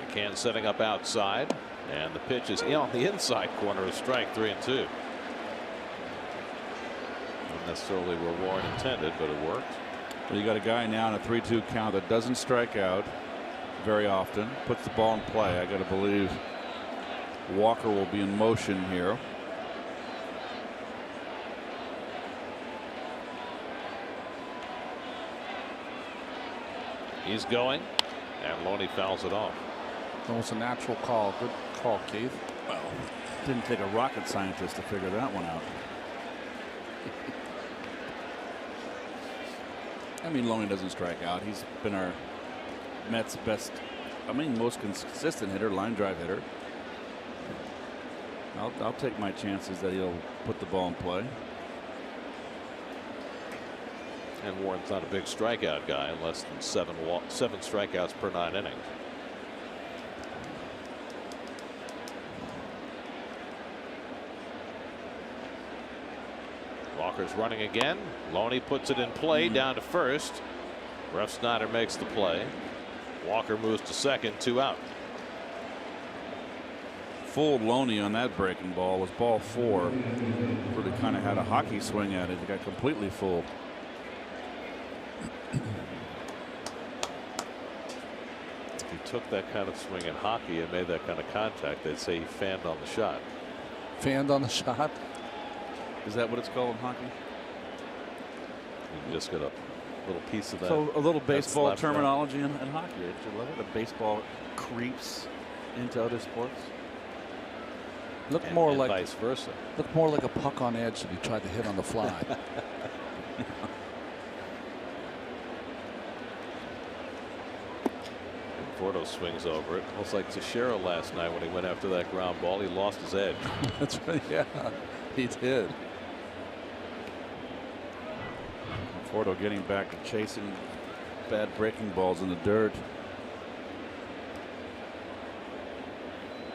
McCann setting up outside, and the pitch is on the inside corner of strike 3-2. Not necessarily where Warren intended, but it worked. Well, you got a guy now in a 3-2 count that doesn't strike out very often, puts the ball in play. I got to believe Walker will be in motion here. He's going, and Loney fouls it off. Almost a natural call. Good call, Keith. Well, didn't take a rocket scientist to figure that one out. I mean, Loney doesn't strike out. He's been our Mets' best, most consistent hitter, line drive hitter. I'll take my chances that he'll put the ball in play. And Warren's not a big strikeout guy, less than seven strikeouts per 9 innings. Walker's running again. Loney puts it in play down to first. Ref Snyder makes the play. Walker moves to second, 2 out. Fooled Loney on that breaking ball. Was ball 4. Really kind of had a hockey swing at it. He got completely fooled. If he took that kind of swing in hockey and made that kind of contact, they'd say he fanned on the shot. Fanned on the shot? Is that what it's called in hockey? You can just get a little piece of that. So a little baseball left terminology in hockey. Don't you love it? The baseball creeps into other sports. Look and more like vice versa. Look more like a puck on edge that he tried to hit on the fly. Conforto swings over it. Almost like Teixeira last night when he went after that ground ball. He lost his edge. That's right. Yeah, he did. Conforto getting back to chasing bad breaking balls in the dirt.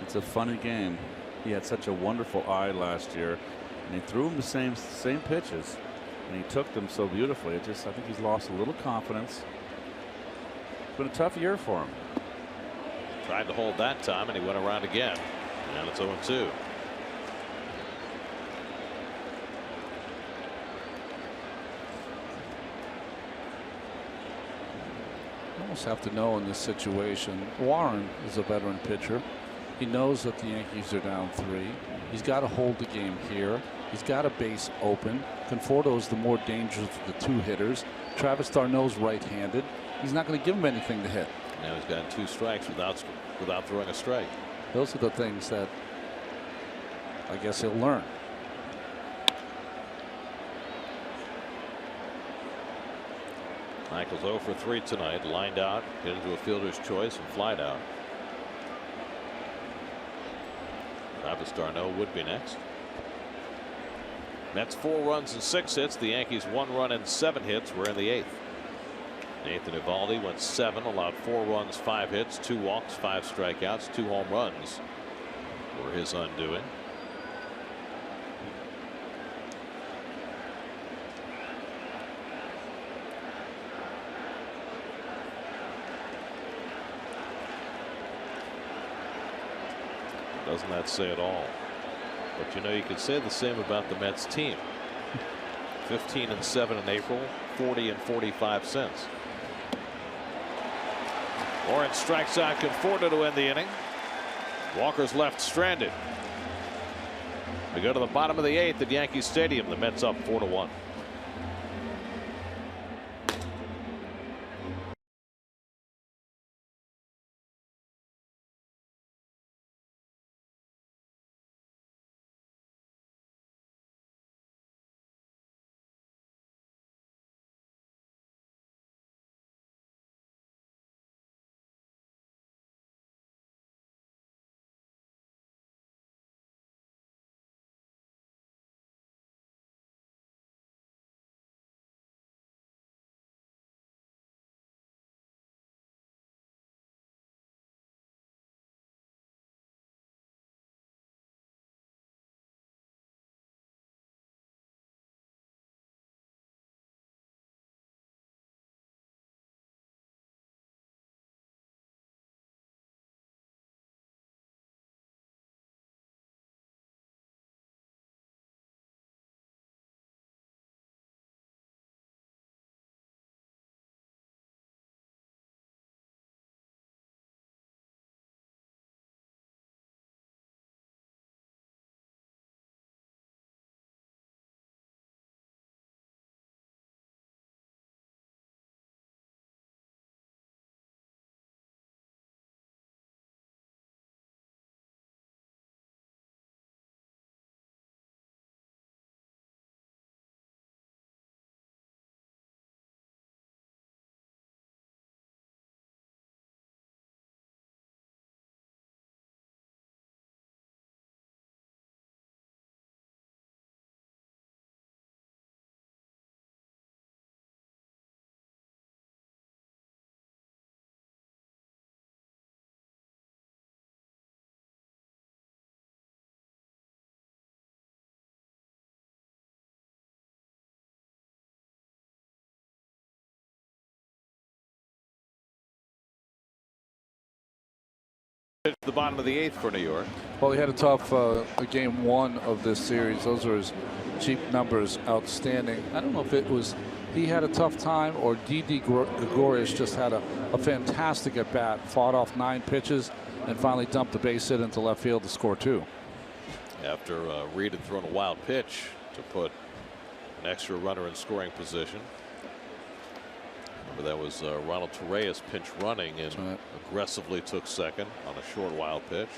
It's a funny game. He had such a wonderful eye last year, and he threw him the same pitches, and he took them so beautifully. I think he's lost a little confidence. It's been a tough year for him. Tried to hold that time, and he went around again. And it's 0-2. You almost have to know in this situation. Warren is a veteran pitcher. He knows that the Yankees are down 3. He's got to hold the game here. He's got a base open. Conforto is the more dangerous of the 2 hitters. Travis d'Arnaud's right-handed. He's not going to give him anything to hit. Now he's got 2 strikes without throwing a strike. Those are the things that I guess he'll learn. Michael's 0 for 3 tonight. Lined out, hit into a fielder's choice and flied out. Travis d'Arnaud would be next. Mets 4 runs and 6 hits. The Yankees 1 run and 7 hits. We're in the 8th. Nathan Eovaldi went 7, allowed 4 runs, 5 hits, 2 walks, 5 strikeouts, 2 home runs were his undoing. Doesn't that say it all? But you know, you could say the same about the Mets team. 15-7 in April, 40-45 since. Lawrence strikes out Conforto to end the inning. Walker's left stranded. We go to the bottom of the 8th at Yankee Stadium. The Mets up 4-1. The bottom of the 8th for New York. Well, he had a tough game 1 of this series. Those are his cheap numbers. Outstanding. I don't know if it was he had a tough time or Didi Gregorius just had a fantastic at bat. Fought off 9 pitches and finally dumped the base hit into left field to score 2. After Reed had thrown a wild pitch to put an extra runner in scoring position. Remember that was Ronald Torreyes pinch running and aggressively took second on a short wild pitch.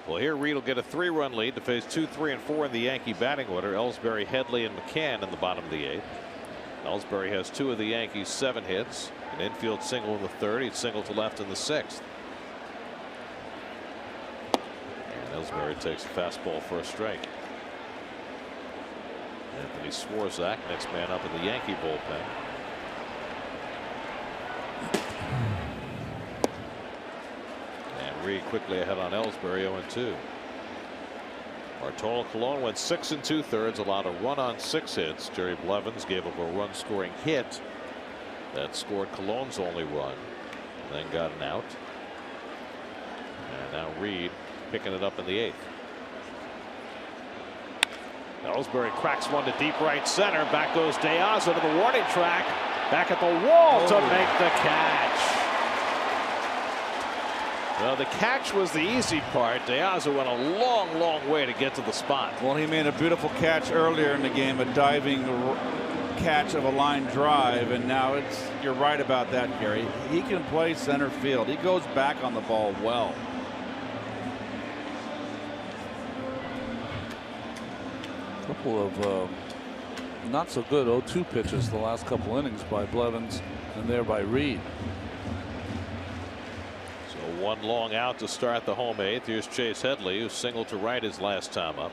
Well, here Reed will get a 3-run lead to face 2, 3, and 4 in the Yankee batting order. Ellsbury, Headley, and McCann in the bottom of the 8th. Ellsbury has 2 of the Yankees' 7 hits. An infield single in the 3rd. He'd single to left in the 6th. And Ellsbury takes a fastball for a strike. Anthony Swarzak, next man up in the Yankee bullpen. And Reed quickly ahead on Ellsbury, 0-2. Bartolo Colon went 6 2/3, allowed a run on 6 hits. Jerry Blevins gave up a run scoring hit that scored Colon's only run, then got an out. And now Reed picking it up in the 8th. Ellsbury cracks one to deep right center. Back goes Diaz to the warning track. Back at the wall to make the catch. Well, the catch was the easy part. Diaz went a long way to get to the spot. Well, he made a beautiful catch earlier in the game, a diving catch of a line drive, and now you're right about that, Gary. He can play center field. He goes back on the ball well. A couple of not so good 0-2 pitches the last couple innings by Blevins and there by Reed. So one long out to start the home 8th. Here's Chase Headley, who singled to right his last time up.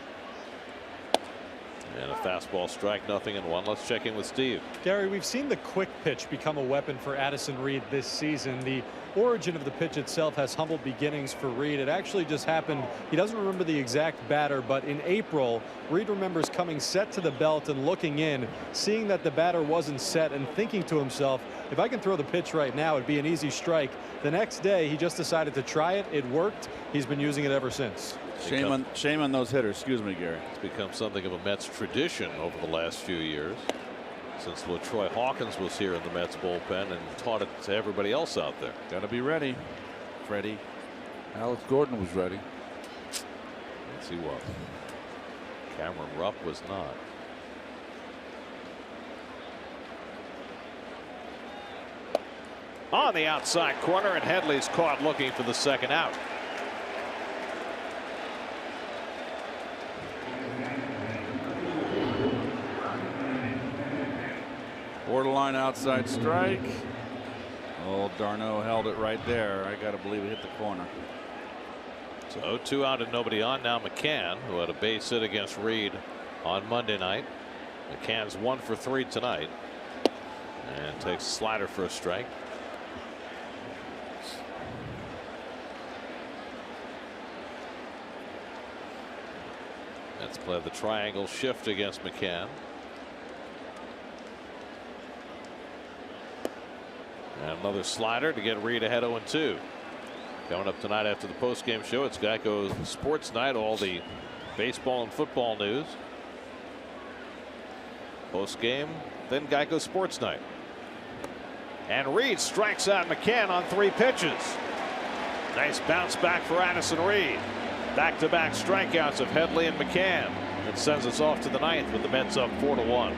And a fastball strike, 0-1. Let's check in with Steve. Gary, we've seen the quick pitch become a weapon for Addison Reed this season. The origin of the pitch itself has humble beginnings for Reed. It actually just happened. He doesn't remember the exact batter, but in April, Reed remembers coming set to the belt and looking in, seeing that the batter wasn't set and thinking to himself, if I can throw the pitch right now, it'd be an easy strike. The next day, he just decided to try it. It worked. He's been using it ever since. Shame on those hitters. Excuse me, Gary. It's become something of a Mets tradition over the last few years, since LaTroy Hawkins was here in the Mets bullpen and taught it to everybody else out there. Got to be ready, Freddie. Alex Gordon was ready. Yes, he was. Cameron Rupp was not. On the outside corner, and Headley's caught looking for the second out. Borderline outside strike. Oh, Darno held it right there. I got to believe it hit the corner. So 0-2 out and nobody on. Now McCann, who had a base hit against Reed on Monday night. McCann's 1 for 3 tonight and takes a slider for a strike. Let's play the triangle shift against McCann. And another slider to get Reed ahead 0-2. Coming up tonight after the postgame show, it's Geico Sports Night, all the baseball and football news. Postgame, then Geico Sports Night. And Reed strikes out McCann on 3 pitches. Nice bounce back for Addison Reed. Back-to-back strikeouts of Headley and McCann. It sends us off to the 9th with the Mets up 4-1.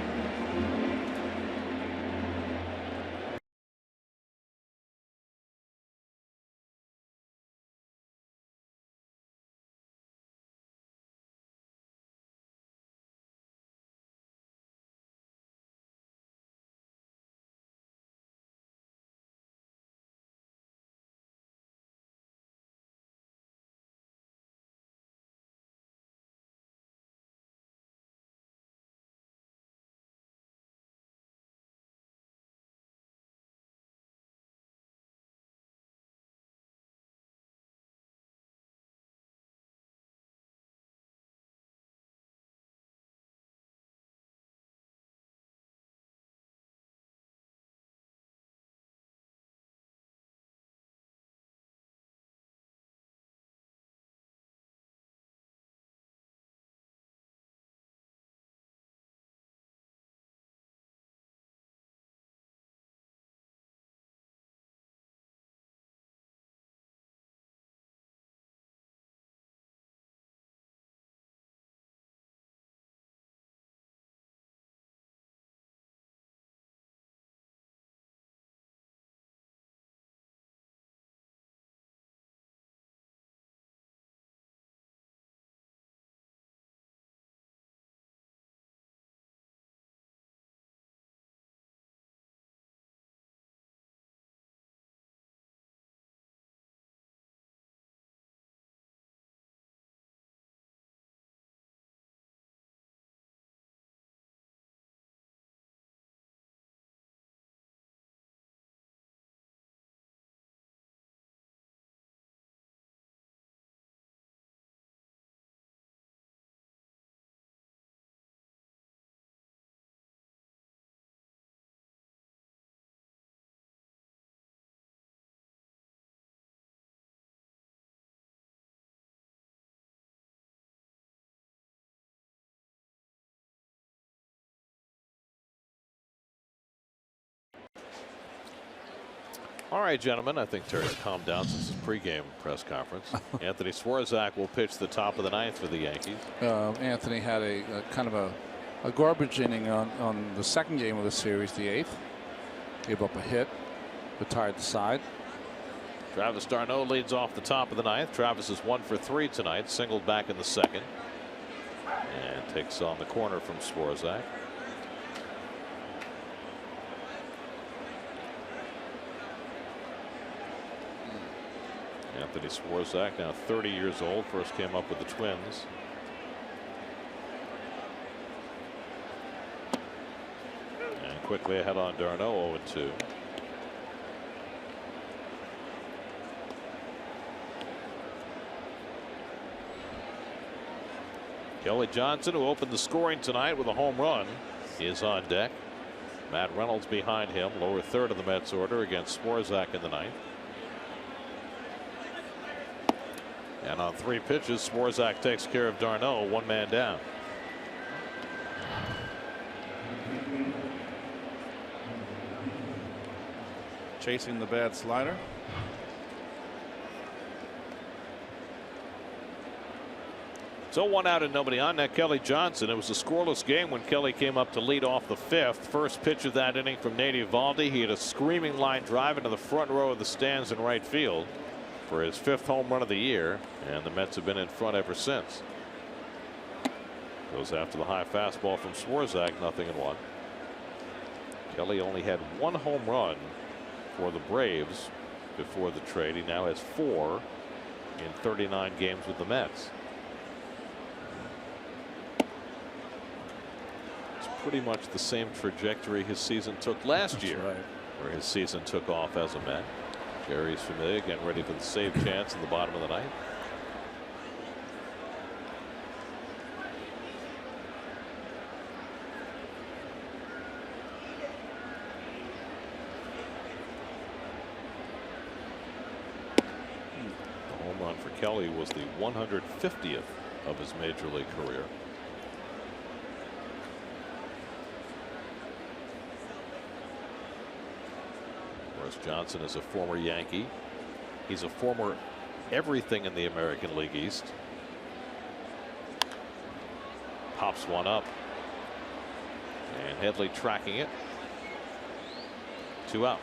All right, gentlemen, I think Terry's calmed down since his pregame press conference. Anthony Swarzak will pitch the top of the 9th for the Yankees. Anthony had a kind of a garbage inning on the second game of the series, the 8th. Gave up a hit, retired the side. Travis d'Arnaud leads off the top of the 9th. Travis is 1 for 3 tonight, singled back in the second, and takes on the corner from Swarzak. Anthony Swarzak, now 30 years old, first came up with the Twins. And quickly ahead on d'Arnaud, 0-2. Kelly Johnson, who opened the scoring tonight with a home run, is on deck. Matt Reynolds behind him, lower third of the Mets order against Swarzak in the 9th. And on 3 pitches, Swarzak takes care of d'Arnaud, 1 man down. Chasing the bad slider. So 1 out and nobody on. That Kelly Johnson. It was a scoreless game when Kelly came up to lead off the 5th. First pitch of that inning from Nate Eovaldi. He had a screaming line drive into the front row of the stands in right field for his 5th home run of the year, and the Mets have been in front ever since. Goes after the high fastball from Swarzak, 0-1. Kelly only had 1 home run for the Braves before the trade. He now has 4 in 39 games with the Mets. It's pretty much the same trajectory his season took last year, right, where his season took off as a Met. Gary's familiar, getting ready for the save chance in the bottom of the 9th. The home run for Kelly was the 150th of his major league career. Johnson is a former Yankee. He's a former everything in the American League East. Pops one up. And Headley tracking it. 2 out.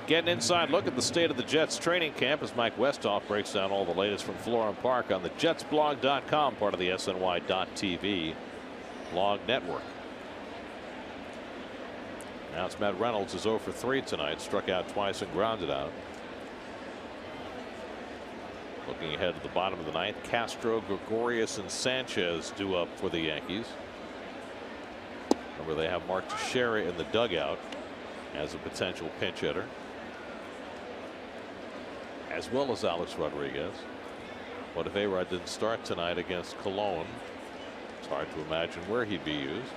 Get an inside look at the state of the Jets training camp as Mike Westhoff breaks down all the latest from Florham Park on the JetsBlog.com, part of the SNY.TV blog network. Now it's Matt Reynolds, is 0 for 3 tonight, struck out twice and grounded out. Looking ahead to the bottom of the 9th, Castro, Gregorius, and Sanchez due up for the Yankees. Remember, they have Mark Teixeira in the dugout as a potential pinch hitter, as well as Alex Rodriguez. What if A-Rod didn't start tonight against Cologne? It's hard to imagine where he'd be used.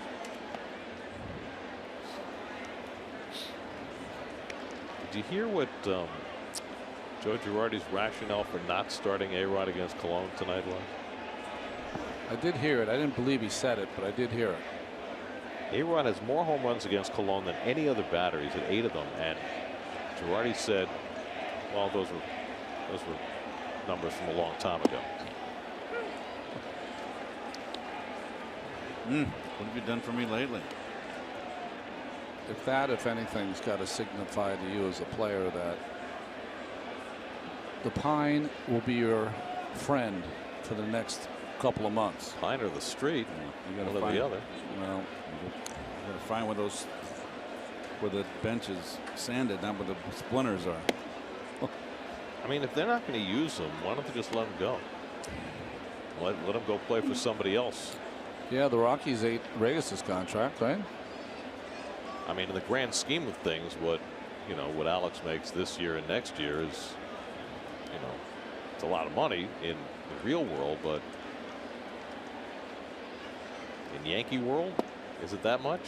Did you hear what Joe Girardi's rationale for not starting A-Rod against Cologne tonight was? I did hear it. I didn't believe he said it, but I did hear it. A-Rod has more home runs against Cologne than any other batter. He's at 8 of them, and Girardi said, well, those were numbers from a long time ago. What have you done for me lately? If that, if anything's got to signify to you as a player that the pine will be your friend for the next couple of months. Pine or the street, You got to one or find the other. Well, You got to find where the bench is sanded, not where the splinters are. I mean, if they're not going to use them, why don't they just let them go? Let them go play for somebody else. yeah, the Rockies ate Regis's contract, right? I mean, in the grand scheme of things, what Alex makes this year and next year is, it's a lot of money in the real world, but in Yankee world, is it that much?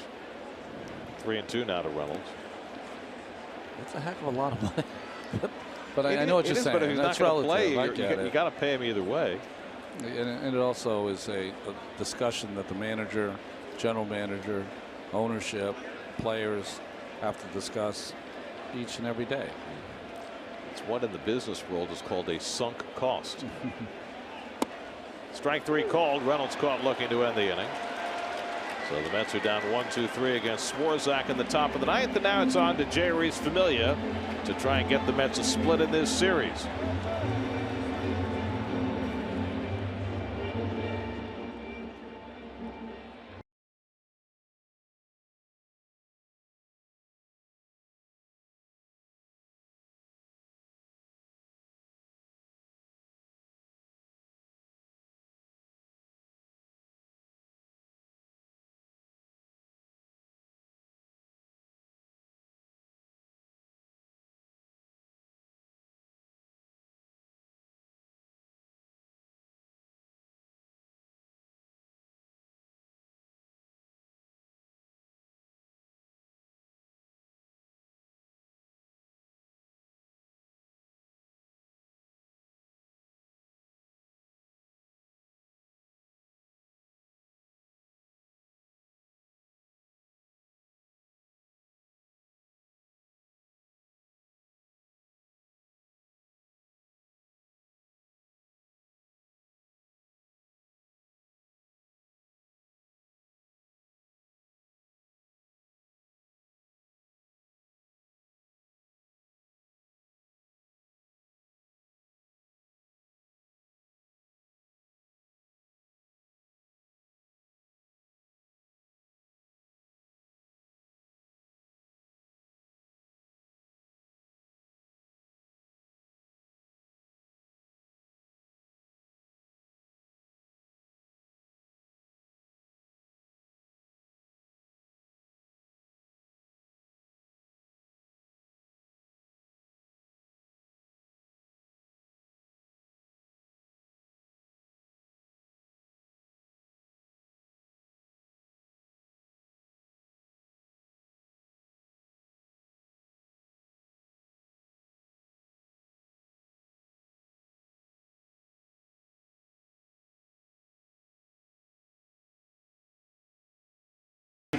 3-2 now to Reynolds. That's a heck of a lot of money. but I know what you're saying. But if he's That's not going to play, relative. you got to pay him either way. And it also is a discussion that the manager general manager, ownership, players have to discuss each and every day. It's what in the business world is called a sunk cost. Strike 3 called. Reynolds caught looking to end the inning. So the Mets are down 1-2-3 against Swarzak in the top of the 9th, and now it's on to Jeurys Familia to try and get the Mets a split in this series.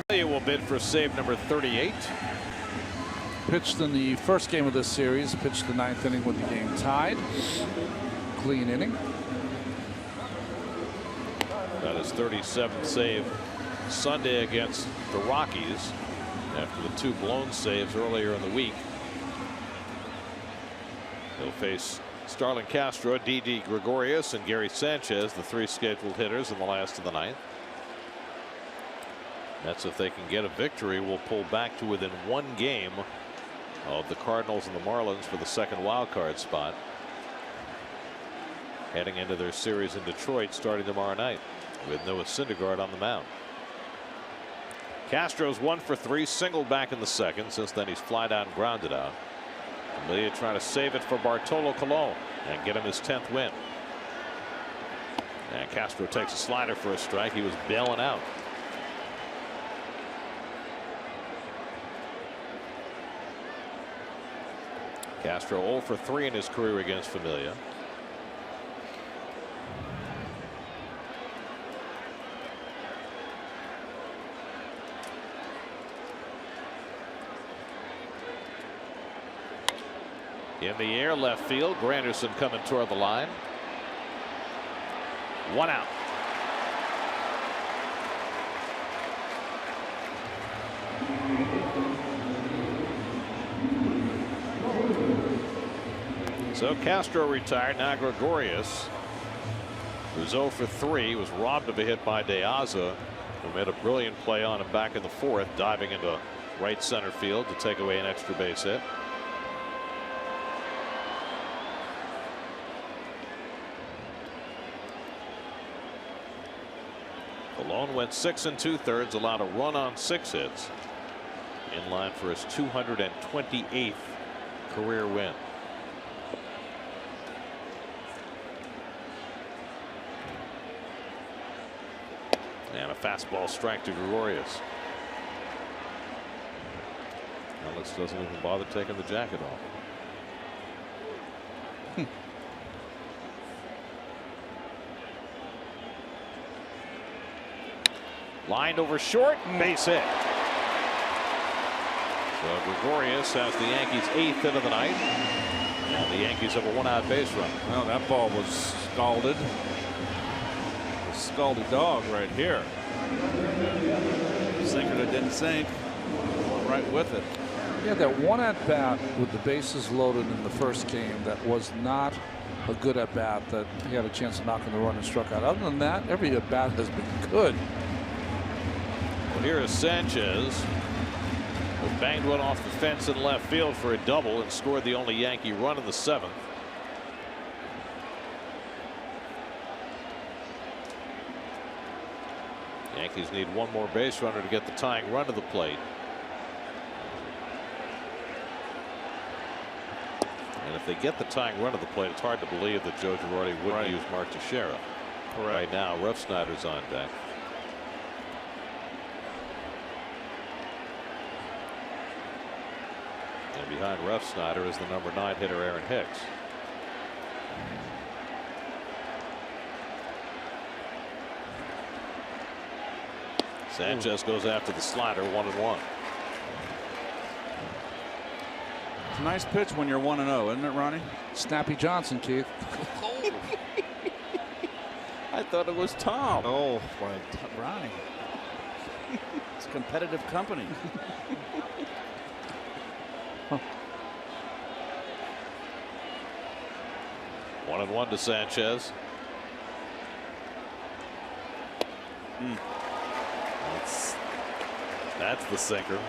Familia will bid for save number 38. Pitched in the first game of this series, pitched the 9th inning with the game tied. Clean inning. That is 37th save Sunday against the Rockies after the 2 blown saves earlier in the week. He'll face Starlin Castro, Didi Gregorius, and Gary Sanchez, the 3 scheduled hitters in the last of the 9th. That's if they can get a victory, will pull back to within 1 game of the Cardinals and the Marlins for the 2nd wild card spot, heading into their series in Detroit starting tomorrow night with Noah Syndergaard on the mound. Castro's 1 for 3, singled back in the 2nd. Since then he's flied out and grounded out. Familia trying to save it for Bartolo Colon and get him his 10th win. And Castro takes a slider for a strike. He was bailing out. Castro 0 for 3 in his career against Familia. In the air, left field. Granderson coming toward the line. 1 out. So Castro retired. Now Gregorius, who's 0 for 3, was robbed of a hit by De Aza, who made a brilliant play on him back in the 4th, diving into right center field to take away an extra base hit. Colon went 6 2/3, allowed a run on 6 hits, in line for his 228th career win. And a fastball strike to Gregorius. Alex doesn't even bother taking the jacket off. Lined over short, base hit. So Gregorius has the Yankees' 8th hit of the night. And the Yankees have a 1-out base run. Well, that ball was scalded. A scalded dog right here. Sinker that didn't sink. Right with it. Yeah, that one at bat with the bases loaded in the first game, that was not a good at bat. That he had a chance of knocking the run and struck out. Other than that, every at bat has been good. Well, here is Sanchez, who banged one off the fence in left field for a double and scored the only Yankee run in the 7th. Yankees need one more base runner to get the tying run to the plate. And if they get the tying run to the plate, it's hard to believe that Joe Girardi wouldn't use Mark Teixeira. Right now, Refsnyder's on deck. And behind Refsnyder is the number 9 hitter, Aaron Hicks. Sanchez goes after the slider, 1-1. It's a nice pitch when you're 1-0, isn't it, Ronnie? Snappy Johnson, Keith. I thought it was Tom. Oh, Ronnie. It's competitive company. One and one to Sanchez. That's the sinker.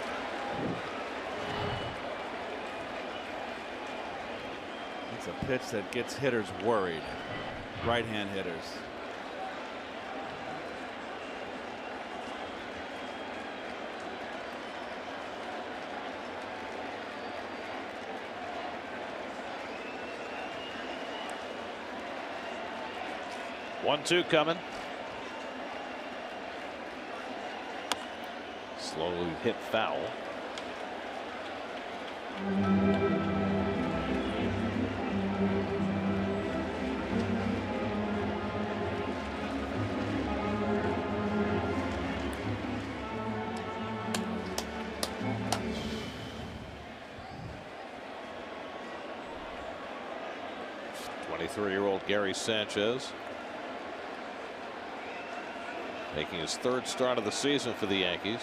It's a pitch that gets hitters worried. Right-hand hitters. One-two coming. Slowly hit foul. Twenty-three-year-old Gary Sanchez making his 3rd start of the season for the Yankees.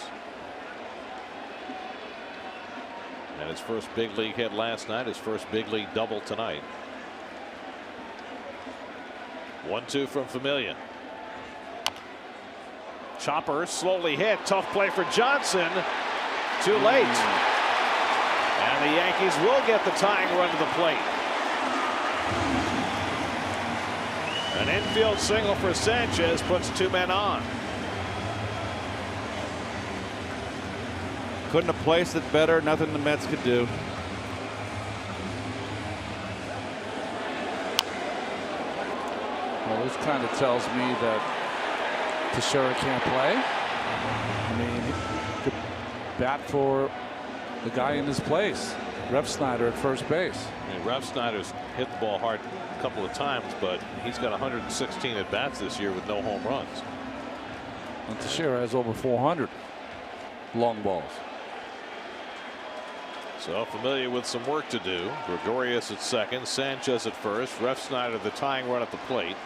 And his first big league hit last night, his first big league double tonight. 1-2 from Familia. Chopper slowly hit. Tough play for Johnson. Too late. And the Yankees will get the tying run to the plate. An infield single for Sanchez puts 2 men on. Couldn't have placed it better. Nothing the Mets could do. Well, this kind of tells me that Teixeira can't play. I mean, he could bat for the guy in his place, Refsnyder at first base. I mean, Refsnyder's hit the ball hard a couple of times, but he's got 116 at bats this year with no home runs. And Teixeira has over 400 long balls. So Familia with some work to do. Gregorius at second, Sanchez at first, Refsnyder the tying run at the plate.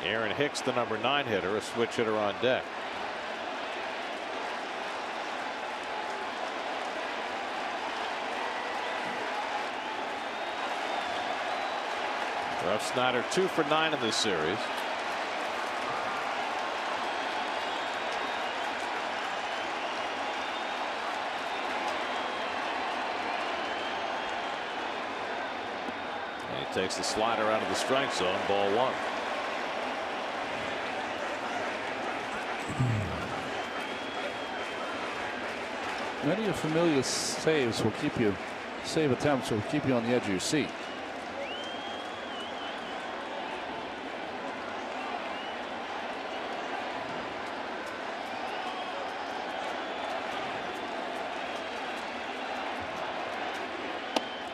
Aaron Hicks, the number 9 hitter, a switch hitter on deck. Refsnyder 2 for 9 in this series. And he takes the slider out of the strike zone, ball 1. Many of Familia's saves will keep you, save attempts will keep you on the edge of your seat.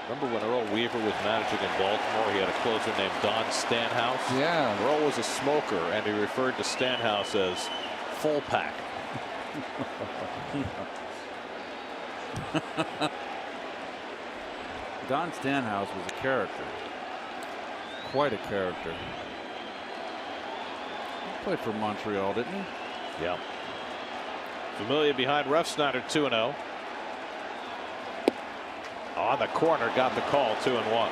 Remember when Earl Weaver was managing in Baltimore? He had a closer named Don Stanhouse. Yeah. Earl was a smoker, and he referred to Stanhouse as full pack. Don Stanhouse was a character. Quite a character. He played for Montreal, didn't he? Yeah. Familia behind Refsnyder, 2-0. On the corner, got the call, 2-1.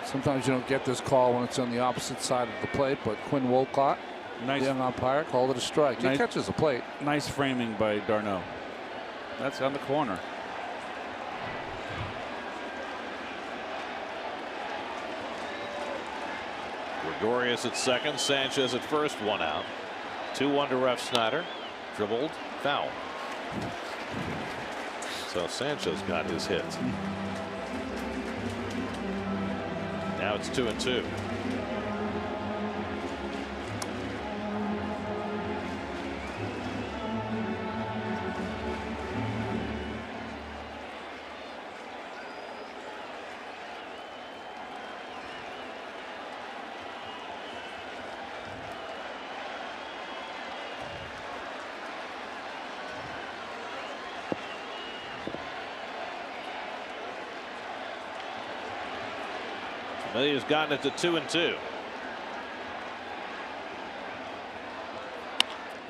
Sometimes you don't get this call when it's on the opposite side of the plate, but Quinn Wolcott, Nice. young umpire, called it a strike. He catches the plate. Nice framing by d'Arnaud. That's on the corner. Gregorius at second, Sanchez at first, 1 out. 2-1 to Refsnyder. Dribbled, foul. So Sanchez got his hit. Now it's 2-2. Familia's gotten it to 2-2.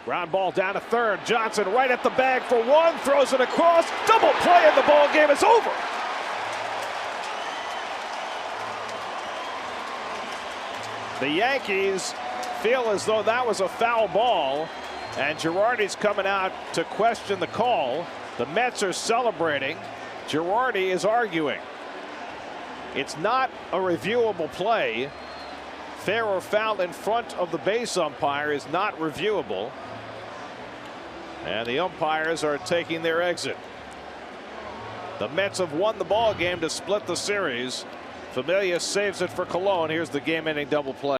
Ground ball down to third. Johnson right at the bag for one. Throws it across. Double play and the ball game is over. The Yankees feel as though that was a foul ball, and Girardi's coming out to question the call. The Mets are celebrating. Girardi is arguing. It's not a reviewable play. Fair or foul in front of the base umpire is not reviewable. And the umpires are taking their exit. The Mets have won the ball game to split the series. Familia saves it for Cologne. Here's the game-ending double play.